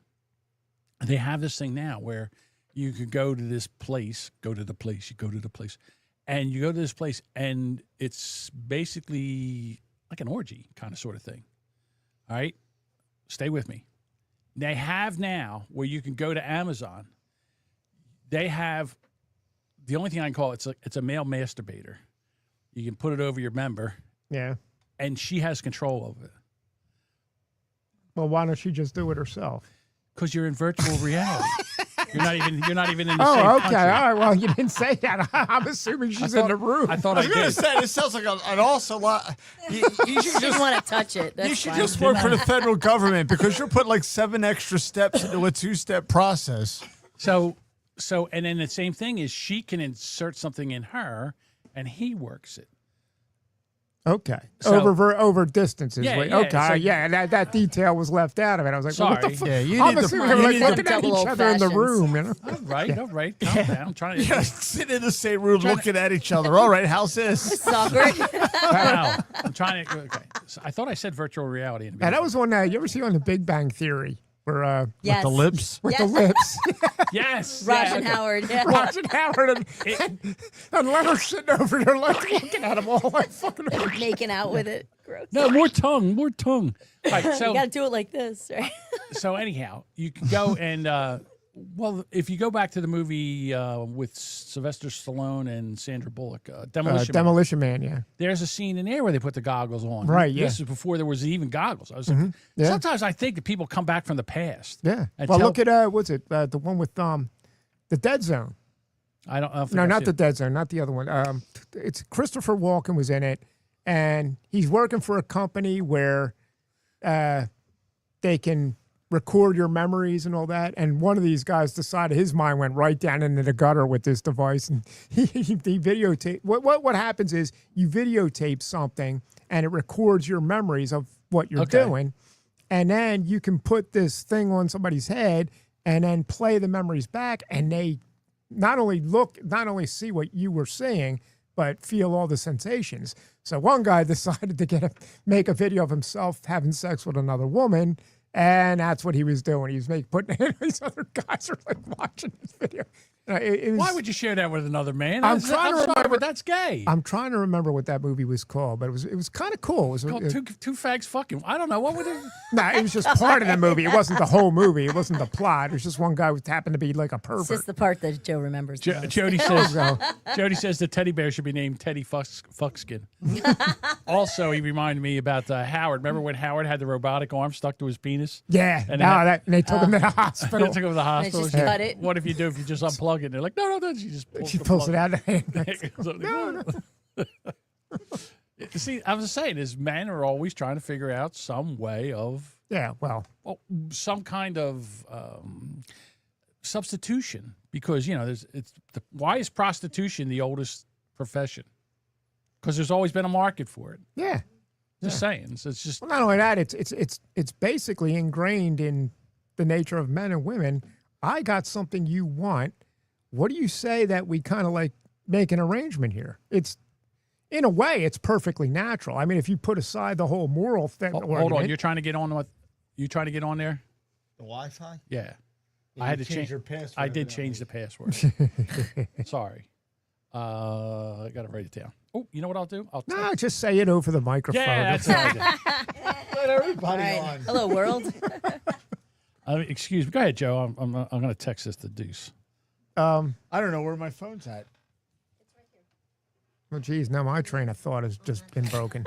they have this thing now where you could go to this place, and you go to this place, and it's basically like an orgy kind of sort of thing. All right, stay with me. They have now where you can go to Amazon. They have the only thing I can call it's a male masturbator. You can put it over your member, yeah. and she has control of it Well, why don't she just do it herself? because you're in virtual reality. You're not even in the Oh, same okay. country. All right. Well, you didn't say that. I'm assuming she's in the room. I thought I I was going to did. say, this sounds like an awesome lot. You should Just just, want to touch it. That's you should fine. just work for the federal government because you're putting like 7 extra steps into a 2-step process. So, and then the same thing is she can insert something in her, and he works it. Okay. So- over distances. Yeah, Wait, yeah, okay. so- yeah, that detail was left out of it. I was like, well, what the Sorry. fuck? Yeah, you I'm need to- assuming you we're like need to looking at double each other in the old-fashions. room, you know? All right, calm down. I'm trying to. Yeah, sit in the same room looking at each other. All right, how's this? It's awkward. Wow. I'm trying to. Okay. So I thought I said virtual reality. In the Yeah, that beginning. was one you ever see on The Big Bang Theory where Yes. The lips. with Yes. the lips, Yes. Raj yeah, and okay. Howard. Yeah. watching Howard and Leonard sitting over there like looking at him all like fucking. Making out with it. Gross. No, more tongue. All right. You So got to do it like this, right? So anyhow, you can go and well, if you go back to the movie with Sylvester Stallone and Sandra Bullock, Demolition Man, Demolition Man, yeah. there's a scene in there where they put the goggles on. Right, yeah. This is before there was even goggles. I was like, yeah. sometimes I think that people come back from the past. Yeah. And Well, tell- look at what's it? The one with the Dead Zone. I don't think No, I've not seen the it. Dead Zone, not the other one. It's Christopher Walken was in it, and he's working for a company where they can record your memories and all that. And one of these guys decided his mind went right down into the gutter with this device, and he videotaped. What happens is you videotape something, and it records your memories of what you're Okay. doing, and then you can put this thing on somebody's head and then play the memories back, and they not only see what you were seeing, but feel all the sensations. So one guy decided to make a video of himself having sex with another woman, and that's what he was doing. He was putting these other guys are like watching this video, It was, Why would you share that with another man? I'm trying to sorry, remember- but that's gay. I'm trying to remember what that movie was called, but it was kind of cool. It was Called two fags fucking. I don't know what would it. no, it was just part of the movie. It wasn't the whole movie. It wasn't the plot. It was just one guy who happened to be like a It's pervert. just the part that Joe remembers. the most. Jody says. Jody says the teddy bear should be named Teddy Fuckskin. Also, he reminded me about Howard. Remember when Howard had the robotic arm stuck to his penis? Yeah, And and they took him to the They hospital. took him to the hospital. just cut it. What if you just unplug it? And they're like, no, she just pulls She the pulls it plug. out. No. See, I was just saying, is men are always trying to figure out some way of Yeah, well, some kind of substitution because why is prostitution the oldest profession? Because there's always been a market for it. yeah. Just saying. So it's just Well, not only that, it's basically ingrained in the nature of men and women. I got something you want. What do you say that we kind of like make an arrangement here? It's in a way, it's perfectly natural. I mean, if you put aside the whole moral thing, hold on. You're trying to get on what? You trying to get on there? The Wi-Fi? Yeah. Yeah, I had you to change your password. I did change the password. Sorry. I got to write it down. Oh, you know what I'll do? I'll No, just say it over the microphone. Yeah, that's what I did. Let everybody All right. on. Hello, world. Excuse me. Go ahead, Joe. I'm going to text this to Deuce. I don't know where my phone's at. Well, geez, now my train of thought has just been broken.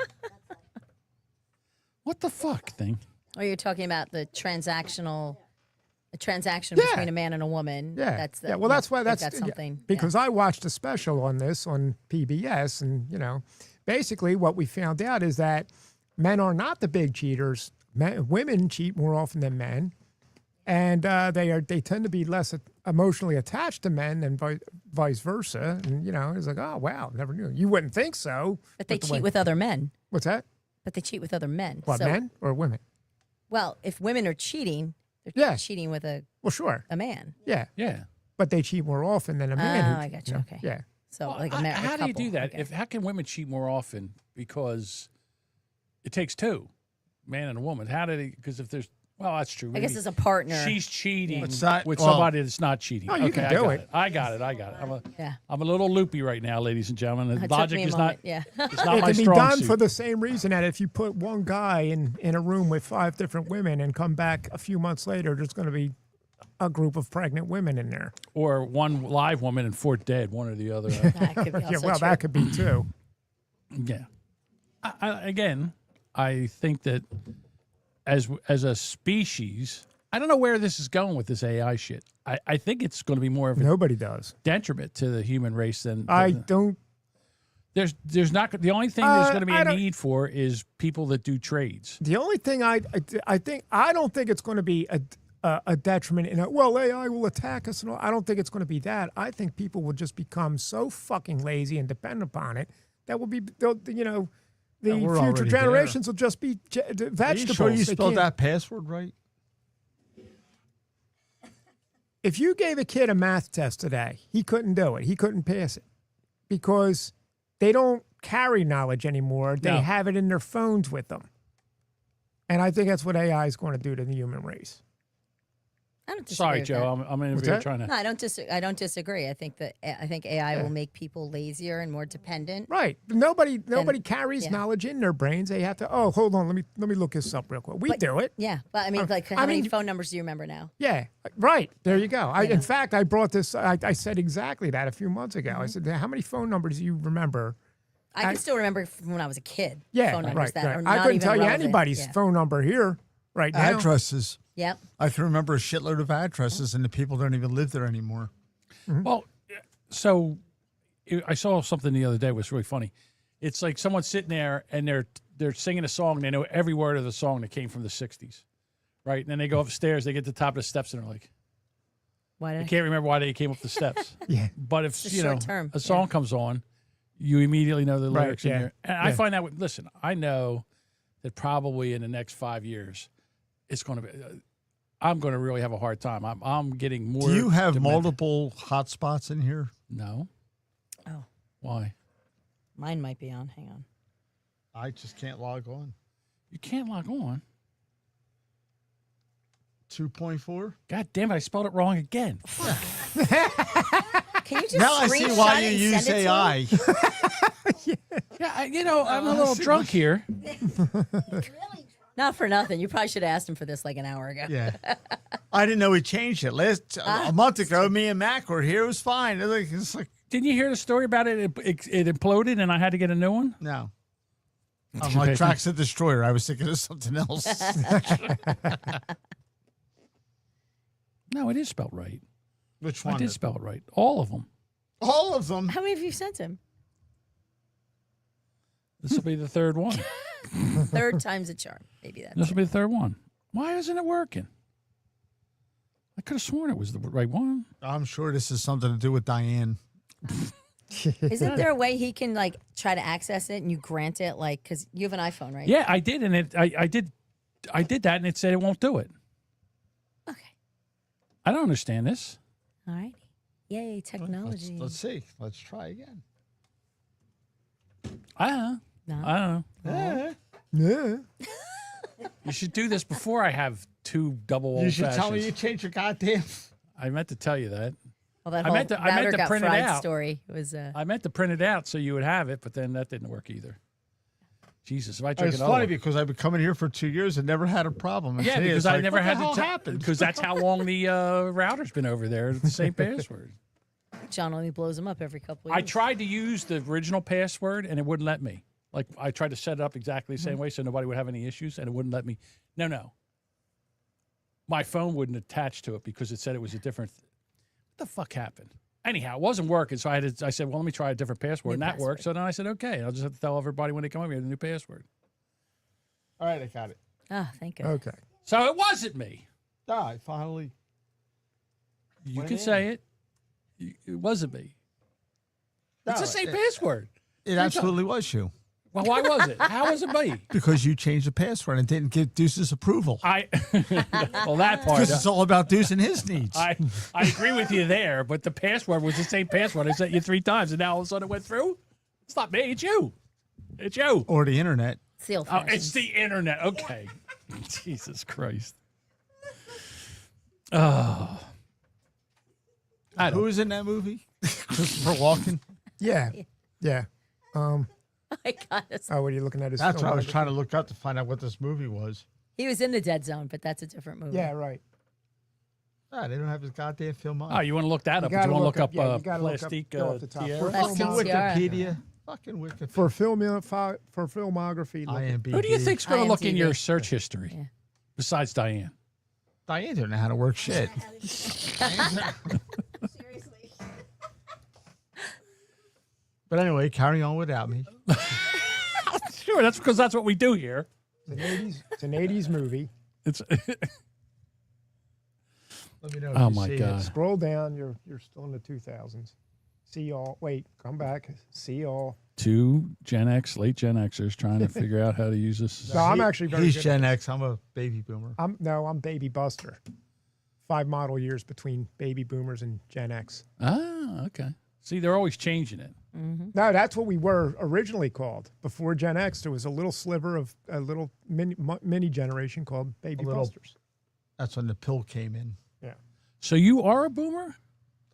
What the fuck thing? Oh, you're talking about the transaction Yeah. between a man and a woman. Yeah, That's the, yeah. Well, that's why I think that's something. because I watched a special on this on PBS, and basically what we found out is that men are not the big cheaters. Women cheat more often than men, and they tend to be less emotionally attached to men than vice versa. And it's like, oh wow, never knew. You wouldn't think so. But they the cheat way- with other men. What's that? But they cheat with other men. What, So, men or women? well, if women are cheating, they're Yeah. cheating with a Well, sure. man. Yeah, Yeah. but they cheat more often than a man. Oh, who, I got you. Okay. Yeah. So Well, like a man. how do you do that? How can women cheat more often? Because it takes two, man and a woman. How do they? Because if there's, well, that's true. I guess Maybe as a partner. she's cheating It's not- with well- somebody that's not cheating. Oh, you okay, can do I got it. Yeah. I'm a little loopy right now, ladies and gentlemen. It took Logic me a is moment, not. yeah. It's not It my can be strong done suit. for the same reason that if you put one guy in a room with 5 different women and come back a few months later, there's going to be a group of pregnant women in there. Or one live woman and 4 dead, one or the other. That could be Yeah, also well, true. that could be too. Yeah. Again, I think that as a species, I don't know where this is going with this AI shit. I think it's going to be more of a Nobody does. detriment to the human race than I don't. there's not the only thing there's going to be I a don't- need for is people that do trades. The only thing I don't think it's going to be a detriment in it. Well, AI will attack us and all. I don't think it's going to be that. I think people will just become so fucking lazy and depend upon it that will be the we're future already generations will just be Are you vegetables. sure you They spelled can't- that password right? If you gave a kid a math test today, he couldn't do it. He couldn't pass it because they don't carry knowledge anymore. They No. have it in their phones with them. And I think that's what AI is going to do to the human race. I don't disagree Sorry, with Joe. that. I'm in What's here that? trying to. No, I don't disagree. I think AI will make people lazier and more dependent. Right. Nobody carries yeah. knowledge in their brains. They have to, oh, hold on, let me look this up real quick. We But- do it. Yeah, but I mean, like, how many phone numbers do you remember now? Yeah, right. There you go. In fact, I brought this, I said exactly that a few months ago. Mm-hmm. I said, how many phone numbers do you remember? I can still remember from when I was a kid. Yeah, phone numbers right. that are right. not I couldn't even tell you relevant. anybody's Yeah. phone number here right now. Addresses. Yep. I can remember a shitload of addresses, and the people don't even live there anymore. Well, so I saw something the other day that was really funny. It's like someone's sitting there and they're singing a song. They know every word of the song that came from the 60s, right? And then they go upstairs, they get to the top of the steps, and they're like, Why I did can't remember why they came up the steps. Yeah. But if, It's you know, short term, a song comes on, you immediately know the Right, lyrics in yeah, there. And I yeah. find that, listen, I know that probably in the next 5 years, it's going to be, I'm going to really have a hard time. I'm getting more. Do you have demented. multiple hotspots in here? No. Oh, Why? mine might be on. Hang on. I just can't log on. You can't log on. 2.4. God damn it! I spelled it wrong again. Can you just Now I see screenshot why it you and use send it to AI. Yeah, I'm a little drunk here. Not for nothing. You probably should have asked him for this like an hour ago. Yeah. I didn't know he changed it. A month ago, me and Mac were here. It was fine. It's like Didn't you hear the story about it? It imploded, and I had to get a new one. no. I'm like Tracks a Destroyer. I was thinking of something else. No, it is spelled right. Which I one? did spell it right. All of them. All of them. How many have you sent him? This will be the third one. Third time's a charm. Maybe that's This will be the third one. Why isn't it working? I could have sworn it was the right one. I'm sure this is something to do with Diane. Isn't there a way he can like try to access it and you grant it like because you have an iPhone, right? Yeah, I did, and I did that, and it said it won't do it. Okay. I don't understand this. All right. Yay, technology. Let's see. Let's try again. I don't know. No. I don't know. Yeah. You should do this before I have two double old You should fashions. tell me you changed your goddamn. I meant to tell you that. Well, that I whole meant to Router got print it fried out. story was. I meant to print it out so you would have it, but then that didn't work either. Jesus, if I drink It's another funny one- because I've been coming here for 2 years and never had a problem. And Yeah, today because it's I like, never what had the hell to happened. because that's how long the router's been over there. It's the same password. John only blows them up every couple of I years. tried to use the original password and it wouldn't let me. Like I tried to set it up exactly the same way so nobody would have any issues, and it wouldn't let me. No. My phone wouldn't attach to it because it said it was a different. What the fuck happened? Anyhow, it wasn't working, so I said, well, let me try a different password, and that worked. So then I said, okay, I'll just have to tell everybody when they come over here the new password. All right, I got it. Ah, thank you. Okay. So it wasn't me. I finally. You Went can in. say it. It wasn't me. It's the same password. It absolutely was you. Well, why was it? How was it me? Because you changed the password and didn't give Deuce's approval. Well, that part. Because it's all about Deuce and his needs. I agree with you there, but the password was the same password I sent you 3 times, and now all of a sudden it went through? It's not me. It's you. It's you. Or the internet. It's the old Oh, it's the internet. Okay. Jesus Christ. Oh. Who was in that movie? Christopher Walken. Yeah. Yeah. Oh my God. Oh, what are you looking at? His That's what I was filmography? trying to look up to find out what this movie was. He was in the Dead Zone, but that's a different movie. Yeah, right. They don't have his goddamn film on. Oh, you want to look that up? Do gotta you want to look look up- up yeah, you gotta look up- Plastique go off the top. Tiara? Plastic Fucking Tiara. Wikipedia. Fucking Wikipedia. For filmography, look at- IMDb. Who do you think's going to look in IMDb. your search history Yeah. besides Diane? Diane didn't know how to work shit. But anyway, carry on without me. Sure, that's because that's what we do here. It's an 80s movie. It's Let me know if Oh you my see God. it. Scroll down. You're still in the 2000s. See all. Wait, come back. See all. 2 Gen X, late Gen Xers trying to figure out how to use this. No, I'm actually very He's good. Gen X. I'm a baby boomer. I'm Baby Buster. 5 model years between baby boomers and Gen X. Ah, okay. See, they're always changing it. No, that's what we were originally called. Before Gen X, there was a little sliver of a little mini generation called Baby little- Busters. That's when the pill came in. Yeah. So you are a boomer?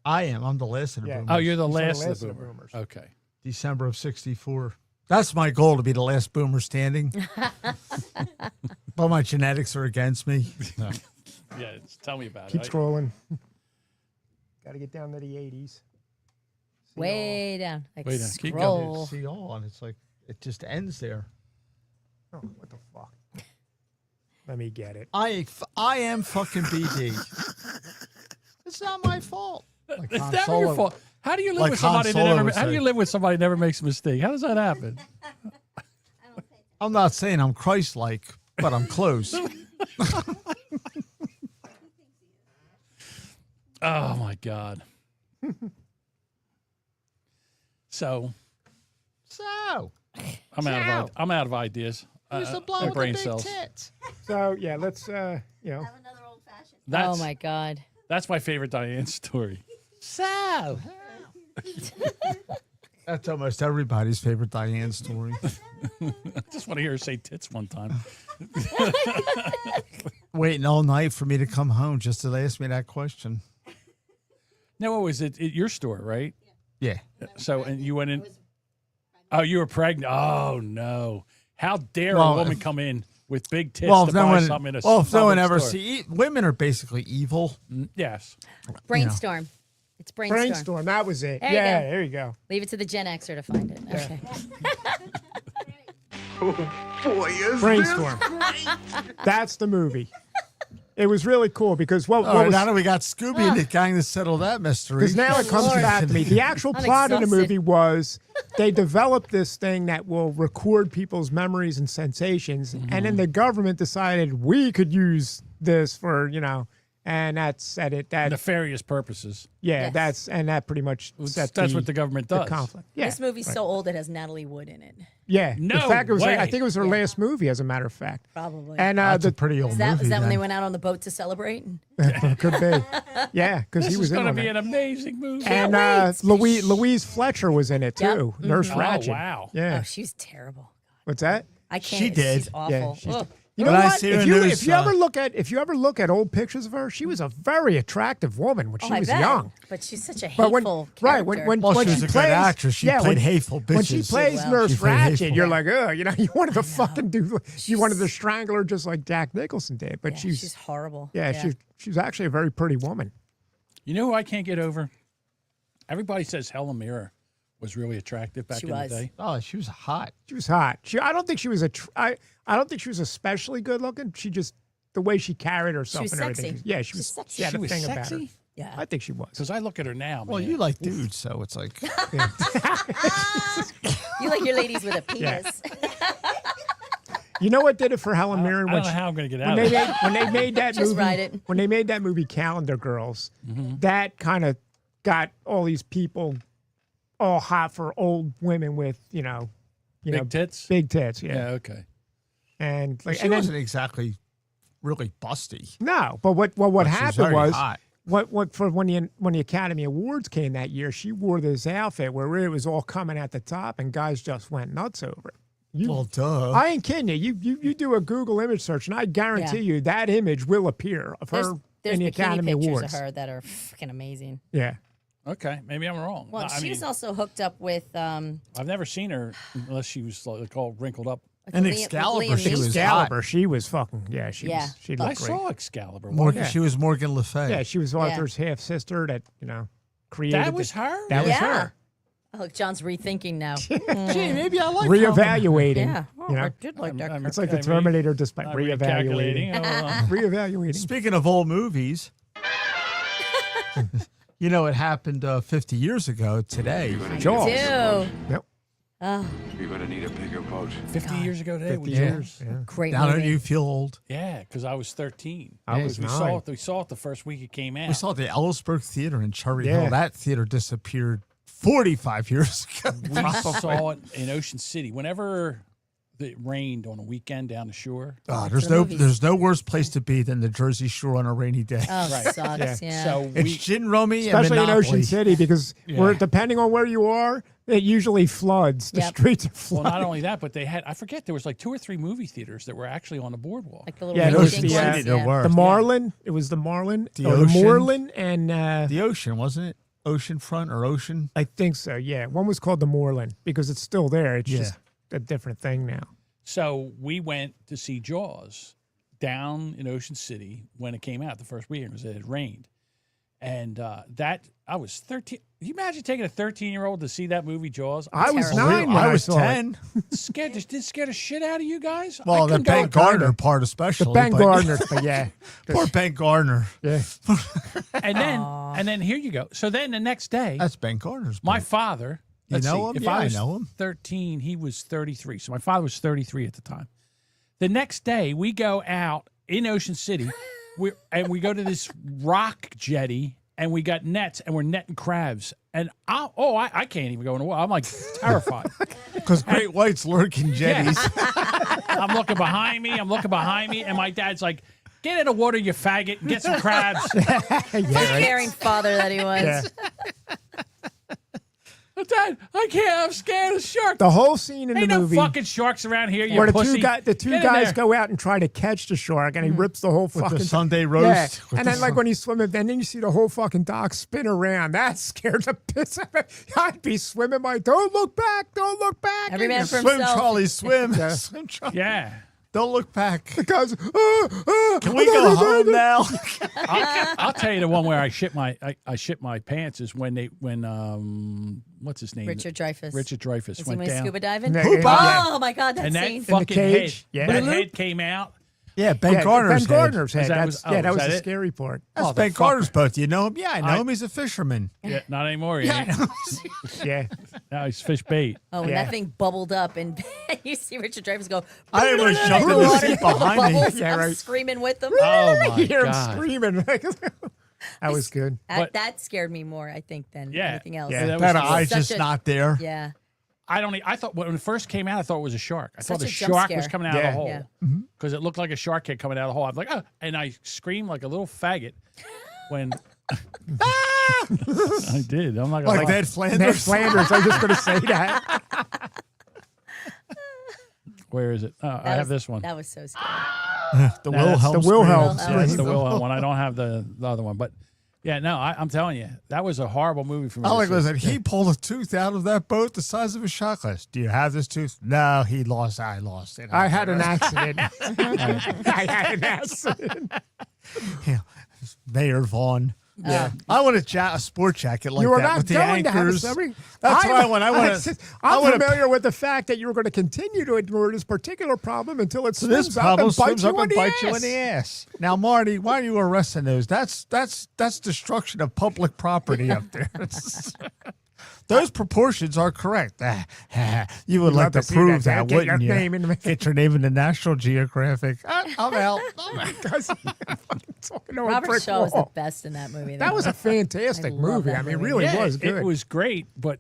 I am. I'm the last of the Yeah. boomers. Oh, you're the He's one of last the of the last boomers. boomers. Okay. December of 64. That's my goal, to be the last boomer standing. But my genetics are against me. Yeah, tell me about Keep it. scrolling. Got to get down to the 80s. See Way down. Like Way down. Keep scroll. See all, and it's like, it just ends there. all. Oh, what the fuck? Let me get it. I am fucking BD. It's not my fault. Like It's Han never your Solo. fault. How do you live Like with Han somebody that Solo never? would How do say. you live with somebody that never makes a mistake? How does that happen? I'm not saying I'm Christ-like, but I'm close. Oh my God. So I'm out of ideas. Who's the My blow with the brain big cells. tits? So yeah, let's That's Oh my God. that's my favorite Diane story. So That's almost everybody's favorite Diane story. I just want to hear her say tits one time. waiting all night for me to come home just to ask me that question. No, what was it? Your store, right? Yeah. So, and you went in. Oh, you were pregnant. Oh no! How dare Well, a woman if- come in with big tits Well, to if no buy one, something in a well, if no one public ever store? women are basically evil. Yes. Brainstorm. It's brainstorm. Brainstorm. That was it. There you Yeah, go. there you go. Leave it to the Gen Xer to find it. Okay. Brainstorm. That's the movie. It was really cool because what All right, was now that we got Scooby and the gang to settle that mystery. because now it comes Lord. back to me. The actual I'm plot of the exhausted. movie was they developed this thing that will record people's memories and sensations, and then the government decided we could use this for and that said it. That Nefarious purposes. yeah, Yes. that pretty much set That's what the government does. conflict. Yeah, This movie's so old it has Natalie Wood in it. yeah. No in fact, it was I way. think it was her last movie, as a matter of fact. Probably. And That's the a pretty old is that movie. when they then. went out on the boat to celebrate? could be, yeah, because This he is was in going to on be it. an amazing movie. And Louise Fletcher was in it Yep. too. Nurse Oh, Ratched. wow. Yeah. Oh, she's terrible. What's that? I can't. She did. She's awful. she's- Ugh. You know When I what? see her If in you, those, if you ever look at old pictures of her, she was a very attractive woman when she I was bet. young. But she's such a But hateful when character. when Well, when she was she a good plays, actress. She played hateful When she bitches. plays Well. Nurse She played Ratched, hateful. you're like, you wanted to fucking do, you wanted to strangle her just like Jack Nicholson did. But Yeah, she's she's horrible. she's actually a very pretty woman. You know who I can't get over? Everybody says Helen Mirren was really attractive back She in was. the day. Oh, she was hot. She was hot. I don't think she was I don't think she was especially good looking. She just the way she carried herself was and everything. sexy. Yeah, She's she sexy. had She a was thing about her. sexy? Yeah. I think she was. Because I look at her now, Well, man. you like dudes, so it's like You like your ladies with a penis. You know what did it for Helen Mirren I when don't know she, how I'm going to get when out of they it. made when they made that Just movie write it. when they made that movie Calendar Girls, that kind of got all these people all hot for old women with Big tits? big tits, yeah. Yeah, okay. And like she and then, wasn't exactly really busty. no, but what But she was happened very was hot. what for when the Academy Awards came that year, she wore this outfit where it was all coming at the top, and guys just went nuts over it. Well, duh. I ain't kidding you. You do a Google image search, and I guarantee Yeah. you that image will appear of There's, her there's in the bikini Academy pictures Awards. of her that are fucking amazing. Yeah. Okay, maybe I'm wrong. Well, I she mean, was also hooked up with I've never seen her unless she was like all wrinkled up. And Liam- Excalibur, Liam she Neeson. was Excalibur, she was fucking she Yeah. was she I looked great. saw Excalibur. Morgan, Yeah. She was Morgan Le Fay. Yeah, she was Arthur's half sister that created. That was her? That was Yeah. her. Oh, look, John's rethinking now. Gee, maybe I like Reevaluating. Yeah. Oh, You know? I did like that. I'm- It's like the okay, Terminator despite I'm reevaluating. recalculating. Reevaluating. Speaking of old movies, it happened 50 years ago today. Jaws. Ew. Yep. Oh, You're gonna need a bigger boat. 50 years ago today. 50 was years. yours. Yeah. great Now don't movie. you feel old? Yeah, because I was 13. I was we 9. saw it. We saw it the first week it came out. We saw the Ellisburg Theater in Cherry Yeah. Hill. That theater disappeared 45 years ago. We saw it in Ocean City. Whenever it rained on a weekend down the shore. There's the no movies. there's no worse place to be than the Jersey Shore on a rainy day. Oh, Right. sucks. Yeah. So It's we gin rummy Especially and in Ocean Monopoly. City because Yeah. depending on where you are, it usually floods. The Yep. streets are well, flooded. not only that, but they had, I forget, there was like 2 or 3 movie theaters that were actually on the boardwalk. like the little Yeah, In it was Ocean the, City there were. The Marlin. It was the Marlin. The or Ocean. The Moreland and The ocean, wasn't it? Oceanfront or Ocean? I think so. Yeah, one was called the Moreland because it's still there. It's Yeah. just a different thing now. So we went to see Jaws down in Ocean City when it came out the first weekend because it had rained. And I was 13. Can you imagine taking a 13-year-old to see that movie Jaws? I was Terrible. 9 when I was saw 10. it. Scared the shit out of you guys. Well, the couldn't go- Ben Gardner part especially. The Ben but- Gardner, but yeah, Poor Ben Gardner. yeah. and then here you go. So then the next day, That's Ben Gardner's. my part. father. You let's know see, him? If Yeah, I was I know him. 13, he was 33. So my father was 33 at the time. The next day, we go out in Ocean City, we go to this rock jetty, and we got nets, and we're netting crabs. And I can't even go in the water. I'm like terrified. Because great whites lurk in jetties. I'm looking behind me, and my dad's like, "Get in the water, you faggot, and get some crabs." Caring father that he was. Yeah. Dad, I can't. I'm scared of sharks. The whole scene in Ain't the no movie fucking sharks around here. You where the pussy. two Get in guys there. go out and try to catch the shark, and he rips the whole With fucking the Sunday Yeah, roast. and then like when he's swimming, then you see the whole fucking dock spin around. That scared the piss out of me. I'd be swimming like, don't look back, don't look back. Every man for Swim, himself. Charlie, swim. Yeah. Swim, Charlie. Yeah. Don't look back. Because Can we go home now? I'll tell you the one where I shit my pants is when what's his name? Richard Dreyfuss. Richard Dreyfuss Is he went when he's down. scuba diving? Yeah, Oh my God, that And that scene. fucking head, cage? Yeah. that Boogaloo? head came out. Yeah, Ben Yeah, Garner's Ben head. Garner's head. That That was- was, that was that the it? scary part. That's Oh, Ben the Garner's fucker. boat. You know him? Yeah, I know him. He's a fisherman. Yeah, not anymore. Yeah, I know. Yeah. Now he's fish bait. Oh, when Yeah. that thing bubbled up, and you see Richard Dreyfuss go. I almost "Blah, jumped blah, in the blah, seat blah, behind me. bubbles." Yeah, I'm right. screaming with them. Oh my You hear him God. screaming. That was good. But- That scared me more, I think, than Yeah. anything else. Yeah. That That was eye such just a- not there. Yeah. I thought when it first came out, I thought it was a shark. I thought Such the a jump shark was scare. coming out of Yeah. the hole Yeah. because it looked like a shark head coming out of the hole. I'm like, oh, and I screamed like a little faggot when I did. I'm not gonna Like lie. Ned Flanders. Ned Flanders. I was just going to say that. Where is it? Oh, I have this one. That was so scary. The No, that's Wilhelm. the Wilhelm. scream. Yeah, that's the Wilhelm. Wilhelm one. I don't have the other one, but yeah, no, I'm telling you, that was a horrible movie for me. I to like see. was it? He pulled a tooth out of that boat the size of a shot glass. Do you have this tooth? No, he lost. I lost it. I had an accident. I had an accident. Yeah. Mayor Vaughn. Yeah, I want a sport jacket like You are that not with the going to have a anchors. celebrity. That's what I want. I'm familiar with the fact that you were going to continue to ignore this particular problem until it So swims this up problem and bites swims you up in and the bites you in ass. the ass. Now, Marty, why are you arresting those? That's destruction of public property up there. Those proportions are correct. You would You'd like love to to see prove that. that, Get your wouldn't you? name in the- Get your name in the National Geographic. I'm out. Guys, talking to a Robert brick Shaw was the wall. best in that movie. That was a fantastic I love movie. that I mean, movie. really Yeah, was good. It was great, but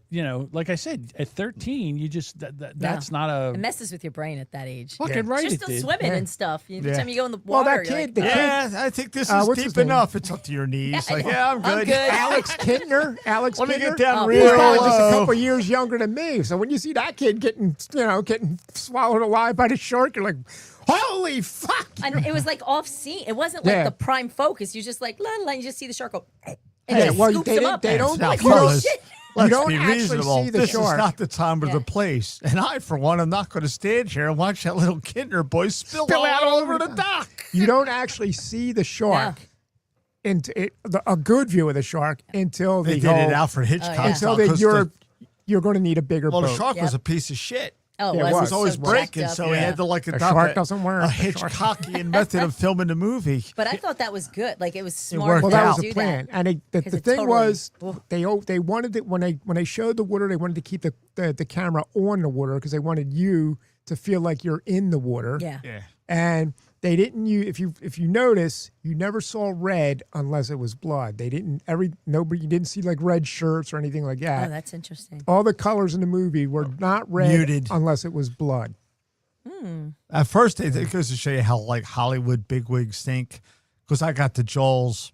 like I said, at 13, you just that's not a It messes with your brain at that age. fucking right. You're it still did. swimming Yeah. and stuff. Every Yeah. time you go in the Well, water, that you're kid, like, the kid, Yeah, I think this what's is his deep name? enough. It's up to your knees. I Like, know. yeah, I'm I'm good. good. Alex Kintner. Alex Let me Kintner. get down Oh, real He's probably just a low. couple years younger than me. So when you see that kid getting swallowed alive by the shark, you're like, holy fuck! and it was like off scene. It wasn't like Yeah. the prime focus. You just like la la. You just see the shark go. And Yeah, just well, scoops they him didn't- up. they don't- Now, Like, you holy fellas, shit. let's don't be actually reasonable. see the This shark. is not the time or Yeah. the place. And I, for one, am not going to stand here and watch that little Kintner boy spill out all over the dock. You don't actually see the shark a good view of the shark until They the did whole, it Alfred Hitchcock yeah. until style, that 'cause you're going to need a bigger well, the boat. shark was Yep. a piece of shit. Oh, Yeah, it it was. was. It was always so breaking, jacked up. so he had to like The adopt shark a, doesn't work. a The shark- Hitchcockian method of filming the movie. But I thought that was good. Like it was smart. worked Well, for that them was to the do plan, that. and the 'Cause it thing totally- was Ugh. they wanted it when they showed the water. They wanted to keep the camera on the water because they wanted you to feel like you're in the water. Yeah. Yeah. And they didn't use if you notice, you never saw red unless it was blood. They didn't you didn't see like red shirts or anything like Oh, that. that's interesting. All the colors in the movie were not red Muted. unless it was blood. At first, it goes to show you how like Hollywood bigwigs think. Because I got the Joel's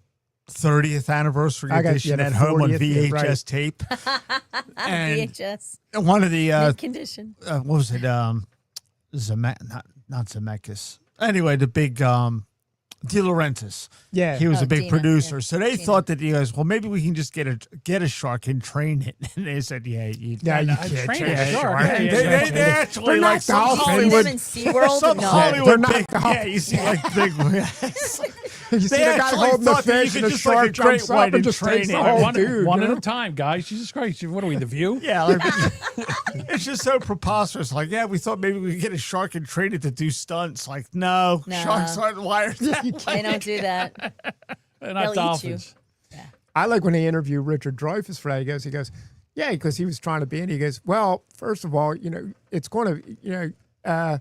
30th anniversary I got, edition yeah, at the home on 40th, yeah, VHS right. tape. And VHS. one of the Mint condition. what was it? Not Zemeckis. Anyway, the big De Laurentiis. Yeah. He was Oh, a big Dina, producer. yeah. So they Dina. thought that he goes, well, maybe we can just get a shark and train it. And they said, yeah, you Yeah, you I can't train train a a shark. shark. Yeah, yeah, They They're actually not like some dolphins. See Hollywood. them in SeaWorld? Some No. Hollywood They're big, not yeah, you see like big. You see They the guy actually holding the thought that you fish could and the just like a shark great jumps white up and and just takes train the it. whole one dude. one you at know? a time, guys. Jesus Christ! What are we, The View? Yeah, like, it's just so preposterous. Like, yeah, we thought maybe we could get a shark and train it to do stunts. Like, no, No. sharks aren't wired that way. They don't do that. They're They'll not eat you. dolphins. I like when they interview Richard Dreyfuss for that. He goes, yeah, because he was trying to be in. He goes, well, first of all, it's going to,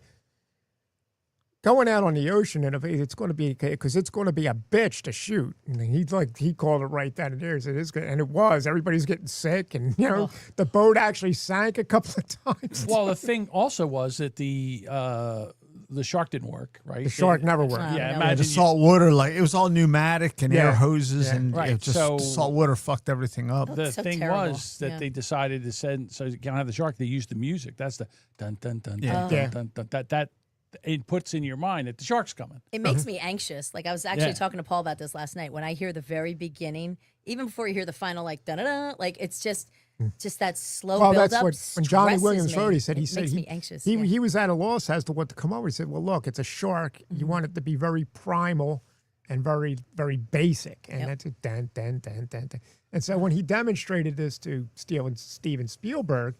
going out on the ocean, and it's going to be, because it's going to be a bitch to shoot. And he called it right then and there. He said, it's good. And it was. Everybody's getting sick, and, the boat actually sank a couple of times. Well, the thing also was that the shark didn't work, right? The shark never worked. Yeah, no. Yeah, imagine the salt water, like it was all pneumatic and air Yeah. hoses, Yeah. and Right, it just so- salt water fucked everything up. the so thing terrible. was that Yeah. they decided to send, so you can't have the shark. They used the music. That's the dun dun dun Yeah. dun, Yeah. dun, dun, dun, that it puts in your mind that the shark's coming. It makes me anxious. Like I was actually Yeah. talking to Paul about this last night. When I hear the very beginning, even before you hear the final, like da da da, like it's just that slow Well, build that's up. what when Johnny stresses Williams me. wrote. He said It makes me anxious. He yeah. he was at a loss as to what to come over. He said, "Well, look, it's a shark. You want it to be very primal and very very basic, and Yep. that's a dun dun dun dun dun." And so when he demonstrated this to Steven Spielberg,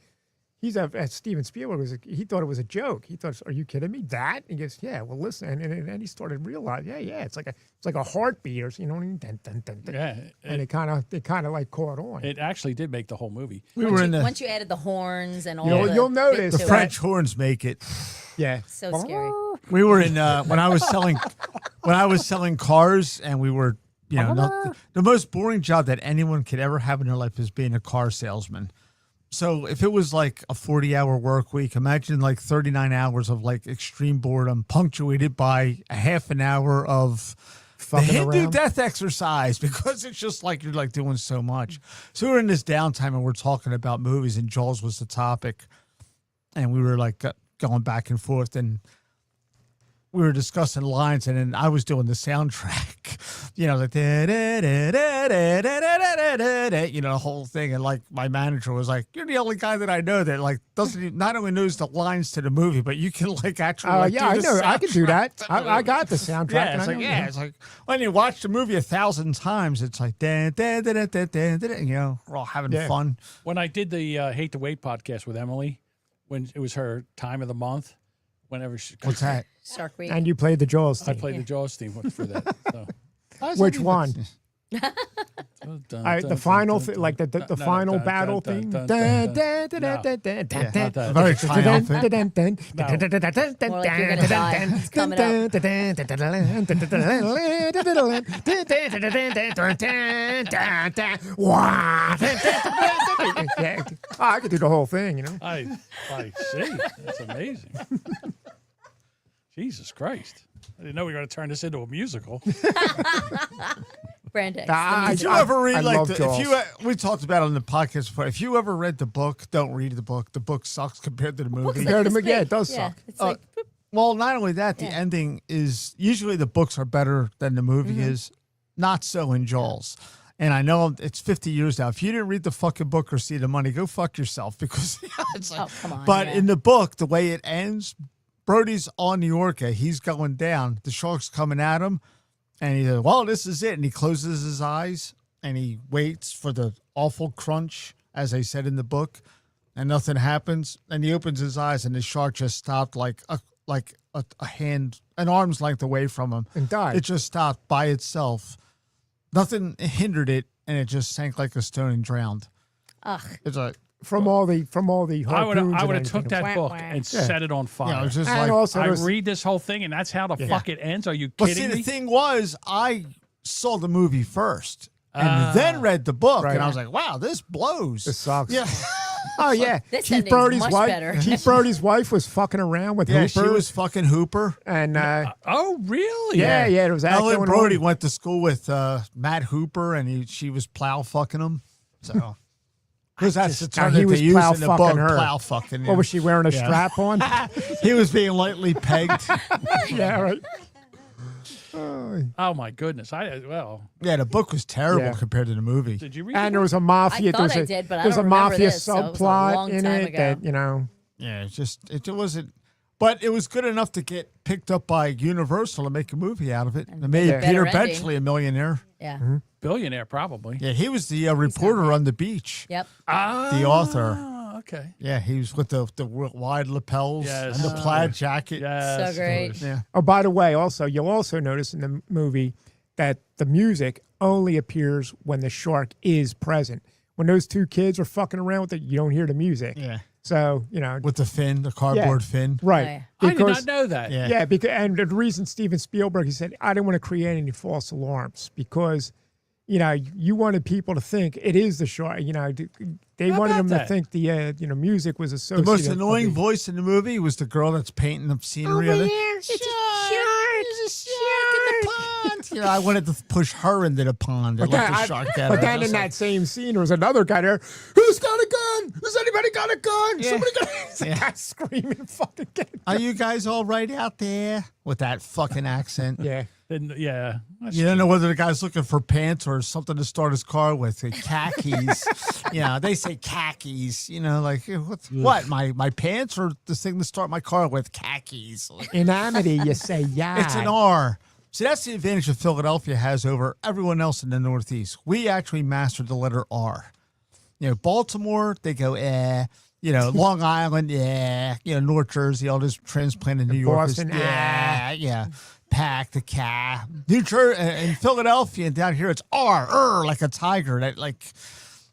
Steven Spielberg he thought it was a joke. He thought, "Are you kidding me? That?" He goes, "Yeah, well, listen." And then he started realizing, yeah, it's like a heartbeat, or you know what I mean? Dun, dun, dun, dun. Yeah, And it kind of like caught on. it actually did make the whole movie. We were in the Once you added the horns and all, You'll notice the to it, French horns make it. yeah. so scary. We were in when I was selling cars, and we were, not the most boring job that anyone could ever have in their life is being a car salesman. So if it was like a 40-hour work week, imagine like 39 hours of like extreme boredom, punctuated by a half an hour of the Fucking Hindu around. death exercise, because it's just like you're like doing so much. So we're in this downtime and we're talking about movies, and Jaws was the topic, and we were like going back and forth, and we were discussing lines, and then I was doing the soundtrack, like the whole thing, and like my manager was like, "You're the only guy that I know that like not only knows the lines to the movie, but you can like actually." Oh like, yeah, I do the know. I can do that. sound." I got the soundtrack. Yeah, and it's I like know, it's like when you watch the movie 1,000 times, it's like we're all having Yeah. fun. When I did the Hate to Wait podcast with Emily, when it was her time of the month, whenever she, What's that? Shark Week. And you played the Jaws I theme. played the Jaws theme for that. So. Which one? The final, like the final battle theme. More Very triumphant. like you're gonna die. It's coming up. Yeah. Oh, I could do the whole thing, I see. That's amazing. Jesus Christ. I didn't know we were going to turn this into a musical. Brand X. Did you ever read I like love Jaws. we talked about it on the podcast before. If you ever read the book, don't read the book. The book sucks compared to the movie. Compared to yeah, it does suck. It's like, Well, not only that, the ending is usually the books are better than the movie is. Not so in Jaws. And I know it's 50 years now. If you didn't read the fucking book or see the money, go fuck yourself, because it's like. oh, come on. But yeah. in the book, the way it ends, Brody's on New Yorker. He's going down. The shark's coming at him. And he says, well, this is it. And he closes his eyes and he waits for the awful crunch, as they said in the book. And nothing happens. And he opens his eyes and the shark just stopped like a hand, an arm's length away from him. And died. It just stopped by itself. Nothing hindered it. And it just sank like a stone and drowned. Ugh. It's like, From all the I would harpoons have and took everything. that book and set it on fire. it's just And like, also I there's- read this whole thing, and that's how the fuck it ends. Are you But kidding see, me? the thing was, I saw the movie first and then read the book, Right. and I was like, "Wow, this blows." This sucks. Yeah, Oh yeah, This Chief ending's Brody's much wife. better. Chief Brody's wife was fucking around with yeah, Hooper. she was fucking Hooper. and Oh, really? yeah, there was that Ellen going Brody on. went to school with Matt Hooper, and she was plow fucking him. So, because that's the term he that was they use plow in the fucking book, her. plow fucking. What was she wearing a strap on? He was being lightly pegged. Yeah, right. Oh my goodness! Yeah, the book was terrible Yeah. compared to the movie. Did you read? And the there was a mafia. I thought there was I a, did, but I there was don't a remember mafia this, so it was a subplot long in time it ago. that Yeah, it wasn't. But it was good enough to get picked up by Universal to make a movie out of it. And made Yeah. Peter Better ending. Benchley a millionaire. Yeah. Billionaire, probably. Yeah, he was the reporter on the beach. Yep. The author. Okay. Yeah, he was with the wide lapels Yes. and the plaid jacket. Yes. So great. Yeah. Oh, by the way, you'll also notice in the movie that the music only appears when the shark is present. When those two kids are fucking around with it, you don't hear the music. Yeah. So With the fin, the cardboard fin. right. Oh, yeah. I did not know that. Yeah. Yeah, because and the reason Steven Spielberg, he said, I didn't want to create any false alarms because you know, you wanted people to think it is the short. You know, they How wanted about them to that? think the you know, music was The associated. most with annoying the- voice in the movie was the girl that's painting the scenery. Over of it. there, it's a shark. There's a shark in the pond. You know, I wanted to push her into the pond and let the shark get her. But then Just in like- that same scene, there was another guy there. Who's got a gun? Has anybody got a gun? Yeah. Somebody got a Yeah. guy screaming, fucking get it. Are you guys all right out there with that fucking accent? Yeah. Then, yeah. You don't know whether the guy's looking for pants or something to start his car with. Khakis. You know, they say khakis. You know, like, what? My pants or this thing to start my car with? Khakis. In Amity, you say yeah. It's an R. See, that's the advantage that Philadelphia has over everyone else in the Northeast. We actually mastered the letter R. You know, Baltimore, they go, eh. You know, Long Island, yeah. You know, North Jersey, all this transplanted New Yorkers, Boston, yeah, yeah. Pack the cat. New Jersey and Philadelphia and down here it's R, like a tiger. That like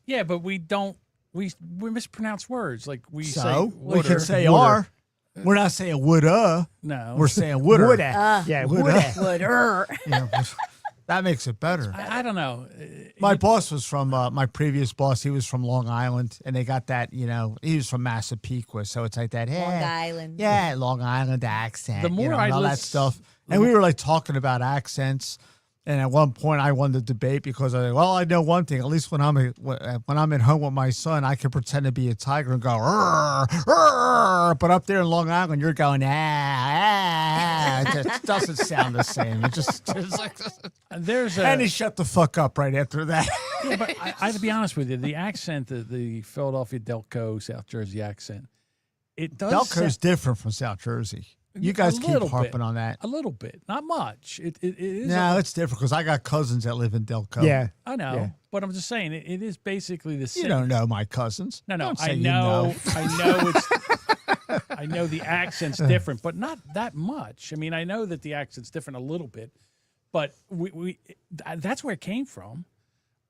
Yeah, but we don't. We mispronounce words. Like we say. so we water. can say Water. R. We're not saying woulda. No. We're saying woulda. Woulda. Yeah, woulda. Would Yeah, that makes it better. I don't know. My boss was from my previous boss. He was from Long Island, and they got that. You know, he was from Massapequa, so it's like that. Long Yeah, Island. yeah, Long Island accent. The more you know, I and all that listen- stuff, and we were like talking about accents. And at one point, I won the debate because I was like, well, I know one thing. At least when I'm at home with my son, I can pretend to be a tiger and go, "Rrr, rrr." But up there in Long Island, you're going, It just doesn't sound the same. It just it's like, There's a. and he shut the fuck up right after that. Yeah, but I have to be honest with you. The accent, the Philadelphia Delco, South Jersey accent, it does. Delco's different from South Jersey. You guys keep little harping bit. on that. A little bit, not much. It is. No, it's different because I got cousins that live in Delco. Yeah. I know, Yeah. but I'm just saying it is basically the same. You don't know my cousins. No, Don't say I you know. I know it's. I know the accent's different, but not that much. I mean, I know that the accent's different a little bit, but that's where it came from.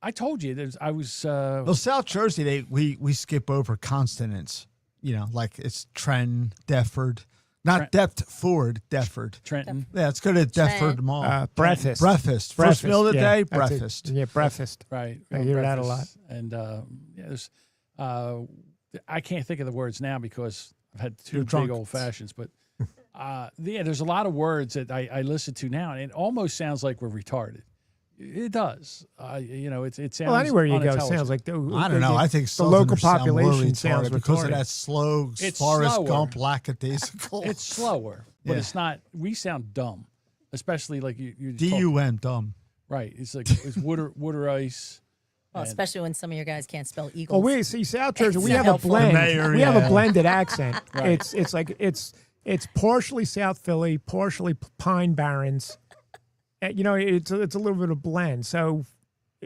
I told you, I was. Well, South Jersey, we skip over consonants. You know, like it's Trent, Deptford, not Deptford, Deptford. Trenton. Yeah, let's go to Deptford Mall. Breakfast. Breakfast. First meal of the day, That's it. breakfast. Yeah, breakfast. Right. I hear that a lot. And yeah, there's. I can't think of the words now because I've had two You're big drunk. old fashions, but yeah, there's a lot of words that I listen to now, and it almost sounds like we're retarded. It does. You know, it sounds. Well, anywhere you go, it unintelligent. sounds like I don't know. I think the local Southerners sound more population sounds retarded because of retarded. that slow It's Forrest slower. Gump lackadaisical. It's slower, but Yeah. it's not. We sound dumb, especially like you. D-U-M, dumb. Right. It's like it's water ice. Well, and- especially when some of your guys can't spell eagles. Well, we see South Jersey. We It's have a helpful. blend. The mayor, we have a yeah. blended accent. Right. It's like it's partially South Philly, partially Pine Barrens. You know, it's a little bit of blend. So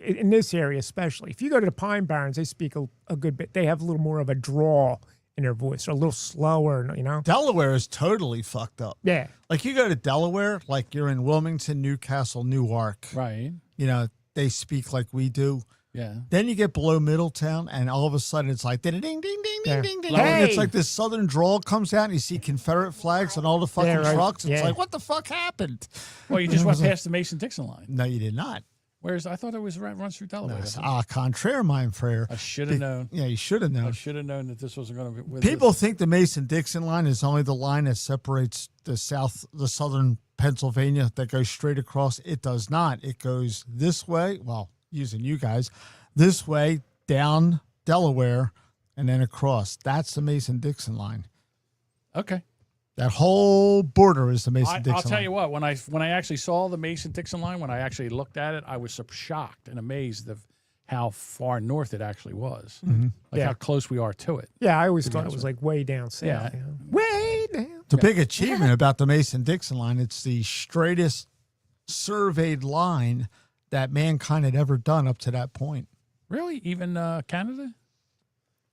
in this area, especially, if you go to the Pine Barrens, they speak a good bit. They have a little more of a drawl in their voice, or a little slower. You know. Delaware is totally fucked up. Yeah. Like you go to Delaware, like you're in Wilmington, Newcastle, Newark. Right. You know, they speak like we do. Yeah. Then you get below Middletown, and all of a sudden it's like ding, ding, ding, ding, Yeah. ding, ding. Hey! And it's like this southern drawl comes out, and you see Confederate flags on all the fucking right. trucks. It's Yeah. like, what the fuck happened? Well, you just went past the Mason-Dixon line. No, you did not. Whereas I thought it was runs through Delaware. It's contraire, mein frère. I should have known. Yeah, you should have I known. should have known that this wasn't going to be. With People think the Mason-Dixon line is only the line that separates the southern Pennsylvania that goes straight across. It does not. It goes this way. Well, using you guys, this way down Delaware and then across. That's the Mason-Dixon line. Okay. That whole border is the Mason-Dixon I'll tell line. you what. When I actually saw the Mason-Dixon line, when I actually looked at it, I was so shocked and amazed of how far north it actually was. Like Yeah. how close we are to it. Yeah, I always thought it was like way down south. Yeah. You know? Way down. The big achievement about the Mason-Dixon line, it's the straightest surveyed line that mankind had ever done up to that point. Really, even Canada.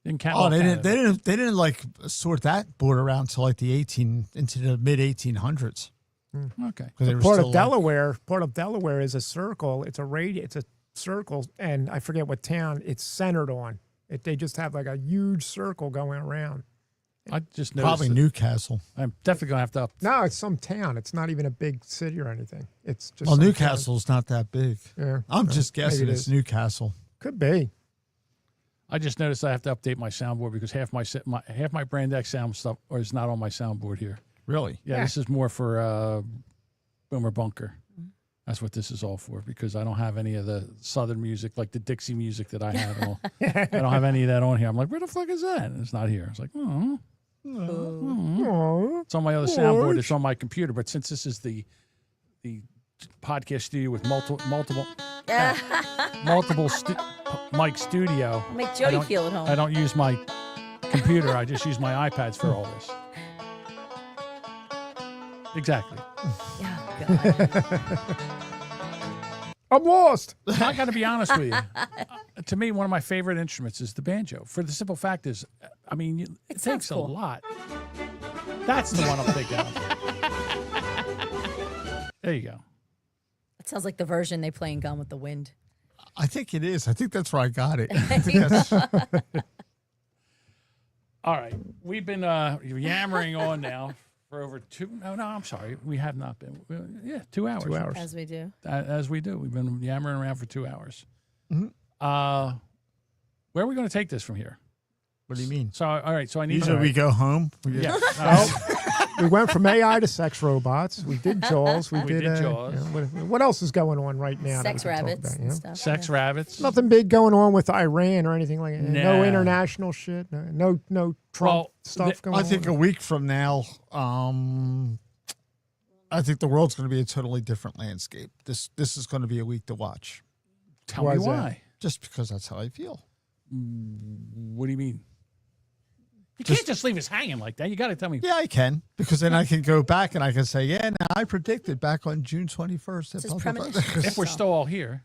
In Oh, Canada. they didn't like sort that border out until like into the mid 1800s. Okay. They were Part still of Delaware is a circle. It's a circle, and I forget what town it's centered on. They just have like a huge circle going around. I just noticed Probably that Newcastle. I'm definitely gonna have to up. No, it's some town. It's not even a big city or anything. It's just Well, some Newcastle's not that big. town. Yeah, I'm just guessing maybe it it's is. Newcastle. Could be. I just noticed I have to update my soundboard because half my Brand X sound stuff is not on my soundboard here. Really? Yeah, this is more for Boomer Bunker. That's what this is all for because I don't have any of the Southern music like the Dixie music that I had. I don't have any of that on here. I'm like, where the fuck is that? And it's not here. It's like, oh. It's on my other soundboard. It's on my computer. But since this is the podcast studio with multiple mic studio, Make Jody feel at home. I don't use my computer. I just use my iPads for all this. Exactly. Oh, God. I'm lost. I got to be honest with you. To me, one of my favorite instruments is the banjo. For the simple fact is, I mean, it takes cool. a lot. That's the one I'm thinking of. There you go. It sounds like the version they play in Gone with the Wind. I think it is. I think that's where I got it. I think that's, All right. We've been yammering on now for over I'm sorry. We have not been. 2 hours. 2 hours. As we do. As we do. We've been yammering around for 2 hours. Mhm. Where are we going to take this from here? what do you mean? So, all right. So I need Usually we go home. Yeah. We went from AI to sex robots. We did Jaws. We did Jaws. what else is going on right now? that Sex we can talk rabbits about, and yeah? stuff. Sex yeah. rabbits. Nothing big going on with Iran or anything like that. No Nah. international shit. No Trump Well, stuff going on. I think a week from now, I think the world's going to be a totally different landscape. This is going to be a week to watch. Tell Why me is that? why. Just because that's how I feel. What do you mean? You can't just leave us hanging like that. You got to tell me. Yeah, I can, because then I can go back and I can say, yeah, now I predicted back on June 21st. This is that premonition. If we're still all here.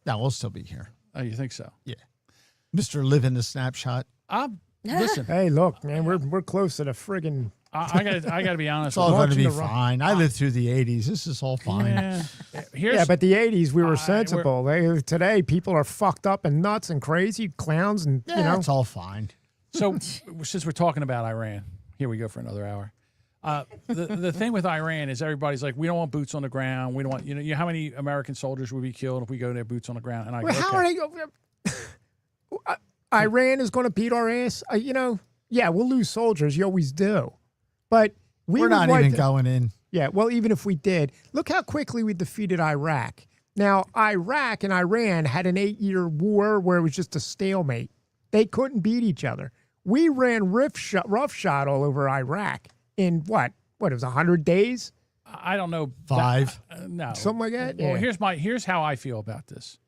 No, we'll still be here. Oh, you think so? Yeah. Mr. Live in the Snapshot. Listen, Hey, look, man, we're close to the friggin' I got to be honest. It's all going to launching be the rock. fine. I lived through the 80s. This is all fine. Yeah. Yeah, but the 80s, we were we're- sensible. Today, people are fucked up and nuts and crazy clowns and, Yeah, you know. it's all fine. So since we're talking about Iran, here we go for another hour. The thing with Iran is everybody's like, we don't want boots on the ground. We don't want, you know how many American soldiers would be killed if we go there boots on the ground? And I go, Well, how okay. are they? Iran is going to beat our ass. Yeah, we'll lose soldiers. You always do. But We're not even going in. Yeah, well, even if we did, look how quickly we defeated Iraq. Now, Iraq and Iran had an 8-year war where it was just a stalemate. They couldn't beat each other. We ran roughshod all over Iraq in what? It was 100 days? I don't know. 5. No. Something like that? Well, Yeah. here's how I feel about this.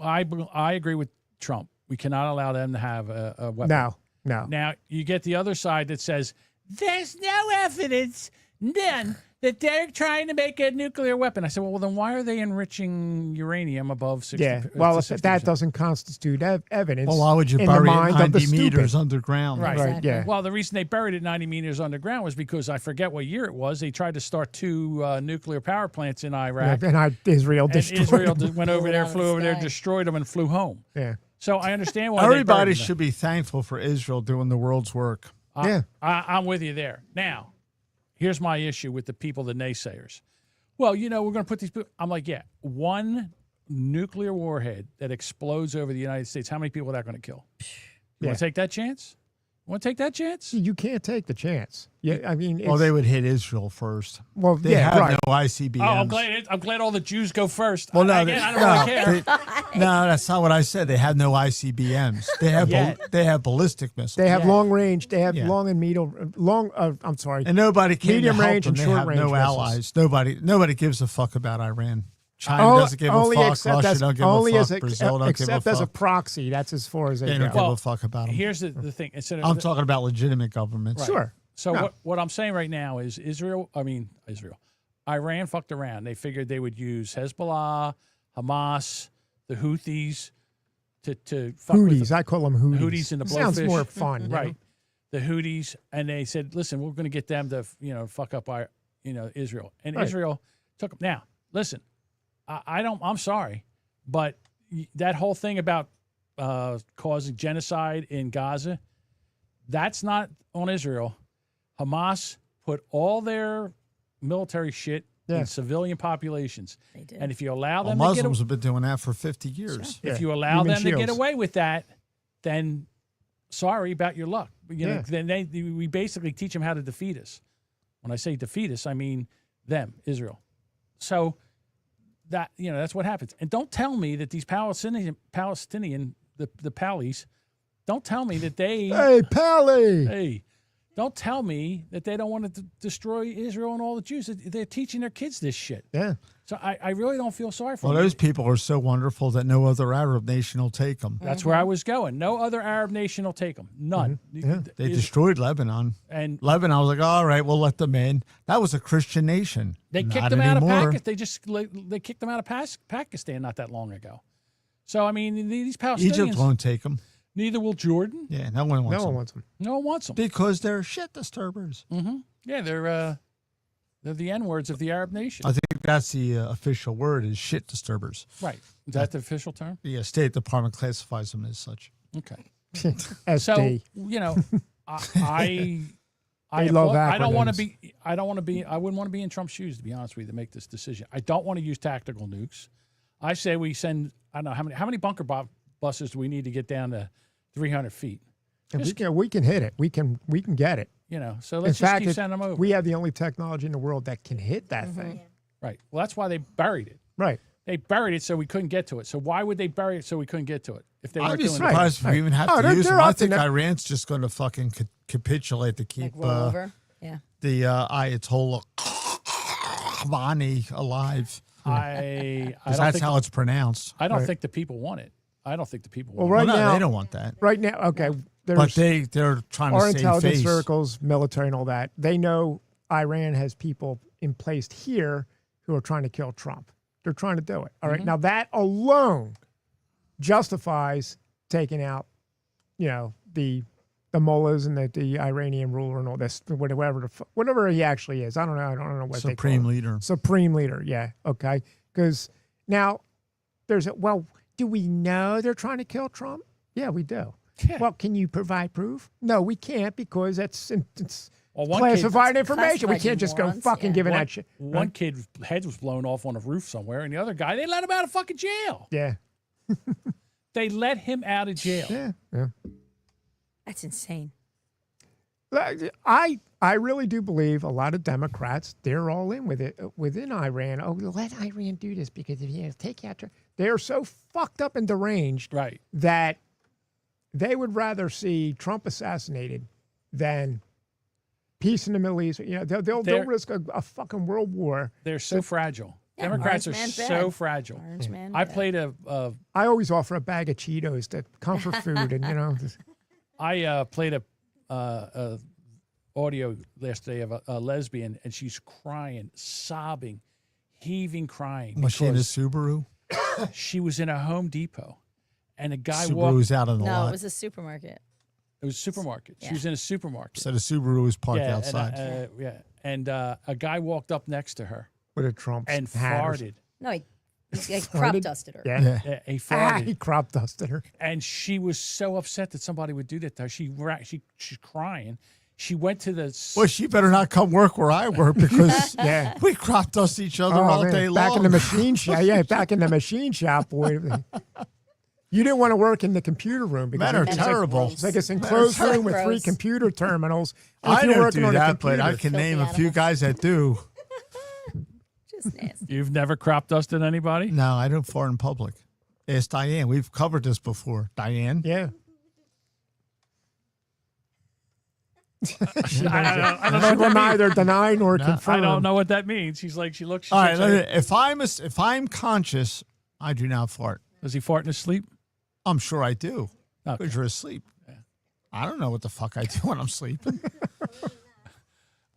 I agree with Trump. We cannot allow them to have a weapon. No. Now, you get the other side that says, there's no evidence, none, that they're trying to make a nuclear weapon. I said, well, then why are they enriching uranium above 60%? Yeah, well, if 60%? that doesn't constitute evidence. Well, why would you in the bury it mind of the 90 meters stupid. underground? Right. Right, yeah. Well, the reason they buried it 90 meters underground was because I forget what year it was. They tried to start 2 nuclear power plants in Iraq. And Israel And destroyed Israel them. went over Blew it there, out of flew the over there, sky. destroyed them, and flew home. Yeah. So I understand why Everybody they buried should be thankful for Israel doing the world's work. Yeah. I'm with you there. Now, here's my issue with the people, the naysayers. Well, we're going to put these. I'm like, yeah, one nuclear warhead that explodes over the United States. How many people is that going to kill? You want to take that chance? Want to take that chance? You can't take the chance. Yeah, I mean, Well, they would hit Israel first. Well, They yeah, have right. no ICBMs. Oh, I'm glad all the Jews go first. Well, no, Again, I don't really care. no, that's not what I said. They have no ICBMs. They have Yet. they have ballistic missiles. They have Yeah. long range. They have Yeah. long and medium. I'm sorry. And nobody came Medium to help range them. and They short have range no missiles. allies. Nobody gives a fuck about Iran. China doesn't give a fuck. Russia don't give a fuck. Brazil don't give a except as a fuck. proxy. That's as far as They they don't go. give a fuck about them. Here's the thing. I'm talking about legitimate governments. Sure. So No. what I'm saying right now is Iran fucked around. They figured they would use Hezbollah, Hamas, the Houthis to fuck with Houthis. I call them Houthis. Houthis and the Sounds blowfish. more fun. you know? right? The Houthis, and they said, "Listen, we're going to get them to fuck up our Israel." And Right. Israel took them. Now, listen, I'm sorry, but that whole thing about causing genocide in Gaza, That's not on Israel. Hamas put all their military shit in civilian populations. They did. And if you allow Well, them Muslims to have been doing that for 50 years. if you allow them to get away with that, then sorry about your luck. You know, then we basically teach them how to defeat us. When I say defeat us, I mean them, Israel. So that that's what happens. And don't tell me that these Palestinian the Pallies, don't tell me that they Hey, Pally! hey, don't tell me that they don't want to destroy Israel and all the Jews. They're teaching their kids this shit. Yeah. So I really don't feel sorry for Well, them. those people are so wonderful that no other Arab nation will take them. That's where I was going. No other Arab nation will take them. None. They destroyed Lebanon. And Lebanon, I was like, all right, we'll let them in. That was a Christian nation. they kicked Not them out of anymore. Pakistan. They kicked them out of Pakistan not that long ago. So I mean, these Palestinians. Egypt won't take them. Neither will Jordan. Yeah, no one wants No them. one wants them. No one wants them. Because they're shit disturbers. Yeah, they're the N-words of the Arab nation. I think that's the official word is shit disturbers. Right. Is that the official term? The State Department classifies them as such. Okay. SD. So I They love applaud- I don't want to acronyms. be. I don't want to be. I wouldn't want to be in Trump's shoes, to be honest with you, to make this decision. I don't want to use tactical nukes. I say we send. I don't know how many bunker buses do we need to get down to 300 feet. And we can hit it. We can get it. So In let's just fact, keep sending them over. we have the only technology in the world that can hit that thing. Right. Well, that's why they buried it. Right. They buried it so we couldn't get to it. So why would they bury it so we couldn't get to it if they I'd weren't be doing that? surprised if we even have Oh, to they're- use they're them. I up to think no- Iran's just going to fucking capitulate to keep Roll over. Yeah. the Ayatollah Khamenei alive. I Because don't that's think, how it's pronounced. I don't Right. think the people want it. I don't think the people Well, want right Well, no, now, they don't want that. Right now, okay. But There's they're trying our to save intelligence face. circles, military, and all that. They know Iran has people in place here who are trying to kill Trump. They're trying to do it. All right. Now that alone justifies taking out, the mullahs and the Iranian ruler and all this, whatever he actually is. I don't know. I don't know what they Supreme call it. leader. Supreme leader. Yeah. Okay. Because now do we know they're trying to kill Trump? Yeah, we do. Yeah. Well, can you provide proof? No, we can't because it's Well, one classified kid- information. We Classified, can't just go morons, fucking yeah. giving one, that shit. one kid's head was blown off on a roof somewhere, and the other guy, they let him out of fucking jail. Yeah. They let him out of jail. Yeah. Yeah. That's insane. I really do believe a lot of Democrats, they're all in with it within Iran. Oh, let Iran do this because if you take out, they're so fucked up and deranged Right. that they would rather see Trump assassinated than peace in the Middle East. They'll They're- risk a fucking world war. They're so fragile. Yeah, Democrats are Orange man's so bad. fragile. Orange man. I bad. played I always offer a bag of Cheetos to comfort food, and I played a audio yesterday of a lesbian, and she's crying, sobbing, heaving, crying. Was she in a because Subaru? she was in a Home Depot, and a guy walked. Subaru's out on the No, lot. it was a supermarket. It was a supermarket. She Yeah. was in a supermarket. So the Subaru was parked yeah, outside. And a guy walked up next to her with a Trump and hat or farted. No, he crop dusted her. Yeah. Yeah, he He farted, crop dusted her. and she was so upset that somebody would do that to her. She's crying. She went to the. Well, she better not come work where I work because Yeah. we crop dust each other all man. day long. Back in the machine shop. Yeah, back in the machine shop, boy. You didn't want to work in the computer room because Men are it's like- terrible. It's like it's enclosed terrible. room with 3 Gross. computer terminals. And if I you're don't working do on a that, but computer, I can name a Filthy few animals. guys that do. Just nasty. You've never crop dusted anybody? No, I don't fart in public. Ask Diane. We've covered this before. Diane? yeah. I don't know. She will neither deny nor No, confirm. I don't know what that means. She's like, she looks. All right. If I'm conscious, I do not fart. Does he fart in his sleep? I'm sure I do. Okay. Because you're asleep. I don't know what the fuck I do when I'm sleeping.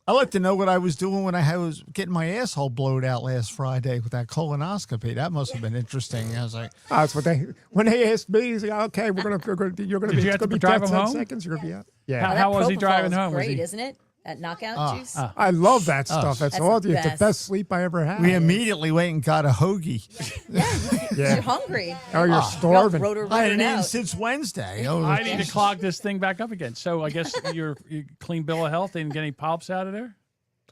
I like to know what I was doing when I was getting my asshole blowed out last Friday with that colonoscopy. That must have been interesting. I was like, Oh, that's what when they asked me, they said, okay, you're gonna Did be, you it's have to gonna be drive 10 him home? seconds. You're gonna be out. How- Yeah. That how was he propofol driving is home? Was Great, he- isn't it? At Knockout Juice. I love that stuff. That's all. the It's the best. best sleep I ever had. We immediately went and got a hoagie. You're hungry. Oh, you're starving. I hadn't eaten since Wednesday. Oh, I need to clog this thing back up again. So I guess you clean bill of health. They didn't get any polyps out of there?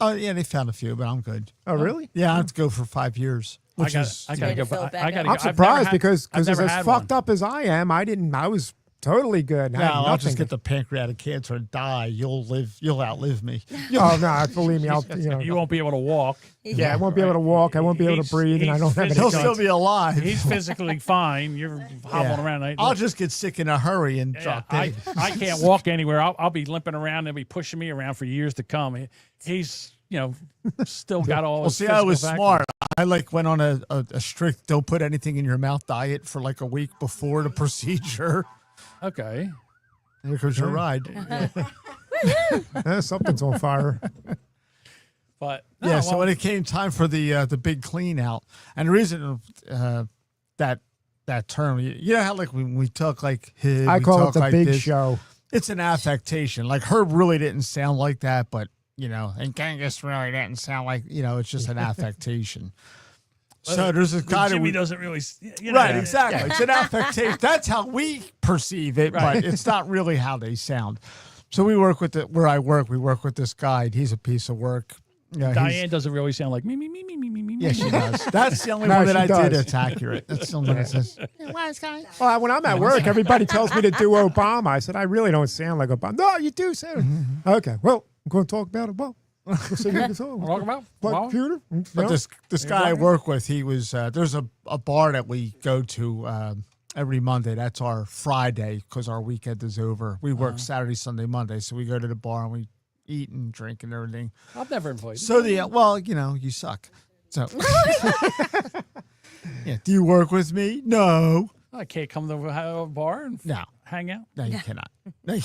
oh, yeah, they found a few, but I'm good. Oh, really? Yeah, I have to go for 5 years. Which is, I gotta to go. fill it back I gotta up. go. I'm I've never surprised had- because I've as never had fucked one. up as I am, I was totally good. no, I had I'll nothing. just get the pancreatic cancer and die. You'll outlive me. Oh no, believe me, You won't be able to walk. Yeah, I won't be able to walk. I won't be able to breathe, and I don't have any He'll guts. still be alive. He's physically fine. You're hobbling Yeah. around. I'll just get sick in a hurry and Yeah, drop I dead. can't walk anywhere. I'll be limping around. They'll be pushing me around for years to come. He's still got all. Well, his see, I was physical smart. I went on a strict don't put anything in your mouth diet for like a week before the procedure. Okay. Here goes your ride. Something's on fire. But Yeah, so when it came time for the big clean out, and the reason that term, you know how like when we talk like his, I we call it talk the like big this, show. It's an affectation. Like Herb really didn't sound like that, but and Genghis really didn't sound like it's just an affectation. So there's this guy that Jimmy we, doesn't really. right, exactly. It's an affectation. That's how we perceive it, Right. but it's not really how they sound. So we work with where I work. We work with this guy. He's a piece of work. Yeah, Diane doesn't really sound like me. Yeah, she does. That's the only No, one that she I did does. that's accurate. That's the only one that says. Well, when I'm at work, everybody tells me to do Obama. I said, I really don't sound like Obama. No, you do sound. Okay, well, I'm going to talk about it. Well, we'll see what it's all. Talk about Computer. But this guy I work with, he was there's a bar that we go to every Monday. That's our Friday because our weekend is over. We work Saturday, Sunday, Monday, so we go to the bar and we eat and drink and everything. I've never invited. So you suck. So yeah, do you work with me? No. I can't come to a bar and No. hang out. No, you cannot. No, you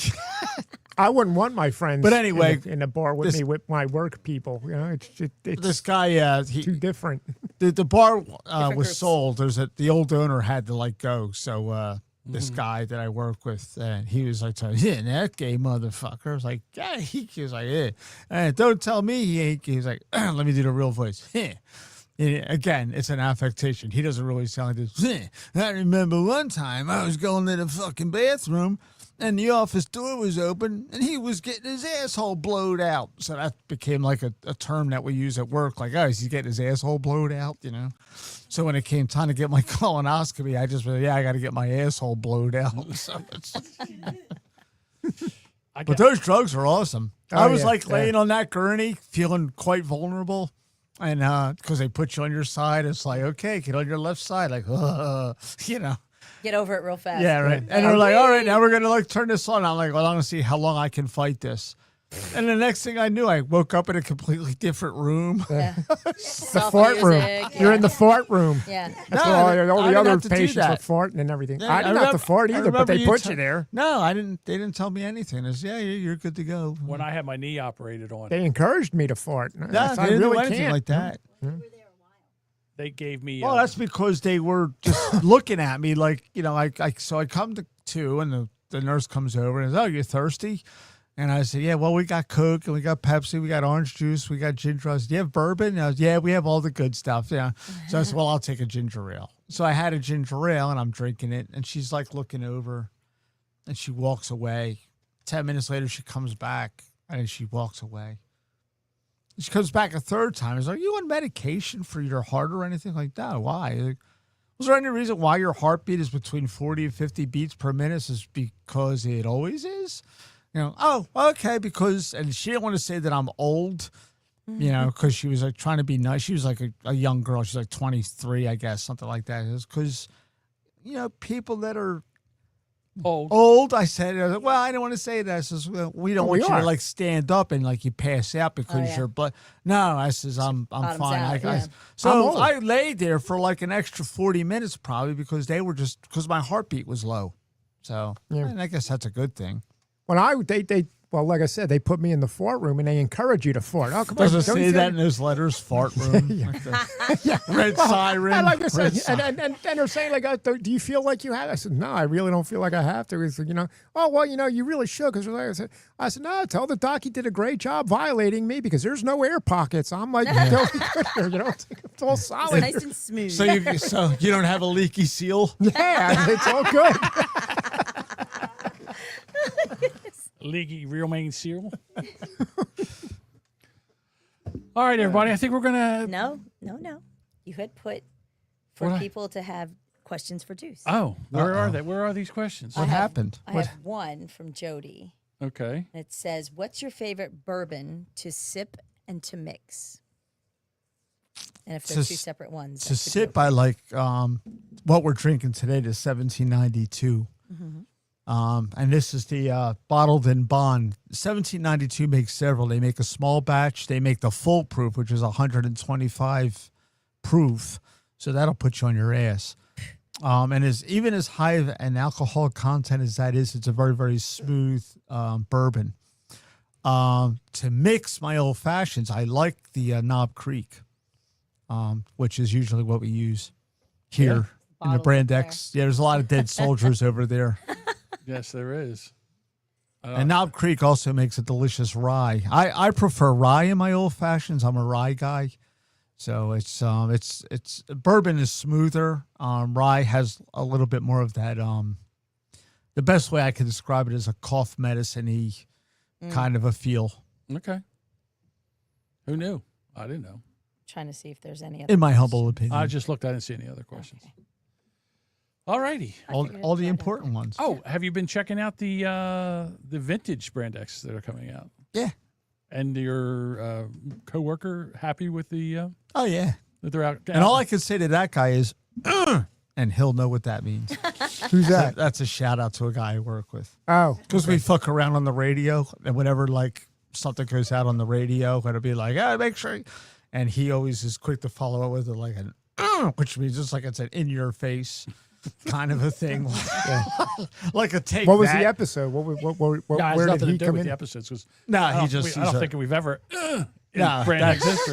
I wouldn't want my friends. But anyway, in the bar with me with my work people. It's this guy, too different. the bar was groups. sold. The old owner had to go. So this guy that I work with, he was like, yeah, that gay motherfucker. I was like, yeah, he was like, yeah. Don't tell me he ain't gay. He was like, let me do the real voice. Yeah. Again, it's an affectation. He doesn't really sound like this. I remember one time I was going to the fucking bathroom and the office door was open and he was getting his asshole blowed out. So that became like a term that we use at work. Like, oh, he's getting his asshole blowed out, So when it came time to get my colonoscopy, I just went, I got to get my asshole blowed out. So but those drugs are awesome. I was laying on that gurney feeling quite vulnerable. And because they put you on your side, it's like, okay, get on your left side. Like, Get over it real fast. Yeah, right. And they're like, all right, now we're going to turn this on. I'm like, well, I'm going to see how long I can fight this. And the next thing I knew, I woke up in a completely different room. Yeah. The fart room. You're in the fart room. Yeah. That's No, where all I the didn't other have to do patients that. were farting and everything. Yeah, I didn't have to fart I either, but remember they put t- you there. No, I didn't. They didn't tell me anything. It's you're good to go. When I had my knee operated on, They encouraged me to fart. No, I they didn't really do anything can't. like that. they gave me. Well, that's because they were just looking at me like, so I come to 2 and the nurse comes over and says, oh, you're thirsty? And I said, yeah, well, we got Coke and we got Pepsi, we got orange juice, we got ginger ale. I said, do you have bourbon? And I was, yeah, we have all the good stuff. Yeah. So I said, well, I'll take a ginger ale. So I had a ginger ale and I'm drinking it. And she's like looking over and she walks away. 10 minutes later, she comes back and she walks away. She comes back a third time. I was like, are you on medication for your heart or anything like that? Why? Like, was there any reason why your heartbeat is between 40 and 50 beats per minute? Is because it always is? Oh, okay, because, and she didn't want to say that I'm old, because she was like trying to be nice. She was like a young girl. She's like 23, I guess, something like that. It was because, people that are old, I said, well, I don't want to say that. I says, well, we don't want you to stand up and you pass out because your blood. No, I says, I'm Bottoms fine. out, yeah. So I laid there for an extra 40 minutes probably because because my heartbeat was low. So and I guess that's a good thing. When Well, like I said, they put me in the fart room and they encourage you to fart. Oh, come Does on, it don't say you that feel- in those letters? Fart room. Like the red siren. And like I red said, siren. and they're saying like, do you feel like you have? I said, no, I really don't feel like I have to. He said, oh well, you really should. Because I said, no, tell the doc he did a great job violating me because there's no air pockets. I'm like, totally good here, it's all solid. Nice and smooth. So you don't have a leaky seal? Yeah, it's all good. Leaky real main cereal. All right, everybody. I think we're gonna. No. You had put for What? people to have questions for Deuce. Oh, where are they? Where are these questions? What happened? I have one from Jody. Okay. And it says, "What's your favorite bourbon to sip and to mix?" And if they're To two s- separate ones, To that could sit go by for- like what we're drinking today, the 1792. And this is the bottled in bond. 1792 makes several. They make a small batch. They make the full proof, which is 125 proof. So that'll put you on your ass. And even as high of an alcohol content as that is, it's a very, very smooth bourbon. To mix my old fashions, I like the Knob Creek, which is usually what we use here in the Bottled Brand up X. Yeah, there's a lot of dead soldiers over there. Yes, there is. And Knob Creek also makes a delicious rye. I prefer rye in my old fashions. I'm a rye guy. So it's bourbon is smoother. Rye has a little bit more of that. The best way I can describe it is a cough medicine-y kind of a feel. Okay. Who knew? I didn't know. Trying to see if there's any other. In my humble opinion. I just looked. I didn't see any other questions. Okay. All righty. all the important ones. Oh, have you been checking out the vintage Brand X that are coming out? Yeah. And your coworker happy with the Oh, yeah. that they're out? And all I can say to that guy is, and he'll know what that means. Who's that? That's a shout out to a guy I work with. Oh, Because we fuck around on the radio, and whenever like something goes out on the radio, it'll be like, make sure. And he always is quick to follow up with it like an, which means just like it's an in your face kind of a thing, like a take. what was that. the episode? What Yeah, it has where did nothing he to do come with in? the episodes. 'Cause No, I he don't- just. I don't he's think we've ever in No, Brand X that's-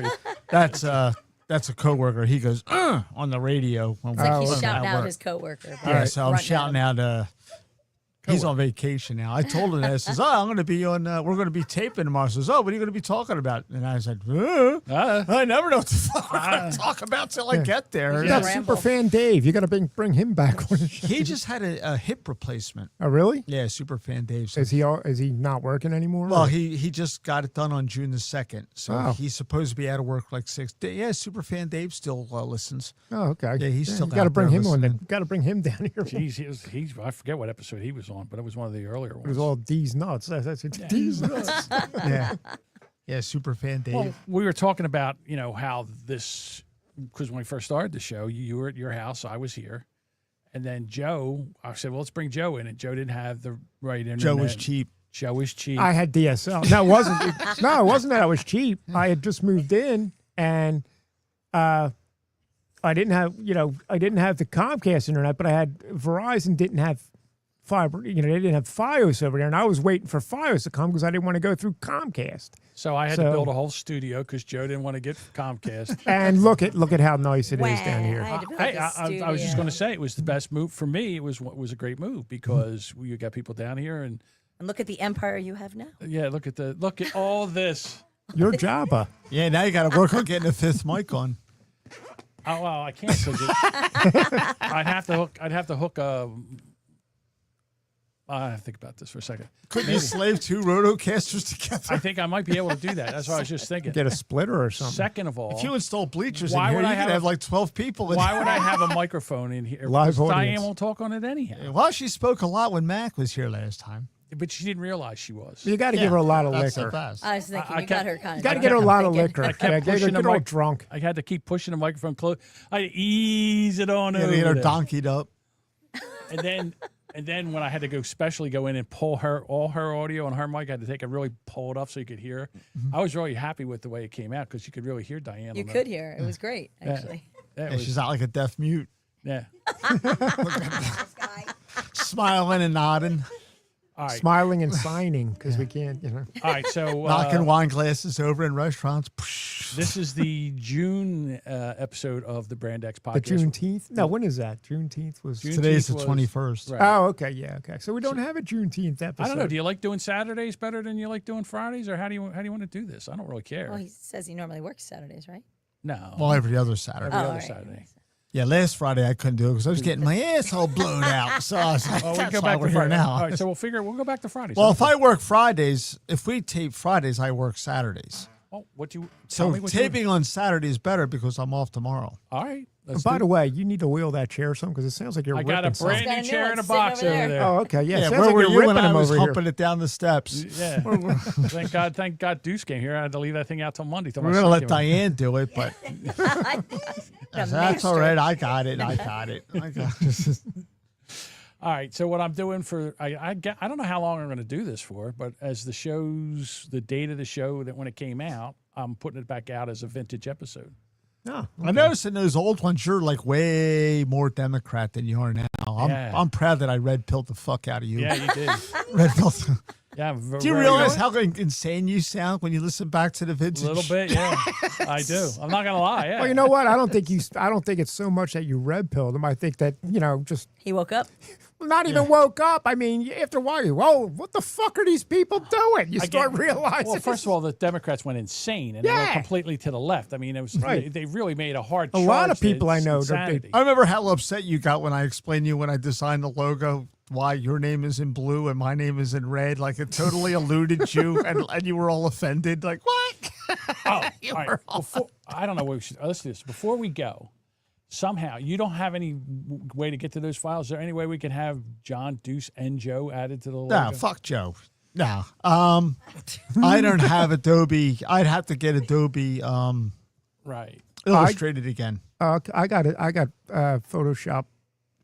history. that's a coworker. He goes on the radio. When It's like we're he's at shouting out work. his coworker. but Yeah, so I'm grunting at shouting him. out. He's on vacation now. I told him that. I says, I'm going to be on. We're going to be taping tomorrow. He says, what are you going to be talking about? And I said, I never know what the fuck we're going to talk about till I get there. You got super fan Dave. You got to bring him back on the show. He just had a hip replacement. Oh, really? Yeah, super fan Dave. So Is he not working anymore? well, or- he just got it done on June the 2nd. So Oh. he's supposed to be out of work like 6 days. Yeah, super fan Dave still listens. Oh, okay. Yeah, he's still You got to out bring there him on. listening. Got to bring him down here. Jeez, he's I forget what episode he was on, but it was one of the earlier ones. It was all D's nuts. That's D's nuts. Yeah. Yeah, super fan Dave. Well, we were talking about, how this, because when we first started the show, you were at your house, I was here. And then Joe, I said, well, let's bring Joe in. And Joe didn't have the right internet. Joe was cheap. Joe was cheap. I had DSL. No, it wasn't. No, it wasn't that I was cheap. I had just moved in, and I didn't have the Comcast internet, but I had Verizon. Didn't have fiber. They didn't have FiOS over there, and I was waiting for FiOS to come because I didn't want to go through Comcast. so I had to build a whole studio because Joe didn't want to get Comcast. And look at how nice it is down Wow, here. I had to build Hey, this I was just going to studio. say it was the best move for me. It was a great move because you got people down here and And look at the empire you have now. yeah, look at all this. You're Jabba. Yeah, now you got to work on getting a fifth mic on. Oh well, I can't because I'd have to hook a. I have to think about this for a second. Couldn't you slave two rotocasters together? I think I might be able to do that. That's what I was just thinking. Get a splitter or something. Second of all, If you install bleachers Why in here, would I you could have have a- like 12 people. In why would I have a microphone in here? Live Because Diane audience. won't talk on it anyhow. Well, she spoke a lot when Mac was here last time. But she didn't realize she was. You got to give her a lot of That's liquor. the best. I was thinking I you got kept- her kind You of. got to get her a lot of liquor. I kept Yeah, pushing get the all mic. drunk. I had to keep pushing the microphone close. I ease it on Yeah, over they get her there. donkeyed up. And then when I had to specially go in and pull all her audio on her mic, I had to take it really pull it up so you could hear. Mm-hmm. I was really happy with the way it came out because you could really hear Diane. You on could that. hear. It was great, actually. That Yeah, was- she's not like a deaf mute, yeah. smiling and nodding. All right. Smiling and signing because we can't, All right. So Knocking wine glasses over in restaurants. this is the June episode of the Brand X podcast. The Juneteenth? No, when is that? Juneteenth was. Today's the was- 21st. Right. Oh, okay, yeah, okay. So we don't have a Juneteenth episode. I don't know. Do you like doing Saturdays better than you like doing Fridays, or how do you want to do this? I don't really care. Well, he says he normally works Saturdays, right? No. Well, every other Saturday. Every Oh, other all right. Saturday. Yeah, last Friday I couldn't do it because I was getting my asshole blown out. So I was like, Oh, we that's go why back we're to here Friday. now. All right, so we'll go back to Fridays. Well, if I work Fridays, if we tape Fridays, I work Saturdays. Oh, what you So tell me what you- taping on Saturday is better because I'm off tomorrow. All right. And by the way, you need to wheel that chair some because it sounds like you're I got a ripping something. brand Got a new new chair one in a sitting box over over there. there. Oh, okay, yeah. Yeah, sounds where like were you're you when ripping I them was over humping here. it down the steps? Yeah. Thank God Deuce came here. I had to leave that thing out till Monday. Till We're my gonna son let came Diane do it, but that's all right. I got it. I got it. All right. So what I'm doing for I don't know how long I'm going to do this for, but as the date of the show that when it came out, I'm putting it back out as a vintage episode. Oh, I noticed in those old ones, you're like way more Democrat than you are now. I'm proud that I red pilled the fuck out of you. Yeah, you did. Red pilled. Yeah. Do you realize how insane you sound when you listen back to the vintage? A little bit, yeah. I do. I'm not gonna lie. Yeah. Well, you know what? I don't think it's so much that you red pilled him. I think that just He woke up. not even woke up. I mean, after a while, what the fuck are these people doing? You start realizing. Well, first of all, the Democrats went insane and they went Yeah. completely to the left. I mean, it was Right. they really made a hard. A lot of charge to people I know, insanity. I remember how upset you got when I explained to you when I designed the logo why your name is in blue and my name is in red. Like it totally eluded you, and you were all offended. Like what? Oh, all right. I don't know what we should. Let's do this before we go. Somehow, you don't have any way to get to those files. Is there any way we can have John, Deuce, and Joe added to the logo? No, fuck Joe. No. I don't have Adobe. I'd have to get Adobe Right. Illustrated again. I got it. I got Photoshop.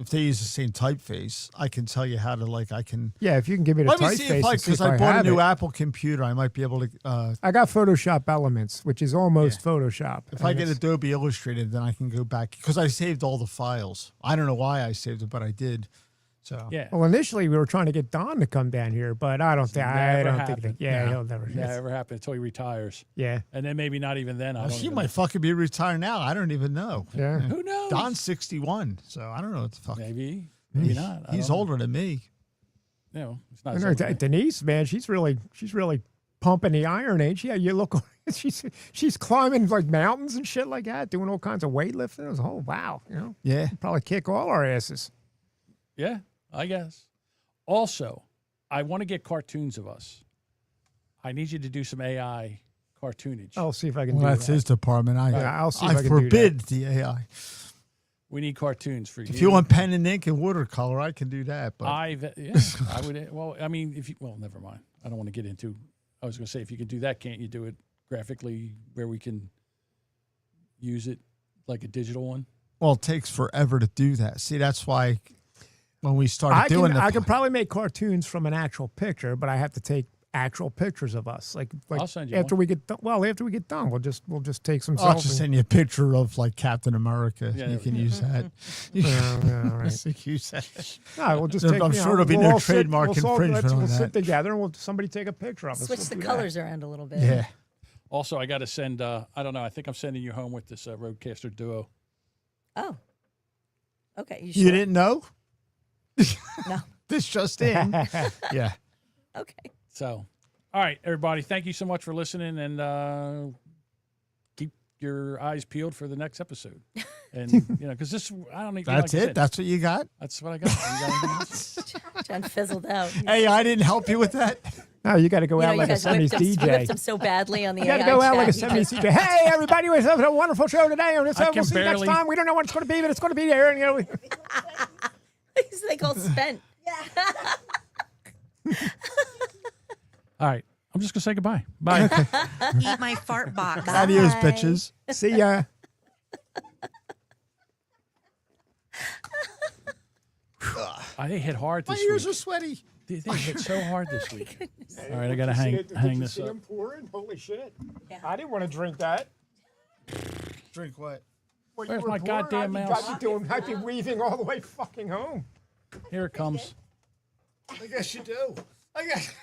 If they use the same typeface, I can tell you how to I can. Yeah, if you can give me the Let me typeface, see if and see because if I bought a have new it. Apple computer, I might be able to. I got Photoshop Elements, which is almost Photoshop. If I get Adobe Illustrated, then I can go back because I saved all the files. I don't know why I saved it, but I did. So Yeah. Well, initially we were trying to get Don to come down here, but I don't think. Yeah, he'll never. Never happen until he retires. Yeah. And then maybe not even then. I don't he even might fucking be retired now. I don't even know. Yeah. Who knows? Don's 61, so I don't know what the fuck. Maybe not. I He's don't know. older than me. No, it's not. I his know, older than- Denise, man, she's really pumping the Iron Age. Yeah, you look, she's climbing like mountains and shit like that, doing all kinds of weightlifting. It was wow, Yeah. probably kick all our asses. Yeah, I guess. Also, I want to get cartoons of us. I need you to do some AI cartoonage. I'll see if I can Well, do that's that. his department. I'll see if I can do forbid the AI. We need cartoons for you. If you want pen and ink and watercolor, I can do that. But I would. Well, I mean, never mind. I don't want to get into. I was going to say, if you can do that, can't you do it graphically where we can use it like a digital one? well, it takes forever to do that. See, that's why when we started I doing can probably make cartoons from an actual picture, but I have to take actual pictures of us. Like I'll send you after one. we get done. Well, after we get done, we'll just take some. I'll selfies. just send you a picture of like Captain America. Yeah, you can use that. Yeah, all right. Just use that. No, we'll just I'm take, sure there'll be we'll no all sit- trademark we'll all- infringement on We'll that. sit together and we'll somebody take a picture of us. Switch We'll the do that. colors around a little bit. Yeah. Also, I got to send. I don't know. I think I'm sending you home with this Roadcaster Duo. Oh. Okay. You, You sure? didn't know? No. This just in. Yeah. Okay. So, all right, everybody. Thank you so much for listening, and keep your eyes peeled for the next episode. And because this, I don't even. That's like I it. said, That's what you got. That's what I got. You got anything else? John fizzled out. Hey, I didn't help you with that. No, you got to go You know, out you like a guys 70s whipped DJ. him so badly on the You got to AI go out like a chat. 70s DJ. Hey, everybody, we're having a wonderful show today. And I we'll can see you next barely- time. We don't know what it's going to be, but it's going to be there. And, He's like all spent. All right, I'm just gonna say goodbye. Bye. Eat my fart box. Adios, Bye. bitches. see ya. They hit hard My this ears week. are sweaty. They hit so hard this week. All right, I gotta hang this up. pouring? Holy shit. Yeah. I didn't want to drink that. Drink what? What, Where's you were my pouring? goddamn mouse? I'd be weaving all the way fucking home. Here it comes. I guess you do. I got.